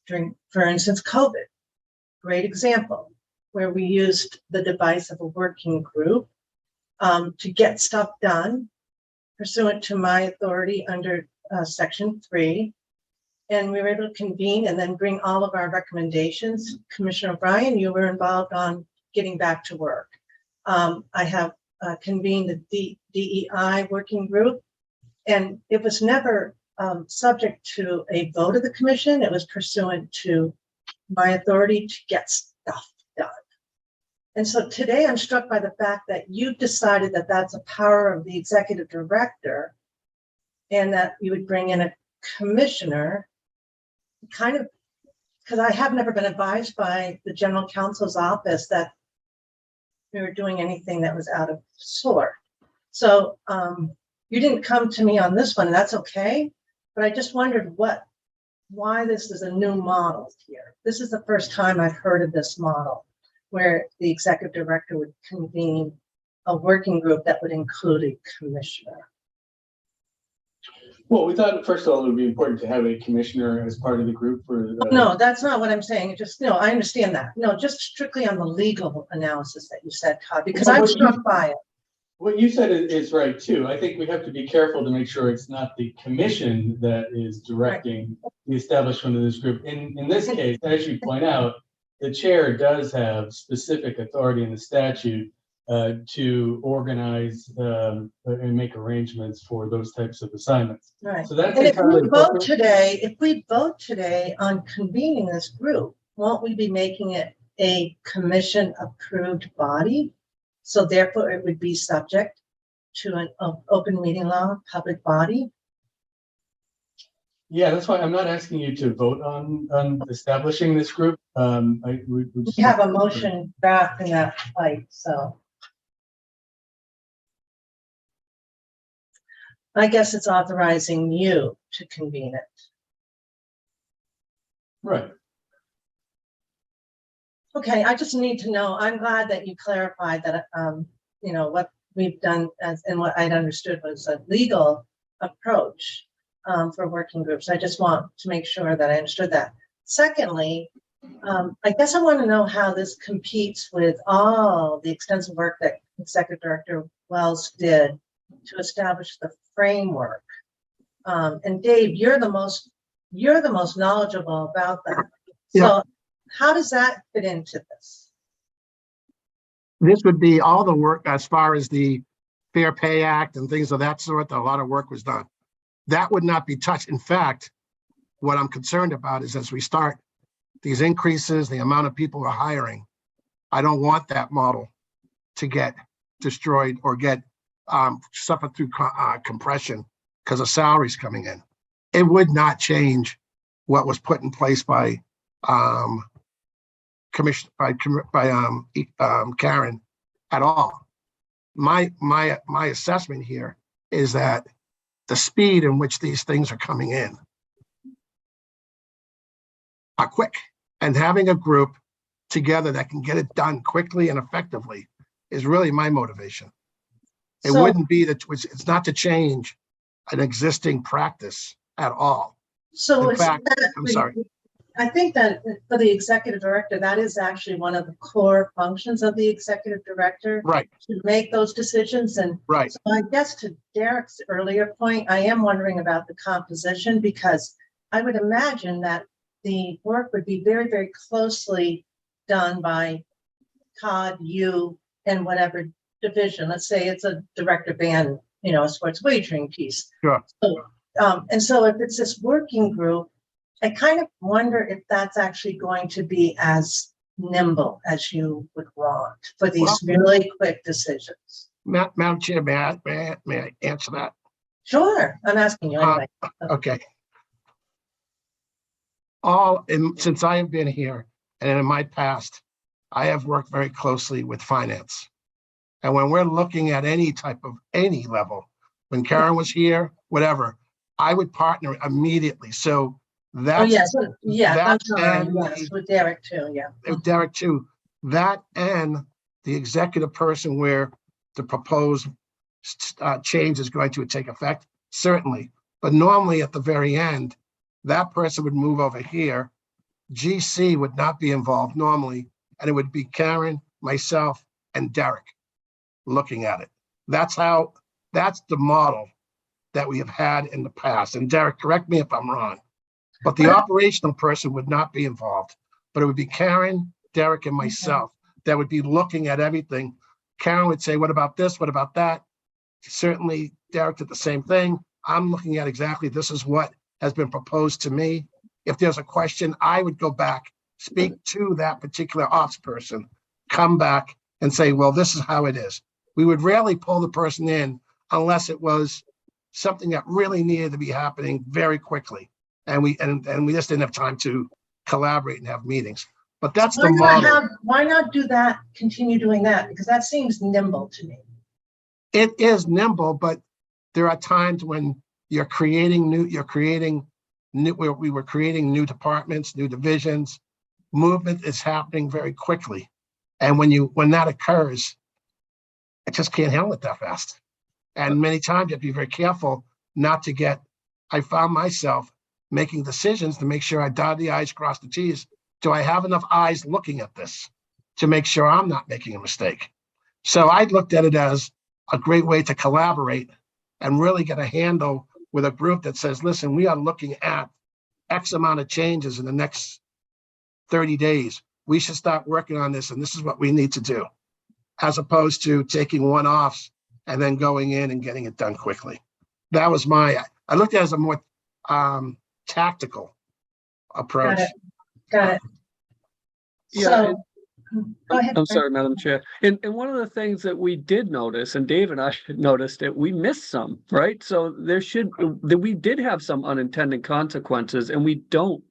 during, for instance, COVID, great example, where we used the device of a working group to get stuff done pursuant to my authority under Section 3. And we were able to convene and then bring all of our recommendations. Commissioner O'Brien, you were involved on getting back to work. I have convened the DEI working group, and it was never subject to a vote of the commission. It was pursuant to my authority to get stuff done. And so today I'm struck by the fact that you've decided that that's a power of the executive director and that you would bring in a commissioner, kind of, because I have never been advised by the general counsel's office that we were doing anything that was out of sort. So you didn't come to me on this one, and that's okay. But I just wondered why this is a new model here. This is the first time I've heard of this model, where the executive director would convene a working group that would include a commissioner. Well, we thought, first of all, it would be important to have a commissioner as part of the group for. No, that's not what I'm saying. Just, no, I understand that. No, just strictly on the legal analysis that you said, Todd, because I'm struck by it. What you said is right too. I think we have to be careful to make sure it's not the commission that is directing the establishment of this group. In this case, as you point out, the chair does have specific authority in the statute to organize and make arrangements for those types of assignments. Right. So that's and if we vote today on convening this group, won't we be making it a commission approved body? So therefore it would be subject to an open meeting law public body? Yeah, that's why I'm not asking you to vote on establishing this group. We have a motion back in that fight, so. I guess it's authorizing you to convene it. Right. Okay, I just need to know. I'm glad that you clarified that, what we've done and what I'd understood was a legal approach for working groups. I just want to make sure that I understood that. Secondly, I guess I want to know how this competes with all the extensive work that Executive Director Wells did to establish the framework. And Dave, you're the most knowledgeable about that. So how does that fit into this? This would be all the work as far as the Fair Pay Act and things of that sort, a lot of work was done. That would not be touched. In fact, what I'm concerned about is as we start these increases, the amount of people we're hiring, I don't want that model to get destroyed or get suffer through compression because of salaries coming in. It would not change what was put in place by Karen at all. My assessment here is that the speed in which these things are coming in are quick, and having a group together that can get it done quickly and effectively is really my motivation. It So- wouldn't be that it's not to change an existing practice at all. So In it's fact, that I'm sorry. I think that for the executive director, that is actually one of the core functions of the executive director. Right. To make those decisions. And right. So I guess to Derek's earlier point, I am wondering about the composition, because I would imagine that the work would be very, very closely done by Todd, you, and whatever division. Let's say it's a director ban, a sports wagering piece. Sure. So, and so if it's this working group, I kind of wonder if that's actually going to be as nimble as you would want for these really quick decisions. Madam Chair, may I answer that? Sure, I'm asking you anyway. Okay. Since I have been here and in my past, I have worked very closely with finance. And when we're looking at any level, when Karen was here, whatever, I would partner immediately. So that's, I'm sorry, yes, with Derek too, yeah. Derek too, that and the executive person where the proposed change is going to take effect, certainly. But normally at the very end, that person would move over here. GC would not be involved normally, and it would be Karen, myself, and Derek looking at it. That's the model that we have had in the past. And Derek, correct me if I'm wrong, but the operational person would not be involved, but it would be Karen, Derek, and myself that would be looking at everything. Karen would say, what about this? What about that? Certainly Derek did the same thing. I'm looking at exactly, this is what has been proposed to me. If there's a question, I would go back, speak to that particular ops person, come back and say, well, this is how it is. We would rarely pull the person in unless it was something that really needed to be happening very quickly. And we just didn't have time to collaborate and have meetings. But that's the model. Why not do that, continue doing that? Because that seems nimble to me. It is nimble, but there are times when we were creating new departments, new divisions. Movement is happening very quickly. And when that occurs, it just can't handle it that fast. And many times you have to be very careful not to get, I found myself making decisions to make sure I dot the I's, cross the T's. Do I have enough eyes looking at this to make sure I'm not making a mistake? So I looked at it as a great way to collaborate and really get a handle with a group that says, listen, we are looking at X amount of changes in the next 30 days. We should start working on this, and this is what we need to do, as opposed to taking one-offs and then going in and getting it done quickly. That was I looked at it as a more tactical approach. Got it. Yeah. Go ahead. I'm sorry, Madam Chair. And one of the things that we did notice, and Dave and I noticed it, we missed some, right? So we did have some unintended consequences, and we don't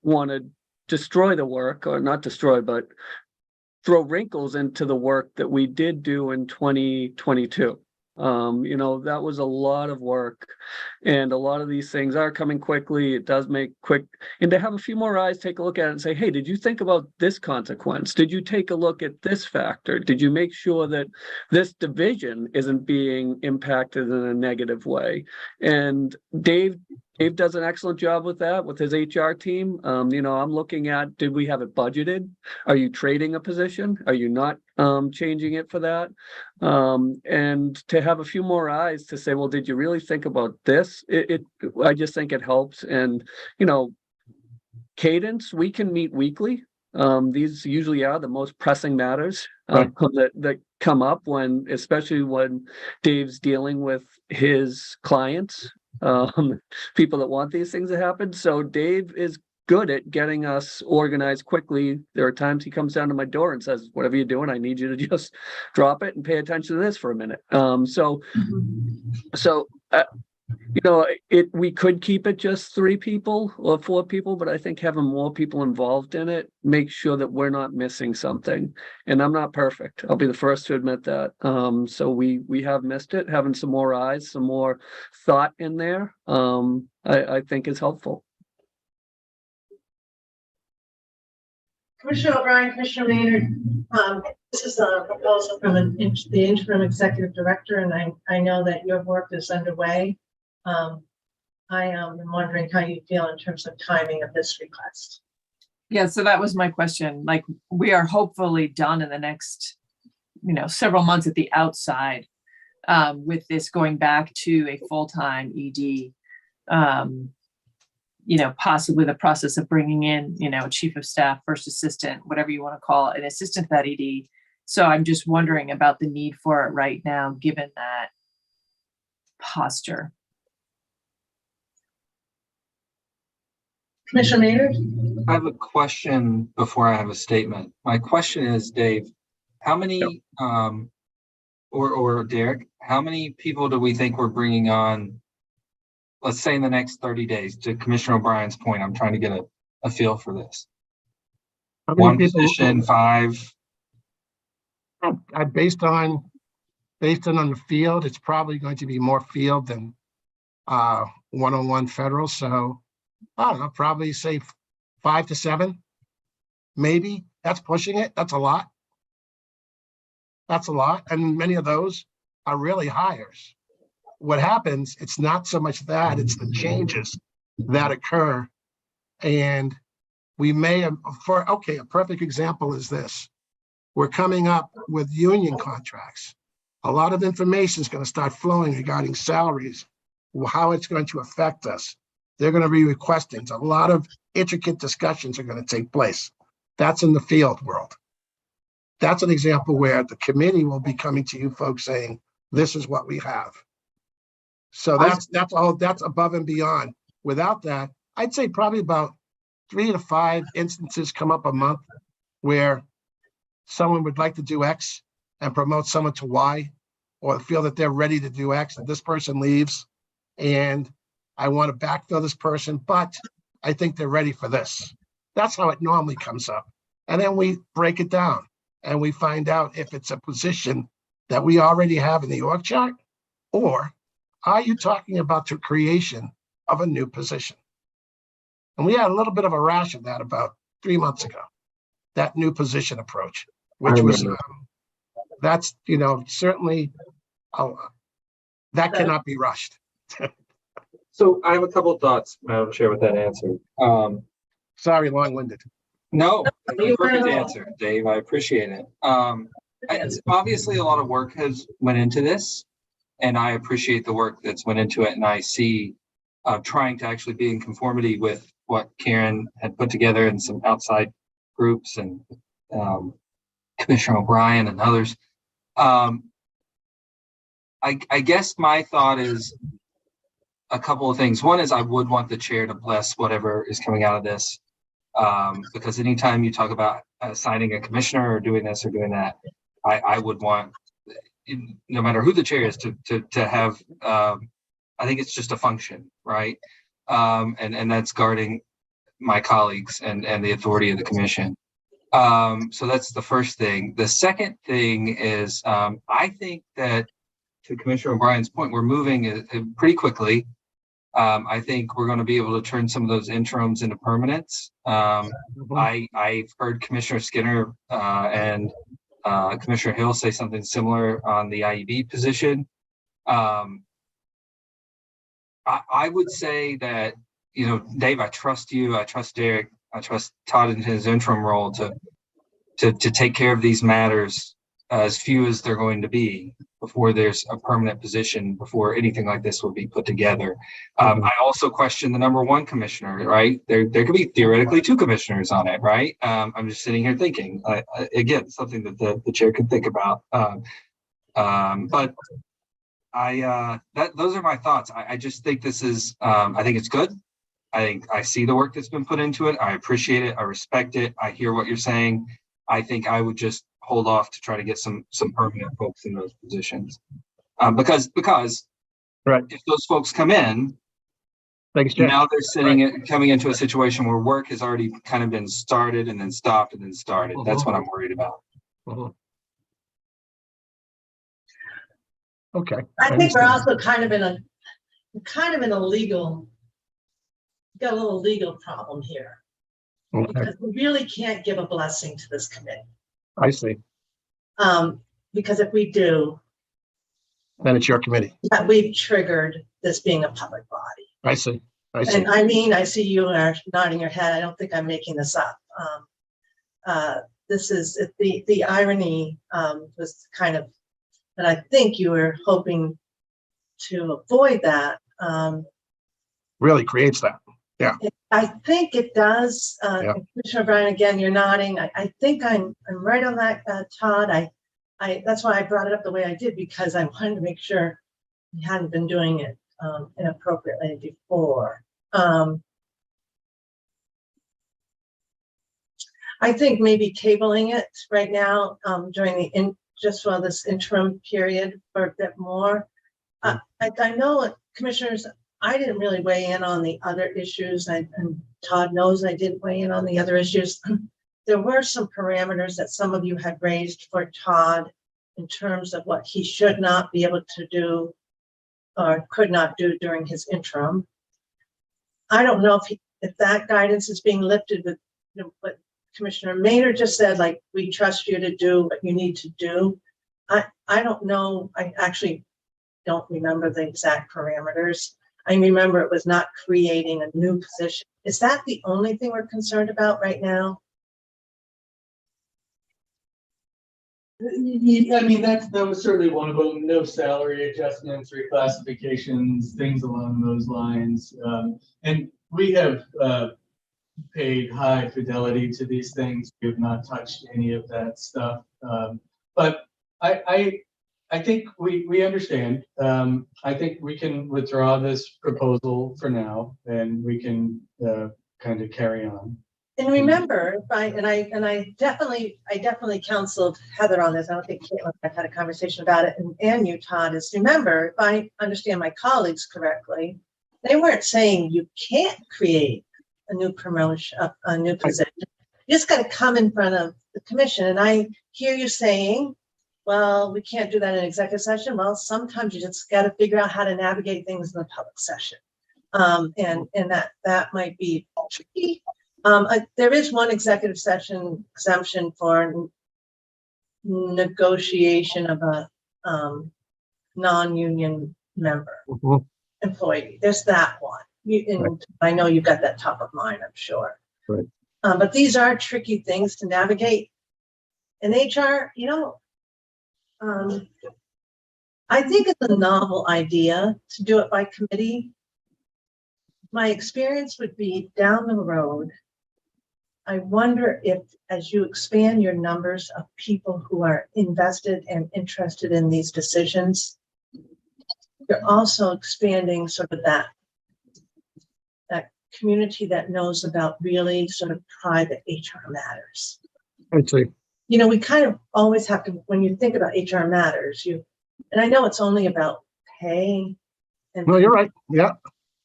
want to destroy the work, or not destroy, but throw wrinkles into the work that we did do in 2022. That was a lot of work, and a lot of these things are coming quickly. It does make quick, and to have a few more eyes take a look at it and say, hey, did you think about this consequence? Did you take a look at this factor? Did you make sure that this division isn't being impacted in a negative way? And Dave does an excellent job with that, with his HR team. I'm looking at, did we have it budgeted? Are you trading a position? Are you not changing it for that? And to have a few more eyes to say, well, did you really think about this? I just think it helps. And, cadence, we can meet weekly. These usually are the most pressing matters that come up when, especially when Dave's dealing with his clients, people that want these things to happen. So Dave is good at getting us organized quickly. There are times he comes down to my door and says, whatever you're doing, I need you to just drop it and pay attention to this for a minute. We could keep it just 3 people or 4 people, but I think having more people involved in it makes sure that we're not missing something. And I'm not perfect. I'll be the first to admit that. So we have missed it. Having some more eyes, some more thought in there, I think is helpful. Commissioner O'Brien, Commissioner Maynard, this is a proposal from the interim executive director, and I know that your work is underway. I am wondering how you feel in terms of timing of this request. Yeah, so that was my question. Like, we are hopefully done in the next, several months at the outside, with this going back to a full-time ED. Possibly the process of bringing in, chief of staff, first assistant, whatever you want to call it, an assistant to that ED. So I'm just wondering about the need for it right now, given that posture. Commissioner Maynard? I have a question before I have a statement. My question is, Dave, how many, or Derek, how many people do we think we're bringing on, let's say in the next 30 days, to Commissioner O'Brien's point? I'm trying to get a feel for this. One position, 5. Based on the field, it's probably going to be more field than one-on-one federal. So I don't know, probably say 5 to 7, maybe. That's pushing it. That's a lot. That's a lot. And many of those are really hires. What happens, it's not so much that, it's the changes that occur. And we may have, a perfect example is this. We're coming up with union contracts. A lot of information is going to start flowing regarding salaries, how it's going to affect us. They're going to be requesting. A lot of intricate discussions are going to take place. That's in the field world. That's an example where the committee will be coming to you folks saying, this is what we have. So that's above and beyond. Without that, I'd say probably about 3 to 5 instances come up a month where someone would like to do X and promote someone to Y, or feel that they're ready to do X and this person leaves and I want to backfill this person, but I think they're ready for this. That's how it normally comes up. And then we break it down and we find out if it's a position that we already have in the org chart, or are you talking about the creation of a new position? And we had a little bit of a rash of that about 3 months ago, that new position approach, which was, that's, certainly, that cannot be rushed. So I have a couple of thoughts, Madam Chair, with that answer. Sorry, long-winded. No, perfect answer, Dave. I appreciate it. It's obviously a lot of work has went into this, and I appreciate the work that's went into it. And I see trying to actually be in conformity with what Karen had put together and some outside groups and Commissioner O'Brien and others. I guess my thought is a couple of things. One is I would want the chair to bless whatever is coming out of this, because anytime you talk about assigning a commissioner or doing this or doing that, I would want, no matter who the chair is, to have, I think it's just a function, right? And that's guarding my colleagues and the authority of the commission. So that's the first thing. The second thing is, I think that, to Commissioner O'Brien's point, we're moving pretty quickly. I think we're going to be able to turn some of those interims into permanents. I've heard Commissioner Skinner and Commissioner Hill say something similar on the IEB position. I would say that, Dave, I trust you. I trust Derek. I trust Todd in his interim role to take care of these matters as few as they're going to be before there's a permanent position, before anything like this will be put together. I also question the number one commissioner, right? There could be theoretically two commissioners on it, right? I'm just sitting here thinking, again, something that the chair could think about. But those are my thoughts. I just think this is, I think it's good. I think I see the work that's been put into it. I appreciate it. I respect it. I hear what you're saying. I think I would just hold off to try to get some permanent folks in those positions. Because right, if those folks come in, now they're coming into a situation where work has already kind of been started and then stopped and then started. That's what I'm worried about. Okay. I think we're also kind of in a legal, got a little legal problem here. Okay. Because we really can't give a blessing to this committee. I see. Because if we do, Then it's your committee. we've triggered this being a public body. I see. I see. And I mean, I see you are nodding your head. I don't think I'm making this up. This is the irony was kind of that I think you were hoping to avoid that. Really creates that. Yeah. I think it does. Commissioner O'Brien, again, you're nodding. I think I'm right on that, Todd. That's why I brought it up the way I did, because I wanted to make sure we hadn't been doing it inappropriately before. I think maybe tabling it right now during just for this interim period for a bit more. I know, commissioners, I didn't really weigh in on the other issues, and Todd knows I didn't weigh in on the other issues. There were some parameters that some of you had raised for Todd in terms of what he should not be able to do or could not do during his interim. I don't know if that guidance is being lifted with what Commissioner Maynard just said, like, we trust you to do what you need to do. I don't know. I actually don't remember the exact parameters. I remember it was not creating a new position. Is that the only thing we're concerned about right now? I mean, that was certainly one of them. No salary adjustments, reclassifications, things along those lines. And we have paid high fidelity to these things. We have not touched any of that stuff. But I think we understand. I think we can withdraw this proposal for now, and we can kind of carry on. And remember, I definitely counseled Heather on this. I don't think Caitlin and I've had a conversation about it, and you, Todd, is remember, if I understand my colleagues correctly, they weren't saying you can't create a new promotion, a new position. You just got to come in front of the commission. And I hear you saying, well, we can't do that in executive session. Well, sometimes you just got to figure out how to navigate things in the public session. And that might be tricky. There is one executive session exemption for negotiation of a non-union member employee. There's that one. I know you've got that top of mind, I'm sure. Right. But these are tricky things to navigate. And HR, I think it's a novel idea to do it by committee. My experience would be down the road. I wonder if, as you expand your numbers of people who are invested and interested in these decisions, you're also expanding sort of that community that knows about really sort of private HR matters. I see. We kind of always have to, when you think about HR matters, and I know it's only about pay. No, you're right. Yeah.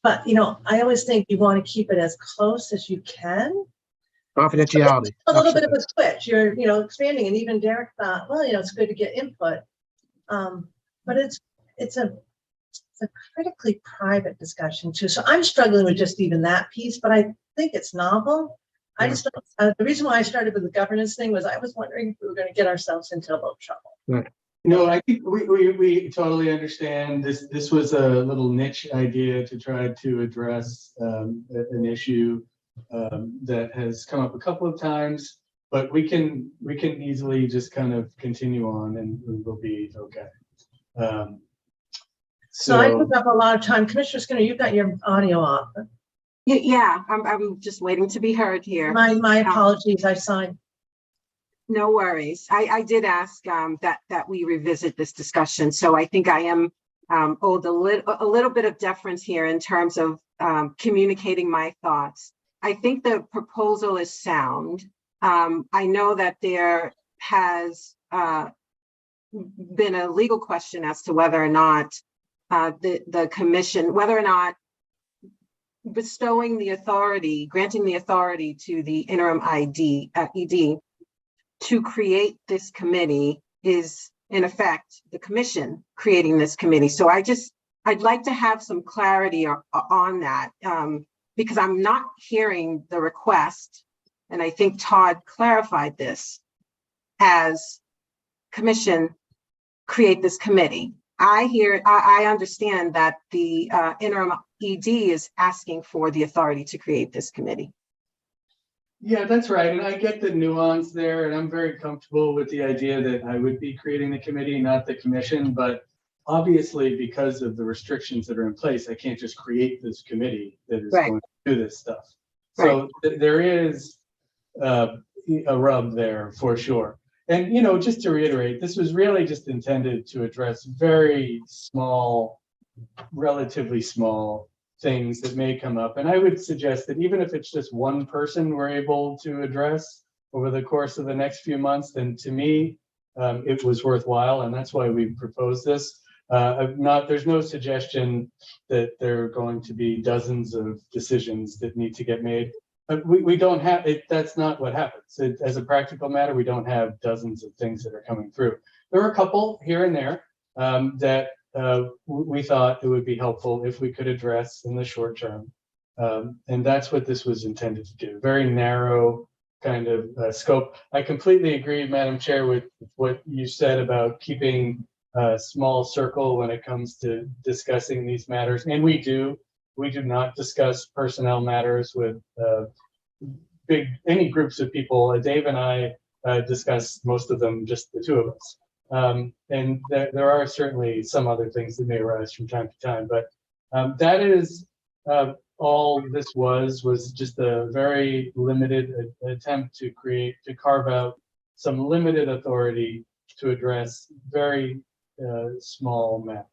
But, I always think you want to keep it as close as you can. Confidentiality. A little bit of a switch. You're, expanding, and even Derek thought, well, it's good to get input. But it's a critically private discussion too. So I'm struggling with just even that piece, but I think it's novel. I just the reason why I started with the governance thing was I was wondering if we were going to get ourselves into a little trouble. Right. No, I think we totally understand this. This was a little niche idea to try to address an issue that has come up a couple of times. but we can easily just kind of continue on and we'll be okay. So I took up a lot of time. Commissioner Skinner, you've got your audio off. Yeah, I'm just waiting to be heard here. My apologies, I signed. No worries. I did ask that we revisit this discussion. So I think I am owed a little bit of deference here in terms of communicating my thoughts. I think the proposal is sound. I know that there has been a legal question as to whether or not the commission, whether or not bestowing the authority, granting the authority to the interim ED to create this committee is in effect the commission creating this committee. So I'd like to have some clarity on that because I'm not hearing the request, and I think Todd clarified this as commission create this committee. I understand that the interim ED is asking for the authority to create this committee. Yeah, that's right. And I get the nuance there, and I'm very comfortable with the idea that I would be creating the committee, not the commission. But obviously, because of the restrictions that are in place, I can't just create this committee that is going to do this stuff. So there is a rub there for sure. And, you know, just to reiterate, this was really just intended to address very small, relatively small things that may come up. And I would suggest that even if it's just one person we're able to address over the course of the next few months, then to me, it was worthwhile. And that's why we proposed this. There's no suggestion that there are going to be dozens of decisions that need to get made. But we don't have it. That's not what happens. As a practical matter, we don't have dozens of things that are coming through. There are a couple here and there that we thought it would be helpful if we could address in the short term. And that's what this was intended to do. Very narrow kind of scope. I completely agree, Madam Chair, with what you said about keeping a small circle when it comes to discussing these matters. And we do not discuss personnel matters with any groups of people. Dave and I discuss most of them, just the two of us. And there are certainly some other things that may arise from time to time, but that is all this was just a very limited attempt to carve out some limited authority to address very small matters.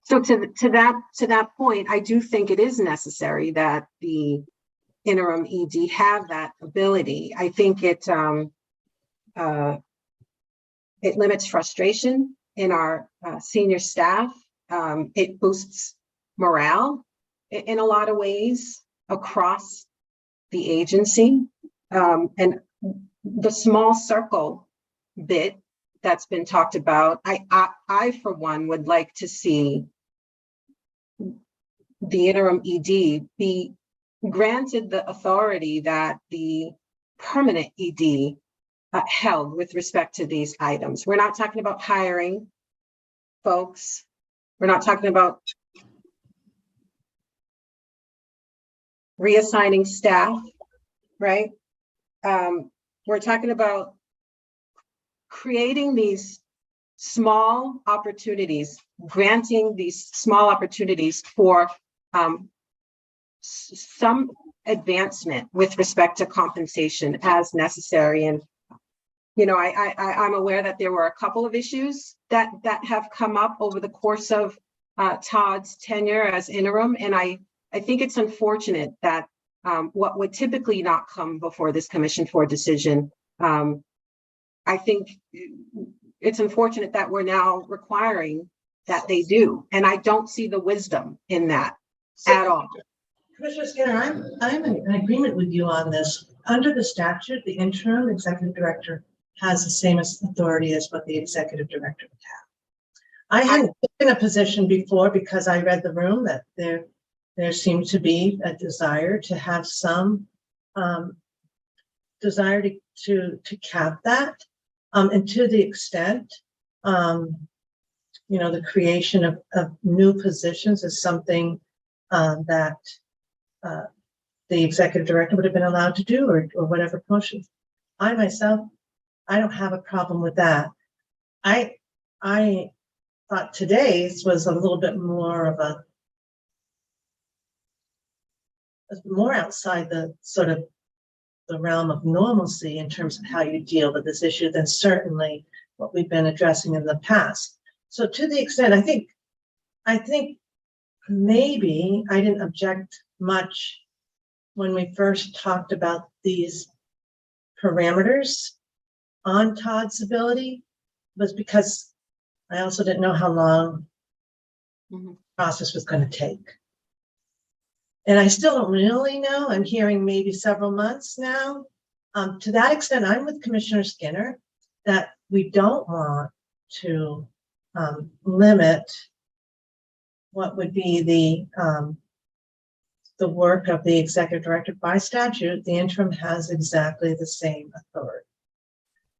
So to that point, I do think it is necessary that the interim ED have that ability. I think it limits frustration in our senior staff. It boosts morale in a lot of ways across the agency. And the small circle bit that's been talked about, I for one would like to see the interim ED be granted the authority that the permanent ED held with respect to these items. We're not talking about hiring folks. We're not talking about reassigning staff, right? We're talking about creating these small opportunities, granting these small opportunities for some advancement with respect to compensation as necessary. And you know, I'm aware that there were a couple of issues that have come up over the course of Todd's tenure as interim, and I think it's unfortunate that what would typically not come before this commission for a decision, I think it's unfortunate that we're now requiring that they do, and I don't see the wisdom in that at all. Commissioner Skinner, I'm in agreement with you on this. Under the statute, the interim executive director has the same authority as what the executive director would have. I hadn't been in a position before because I read the room that there seemed to be a desire to have some desire to cap that, and to the extent you know, the creation of new positions is something that the executive director would have been allowed to do, or whatever promotion. I myself, I don't have a problem with that. I thought today's was a little bit more of a more outside the sort of the realm of normalcy in terms of how you deal with this issue than certainly what we've been addressing in the past. So to the extent, I think maybe I didn't object much when we first talked about these parameters on Todd's ability, was because I also didn't know how long the process was going to take. And I still don't really know. I'm hearing maybe several months now. To that extent, I'm with Commissioner Skinner that we don't want to limit what would be the work of the executive director. By statute, the interim has exactly the same authority.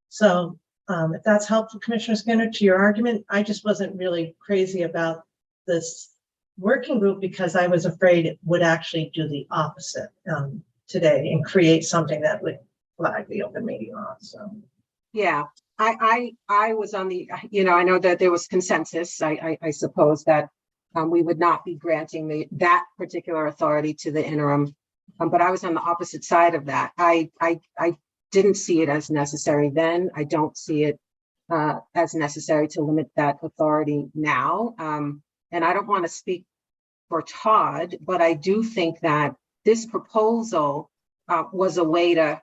So if that's helpful, Commissioner Skinner, to your argument, I just wasn't really crazy about this working group because I was afraid it would actually do the opposite today and create something that would flag the open meeting law. So Yeah, I was on the, I know that there was consensus, I suppose that we would not be granting that particular authority to the interim, but I was on the opposite side of that. I didn't see it as necessary then. I don't see it as necessary to limit that authority now. And I don't want to speak for Todd, but I do think that this proposal was a way to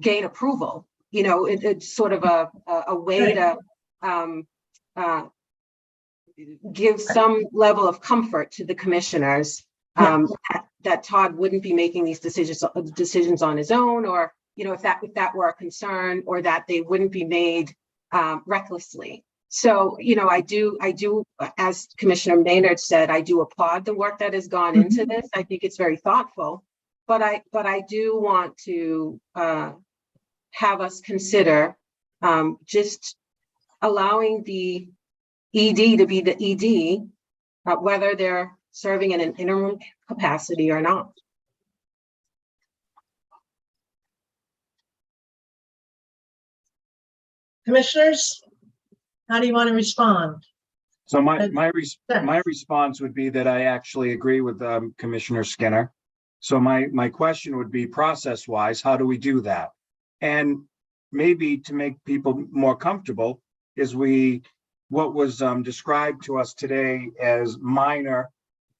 gain approval. It's sort of a way to give some level of comfort to the commissioners that Todd wouldn't be making these decisions on his own, or if that were a concern, or that they wouldn't be made recklessly. So, I do, as Commissioner Maynard said, I do applaud the work that has gone into this. I think it's very thoughtful, but I do want to have us consider just allowing the ED to be the ED, whether they're serving in an interim capacity or not. commissioners, how do you want to respond? So my response would be that I actually agree with Commissioner Skinner. So my question would be, process-wise, how do we do that? And maybe to make people more comfortable is what was described to us today as minor,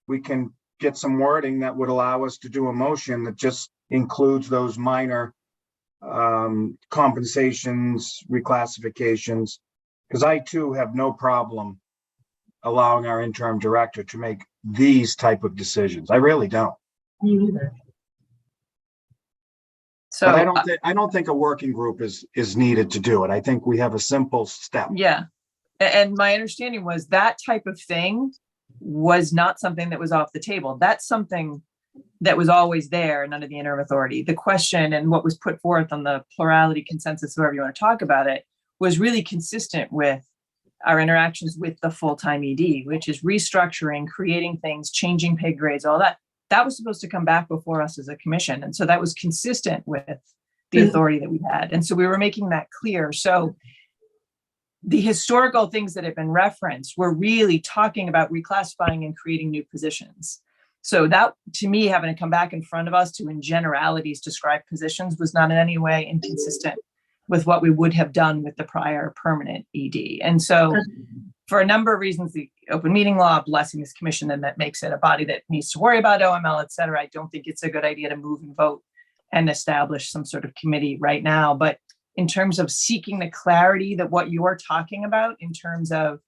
we can get some wording that would allow us to do a motion that just includes those minor compensations, reclassifications, because I too have no problem allowing our interim director to make these type of decisions. I really don't. Me neither. So But I don't think a working group is needed to do it. I think we have a simple step. yeah. And my understanding was that type of thing was not something that was off the table. That's something that was always there and under the interim authority. The question and what was put forth on the plurality consensus, however you want to talk about it, was really consistent with our interactions with the full-time ED, which is restructuring, creating things, changing pay grades, all that. That was supposed to come back before us as a commission. And so that was consistent with the authority that we had. And so we were making that clear. So the historical things that have been referenced were really talking about reclassifying and creating new positions. So that, to me, having to come back in front of us to, in generalities, describe positions was not in any way inconsistent with what we would have done with the prior permanent ED. And so for a number of reasons, the open meeting law blessing this commission, and that makes it a body that needs to worry about OML, et cetera. I don't think it's a good idea to move and vote and establish some sort of committee right now. But in terms of seeking the clarity that what you're talking about in terms of,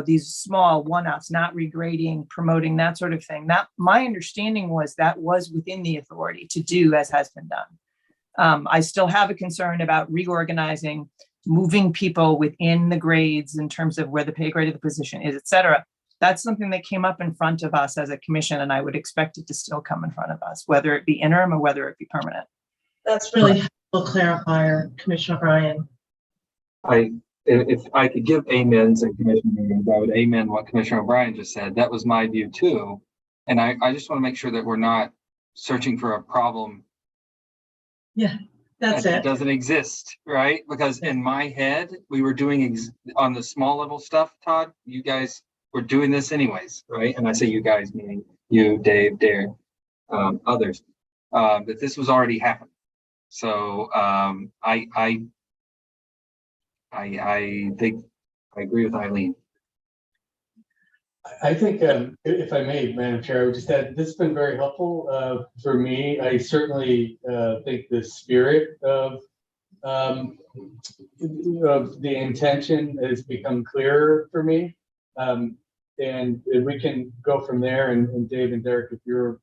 these small one-offs, not regrading, promoting, that sort of thing, that my understanding was that was within the authority to do as has been done. I still have a concern about reorganizing, moving people within the grades in terms of where the pay grade of the position is, et cetera. That's something that came up in front of us as a commission, and I would expect it to still come in front of us, whether it be interim or whether it be permanent. That's really helpful clarifier, Commissioner Bryan. If I could give amens and commission meetings, I would amen what Commissioner O'Brien just said. That was my view too. And I just want to make sure that we're not searching for a problem Yeah, that's It it. doesn't exist, right? Because in my head, we were doing on the small level stuff, Todd, you guys were doing this anyways, right? And I say you guys, meaning you, Dave, Dare, others, that this was already happening. So I think I agree with Eileen. I think, if I may, Madam Chair, I would just add, this has been very helpful for me. I certainly think the spirit of the intention has become clearer for me. And we can go from there. And Dave and Derek, if you're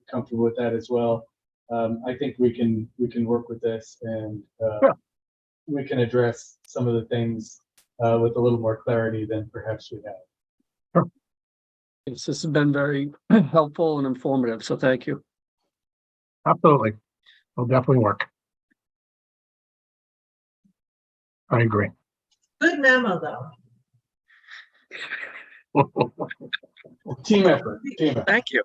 comfortable with that as well, I think we can work with this, and we can address some of the things with a little more clarity than perhaps we have. Yes, this has been very helpful and informative, so thank you. Absolutely. Will definitely work. I agree. Good memo, though. Team effort. Team effort. Thank you.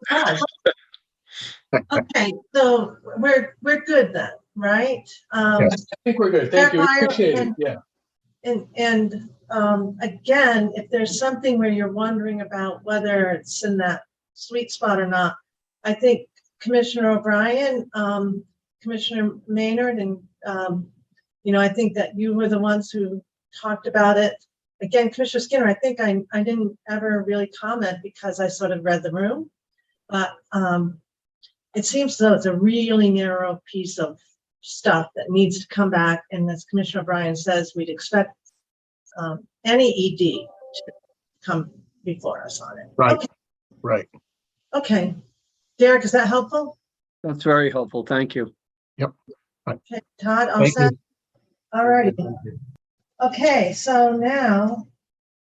Okay, so we're good then, right? Yes, I think we're good. Thank you. We appreciate it. Yeah. And again, if there's something where you're wondering about whether it's in that sweet spot or not, I think Commissioner O'Brien, Commissioner Maynard, and I think that you were the ones who talked about it. Again, Commissioner Skinner, I think I didn't ever really comment because I sort of read the room, but it seems though it's a really narrow piece of stuff that needs to come back. And as Commissioner O'Brien says, we'd expect any ED to come before us on it. Right. Okay. Right. Okay. Derek, is that helpful? That's very helpful. Thank you. Yep. Right. Okay, Todd, all Thank set? you. All righty. Okay, so now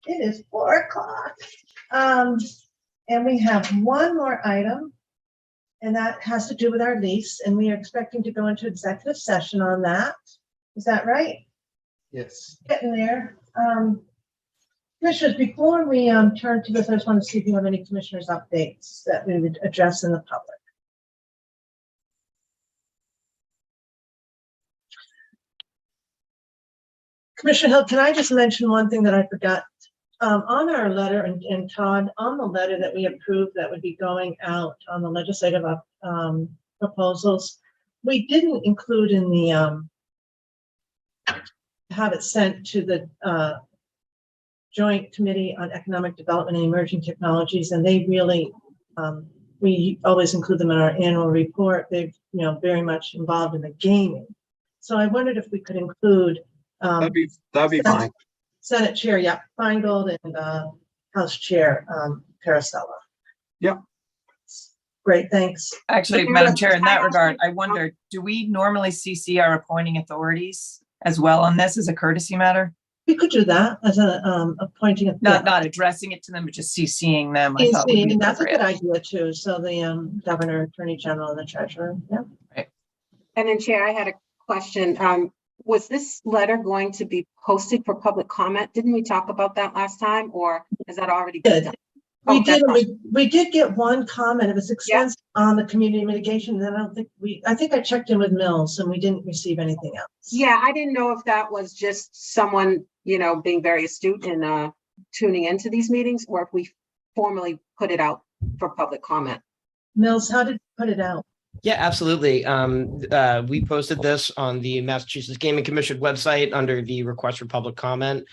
it is 4:00. And we have one more item, and that has to do with our lease, and we are expecting to go into executive session on that. Is that right? Yes. Getting there. Commissioners, before we turn to this, I just want to see if you have any commissioners updates that we would address in the public. Commissioner Hill, can I just mention one thing that I forgot? On our letter, and Todd, on the letter that we approved that would be going out on the legislative proposals, we didn't include in the have it sent to the Joint Committee on Economic Development and Emerging Technologies, and they really, we always include them in our annual report. They've, very much involved in the gaming. So I wondered if we could include That'd be fine. Senate Chair, Feingold, and House Chair Carasella. Yep. Great, thanks. Actually, Madam Chair, in that regard, I wonder, do we normally CC our appointing authorities as well on this as a courtesy matter? We could do that as a appointing. Not addressing it to them, but just CCing them. I thought would be That's a good appropriate. idea too. So the governor, attorney general, and the treasurer. Yeah. Right. And then Chair, I had a question. Was this letter going to be posted for public comment? Didn't we talk about that last time, or is that already been done? We Oh, did. that's We did get one comment. It was extensive on the community mitigation. And I think I checked in with Mills and we didn't receive anything else. Yeah, I didn't know if that was just someone, being very astute and tuning into these meetings, or if we formally put it out for public comment. Mills, how did you put it out? Yeah, absolutely. We posted this on the Massachusetts Gaming Commission website under the request for public comment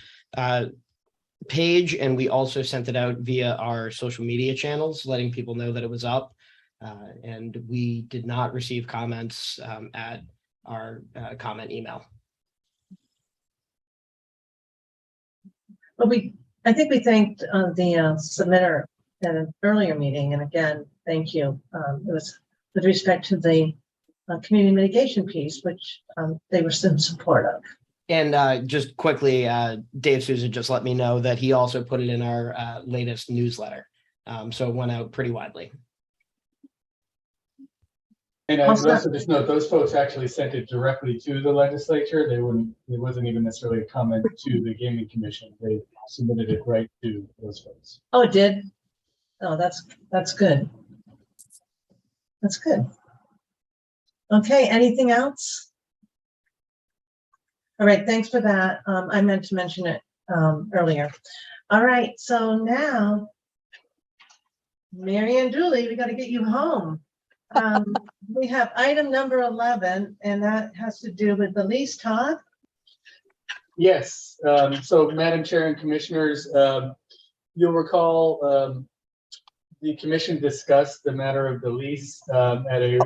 page, and we also sent it out via our social media channels, letting people know that it was up. And we did not receive comments at our comment email. Well, I think we thanked the submitter at an earlier meeting, and again, thank you. It was with respect to the community mitigation piece, which they were in support of. And just quickly, Dave Souza just let me know that he also put it in our latest newsletter. So it went out pretty widely. And I would also just note, those folks actually sent it directly to the legislature. It wasn't even necessarily a comment to the gaming commission. They submitted it right to those folks. Oh, it did? Oh, that's good. That's good. Okay, anything else? All right, thanks for that. I meant to mention it earlier. All right, so now, Mary Ann Dooley, we got to get you home. We have item number 11, and that has to do with the lease, Todd. Yes, so Madam Chair and Commissioners, you'll recall the commission discussed the matter of the lease at a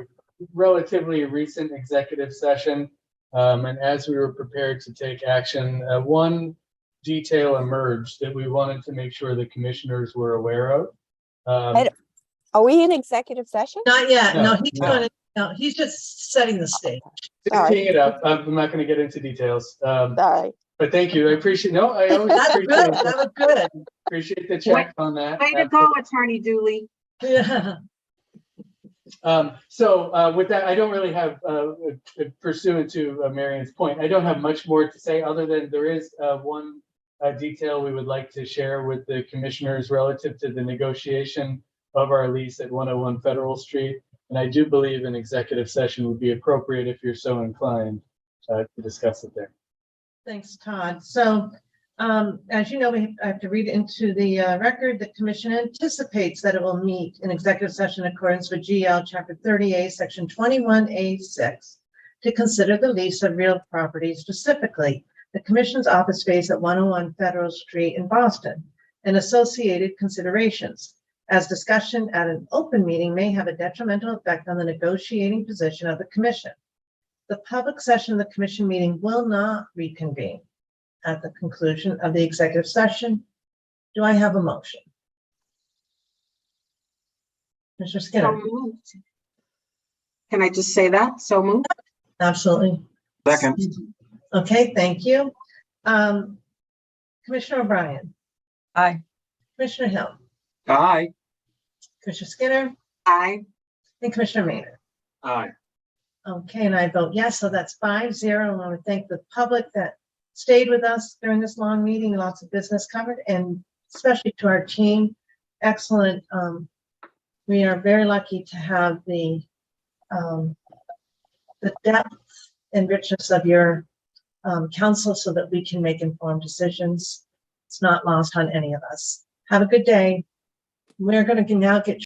relatively recent executive session. And as we were prepared to take action, one detail emerged that we wanted to make sure the commissioners were aware of. Are we in executive session? Not yet. No, No, he's no. going to. No, he's just setting the stage. Just teeing it up. I'm not going to get into details. Sorry. But thank you. I appreciate. No, I always That's appreciate good. it. That was good. Appreciate the check on that. Way to go, Attorney Dooley. Yeah. So with that, I don't really have, pursuant to Marion's point, I don't have much more to say other than there is one detail we would like to share with the commissioners relative to the negotiation of our lease at 101 Federal Street. And I do believe an executive session would be appropriate if you're so inclined to discuss it there. Thanks, Todd. So, as you know, I have to read into the record. The commission anticipates that it will meet in executive session in accordance with GL Chapter 30A, Section 21A6, to consider the lease of real property, specifically the commission's office space at 101 Federal Street in Boston, and associated considerations, as discussion at an open meeting may have a detrimental effect on the negotiating position of the commission. The public session of the commission meeting will not reconvene at the conclusion of the executive session. Do I have a motion? Mr. Skinner? So moved. Can I just say that? So moved? Absolutely. Second. Okay, thank you. Commissioner O'Brien? Aye. Commissioner Hill? Aye. Commissioner Skinner? Aye. And Commissioner Maynard? Aye. Okay, and I vote yes, so that's 5-0. I want to thank the public that stayed with us during this long meeting, lots of business covered, and especially to our team. Excellent. We are very lucky to have the depth and richness of your counsel so that we can make informed decisions. It's not lost on any of us. Have a good day. We're going to now get